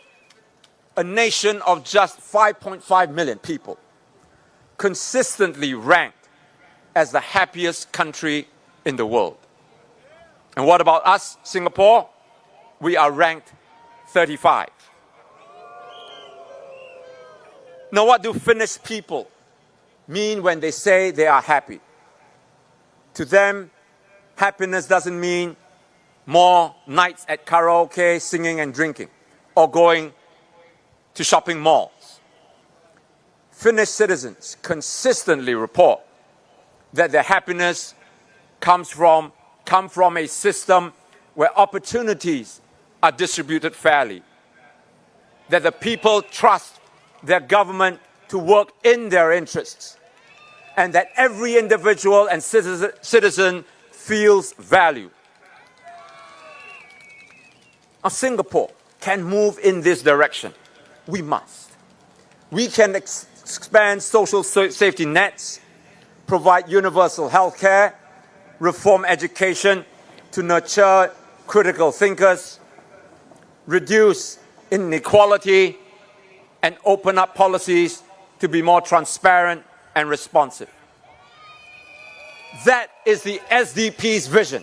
a nation of just 5.5 million people, consistently ranked as the happiest country in the world. And what about us, Singapore? We are ranked 35. Now, what do Finnish people mean when they say they are happy? To them, happiness doesn't mean more nights at karaoke, singing and drinking, or going to shopping malls. Finnish citizens consistently report that their happiness come from a system where opportunities are distributed fairly, that the people trust their government to work in their interests, and that every individual and citizen feels valued. Now, Singapore can move in this direction. We must. We can expand social safety nets, provide universal health care, reform education to nurture critical thinkers, reduce inequality, and open up policies to be more transparent and responsive. That is the SDP's vision.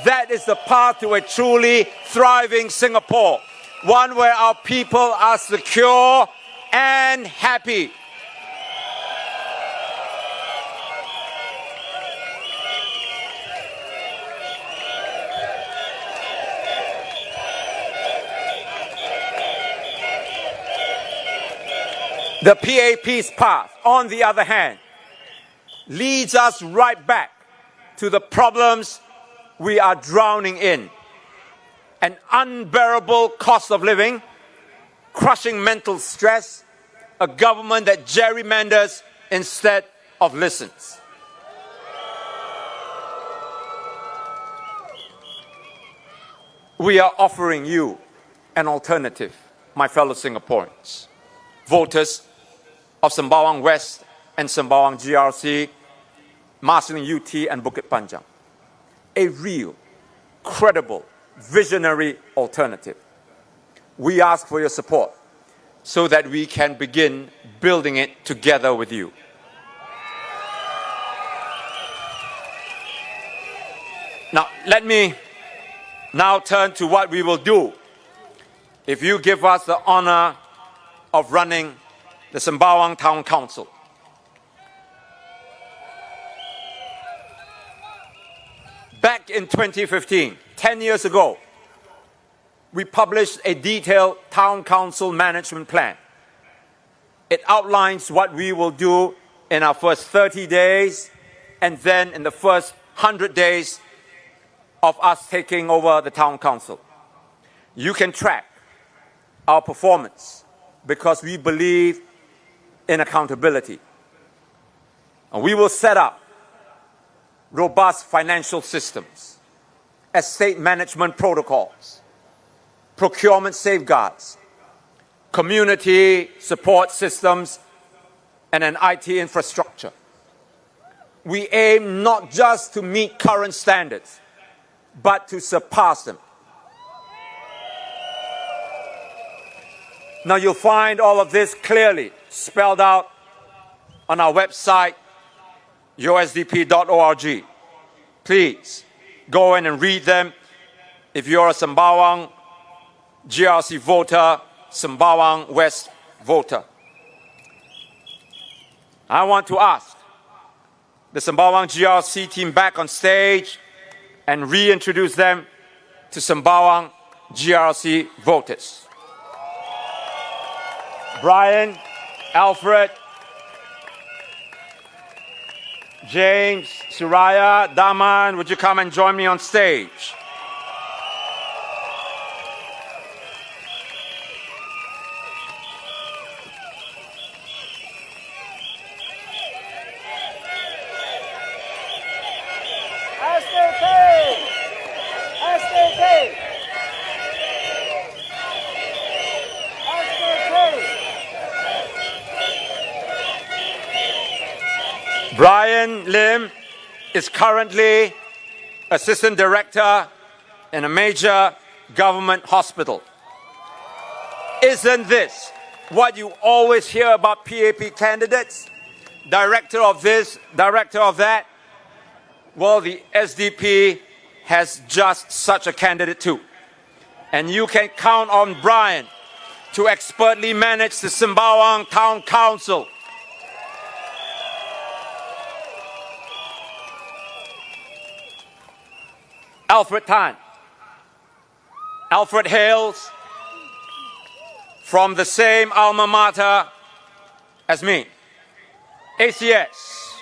That is the path to a truly thriving Singapore, one where our people are secure and happy. The PAP's path, on the other hand, leads us right back to the problems we are drowning in. An unbearable cost of living, crushing mental stress, a government that gerrymanders instead of listens. We are offering you an alternative, my fellow Singaporeans, voters of Sembawang West and Sembawang GRC, Marsiling UT and Bukit Panjang. A real, credible, visionary alternative. We ask for your support so that we can begin building it together with you. Now, let me now turn to what we will do if you give us the honor of running the Sembawang Town Council. Back in 2015, 10 years ago, we published a detailed Town Council management plan. It outlines what we will do in our first 30 days and then in the first 100 days of us taking over the Town Council. You can track our performance because we believe in accountability. And we will set up robust financial systems, estate management protocols, procurement safeguards, community support systems, and an IT infrastructure. We aim not just to meet current standards, but to surpass them. Now you'll find all of this clearly spelled out on our website, yourdp.org. Please go in and read them. If you're a Sembawang GRC voter, Sembawang West voter. I want to ask the Sembawang GRC team back on stage and reintroduce them to Sembawang GRC voters. Brian, Alfred, James, Suraya, Daman, would you come and join me on stage? Brian Lim is currently Assistant Director in a major government hospital. Isn't this what you always hear about PAP candidates? Director of this, director of that? Well, the SDP has just such a candidate too. And you can count on Brian to expertly manage the Sembawang Town Council. Alfred Tan. Alfred hails from the same alma mater as me, ACS.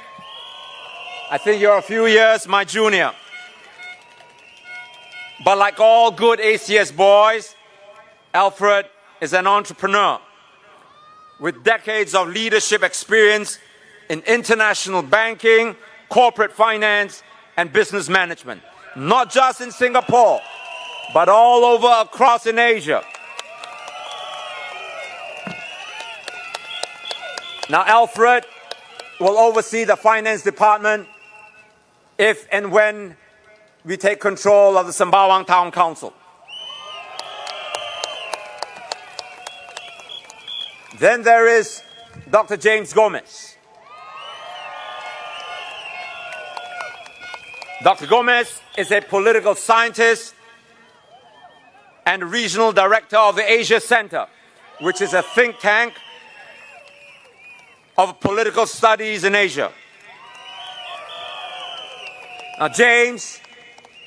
I think you're a few years my junior. But like all good ACS boys, Alfred is an entrepreneur with decades of leadership experience in international banking, corporate finance, and business management. Not just in Singapore, but all over across in Asia. Now, Alfred will oversee the finance department if and when we take control of the Sembawang Town Council. Then there is Dr. James Gomez. Dr. Gomez is a political scientist and regional director of the Asia Center, which is a think tank of political studies in Asia. Now, James,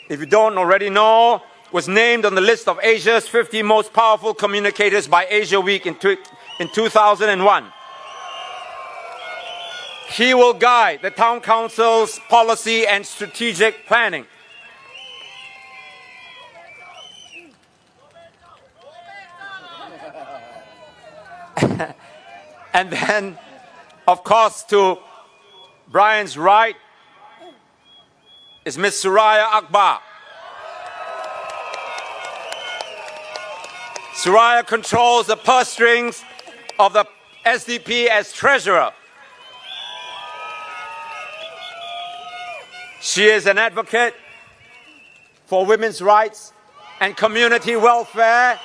if you don't already know, was named on the list of Asia's 50 most powerful communicators by Asia Week in 2001. He will guide the town council's policy and strategic planning. And then, of course, to Brian's right is Ms. Suraya Akbar. Suraya controls the purse strings of the SDP as treasurer. She is an advocate for women's rights and community welfare,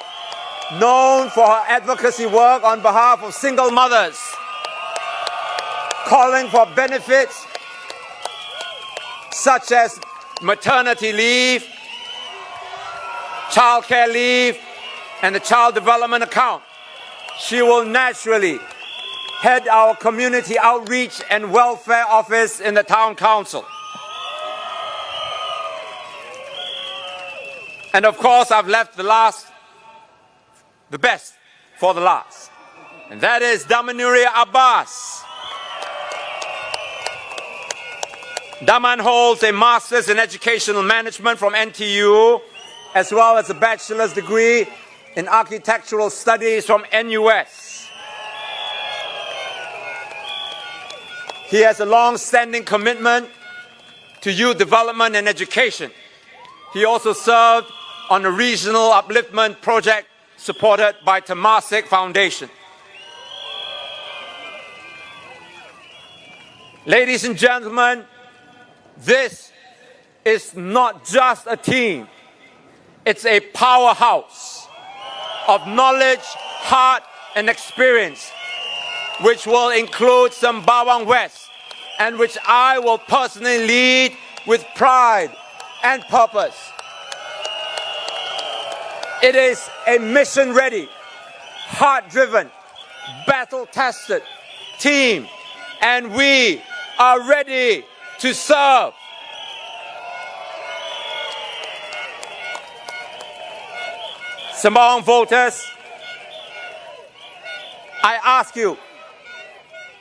known for her advocacy work on behalf of single mothers, calling for benefits such as maternity leave, childcare leave, and the child development account. She will naturally head our community outreach and welfare office in the town council. And of course, I've left the best for the last. And that is Damanuria Abbas. Daman holds a master's in educational management from NTU, as well as a bachelor's degree in architectural studies from NUS. He has a long-standing commitment to youth development and education. He also served on a regional upliftment project supported by Temasek Foundation. Ladies and gentlemen, this is not just a team. It's a powerhouse of knowledge, heart, and experience, which will include Sembawang West, and which I will personally lead with pride and purpose. It is a mission-ready, heart-driven, battle-tested team, and we are ready to serve. Sembawang voters, I ask you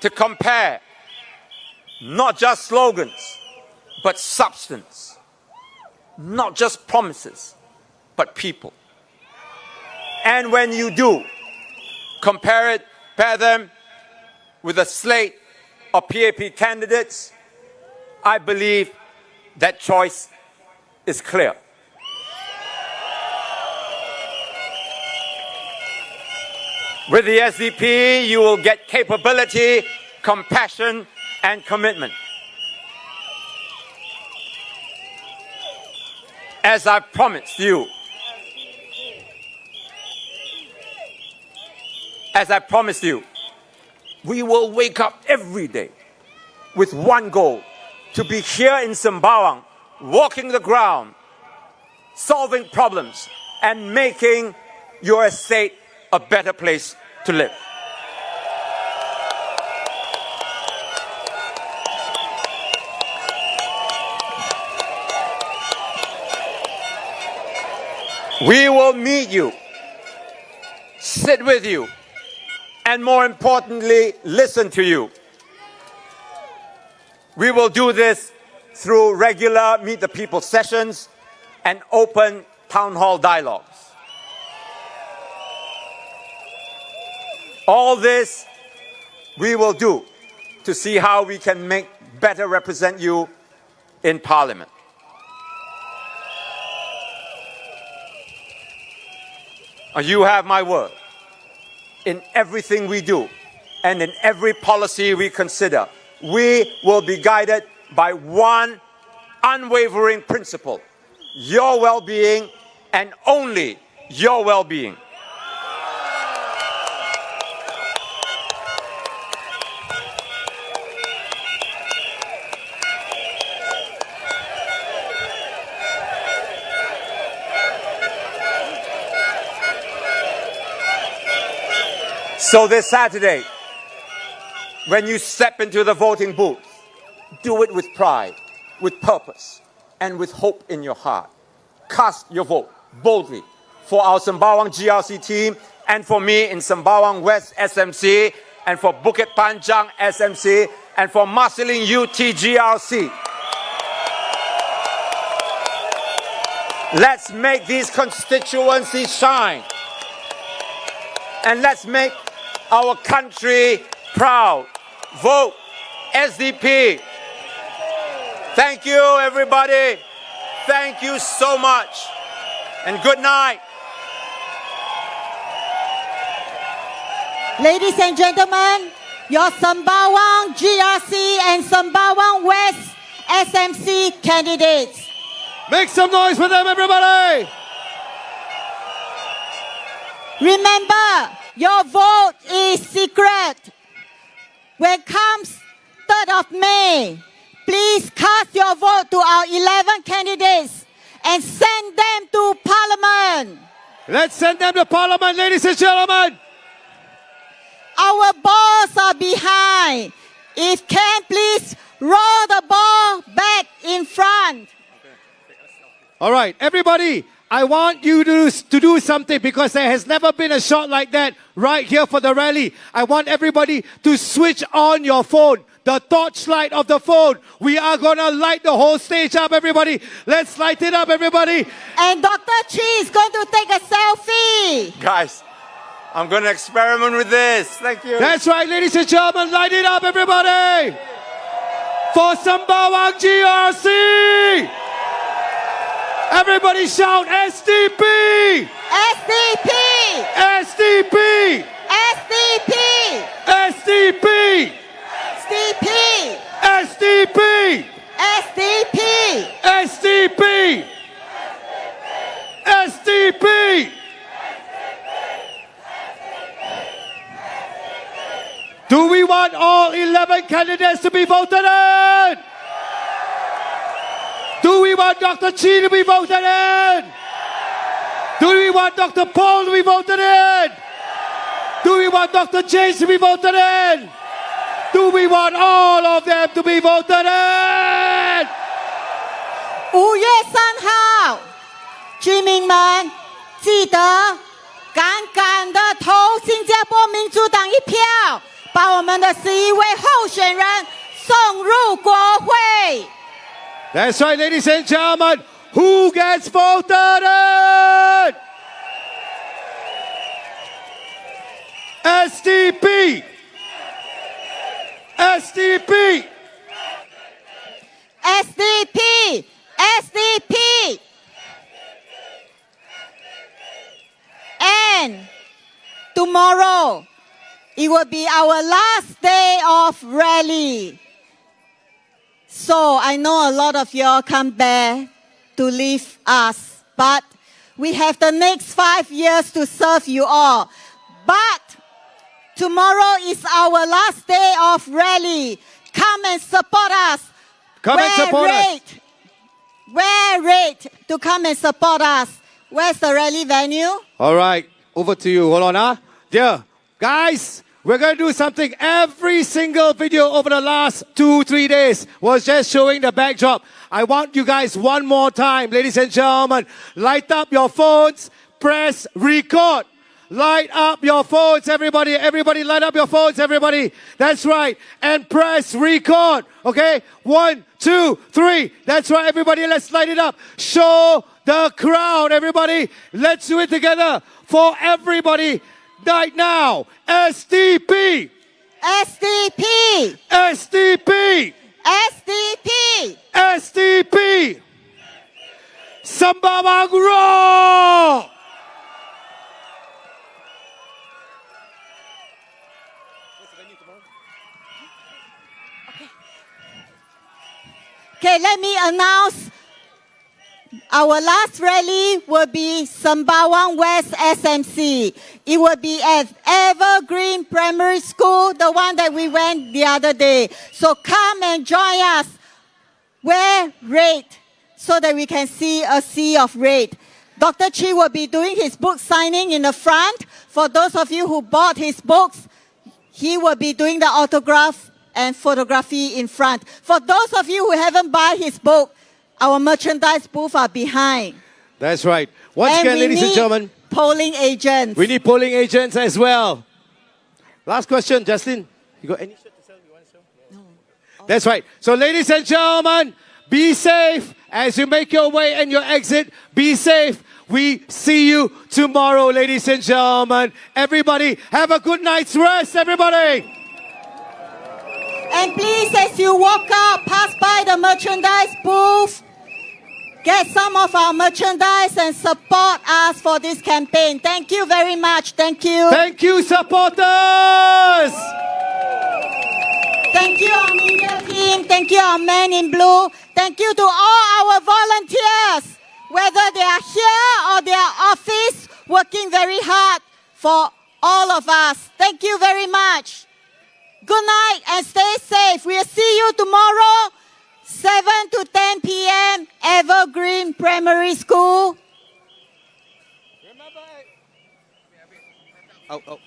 to compare not just slogans, but substance. Not just promises, but people. And when you do, compare them with a slate of PAP candidates, I believe that choice is clear. With the SDP, you will get capability, compassion, and commitment. As I promised you, we will wake up every day with one goal: to be here in Sembawang, walking the ground, solving problems, and making your estate a better place to live. We will meet you, sit with you, and more importantly, listen to you. We will do this through regular Meet the People sessions and open town hall dialogues. All this we will do to see how we can better represent you in Parliament. You have my word. In everything we do and in every policy we consider, we will be guided by one unwavering principle: your well-being and only your well-being. So this Saturday, when you step into the voting booth, do it with pride, with purpose, and with hope in your heart. Cast your vote boldly for our Sembawang GRC team, and for me in Sembawang West SMC, and for Bukit Panjang SMC, and for Marsiling UT GRC. Let's make these constituencies shine. And let's make our country proud. Vote SDP. Thank you, everybody. Thank you so much. And good night. Ladies and gentlemen, your Sembawang GRC and Sembawang West SMC candidates. Make some noise for them, everybody! Remember, your vote is secret. When comes 3rd of May, please cast your vote to our 11 candidates and send them to Parliament. Let's send them to Parliament, ladies and gentlemen. Our balls are behind. If can, please roll the ball back in front. All right, everybody, I want you to do something because there has never been a shot like that right here for the rally. I want everybody to switch on your phone, the torchlight of the phone. We are going to light the whole stage up, everybody. Let's light it up, everybody. And Dr. Chi is going to take a selfie. Guys, I'm going to experiment with this. Thank you. That's right, ladies and gentlemen. Light it up, everybody. For Sembawang GRC. Everybody shout SDP! SDP! SDP! SDP! SDP! SDP! SDP! SDP! SDP! SDP! Do we want all 11 candidates to be voted in? Do we want Dr. Chi to be voted in? Do we want Dr. Paul to be voted in? Do we want Dr. James to be voted in? Do we want all of them to be voted in? 5月3号，居民们记得敢敢的投新加坡民主党一票，把我们的11位候选人送入国会。That's right, ladies and gentlemen. Who gets voted in? SDP! SDP! SDP! SDP! And tomorrow, it will be our last day of rally. So I know a lot of y'all come back to leave us, but we have the next 5 years to serve you all. But tomorrow is our last day of rally. Come and support us. Come and support us. wear red to come and support us. Where's the rally venue? All right, over to you. Hold on, huh? Dear guys, we're going to do something. Every single video over the last 2-3 days was just showing the backdrop. I want you guys one more time, ladies and gentlemen, light up your phones, press record. Light up your phones, everybody. Everybody, light up your phones, everybody. That's right. And press record. Okay? 1, 2, 3. That's right, everybody. Let's light it up. Show the crowd, everybody. Let's do it together for everybody right now. SDP. SDP. SDP. SDP. SDP. Sembawang roar. Okay, let me announce our last rally will be Sembawang West SMC. It will be at Evergreen Primary School, the one that we went the other day. So come and join us. Wear red so that we can see a sea of red. Dr. Chi will be doing his book signing in the front. For those of you who bought his books, he will be doing the autograph and photography in front. For those of you who haven't bought his book, our merchandise booth are behind. That's right. Once again, ladies and gentlemen, polling agents. We need polling agents as well. Last question, Justin. You got any shirt to sell? You want to sell? No. That's right. So, ladies and gentlemen, be safe as you make your way and your exit. Be safe. We see you tomorrow, ladies and gentlemen. Everybody, have a good night's rest, everybody. And please, as you walk out, pass by the merchandise booth, get some of our merchandise and support us for this campaign. Thank you very much. Thank you. Thank you, supporters. Thank you, our media team. Thank you, our men in blue. Thank you to all our volunteers, whether they are here or their office, working very hard for all of us. Thank you very much. Good night and stay safe. We'll see you tomorrow, 7 to 10 p.m., Evergreen Primary School. Oh.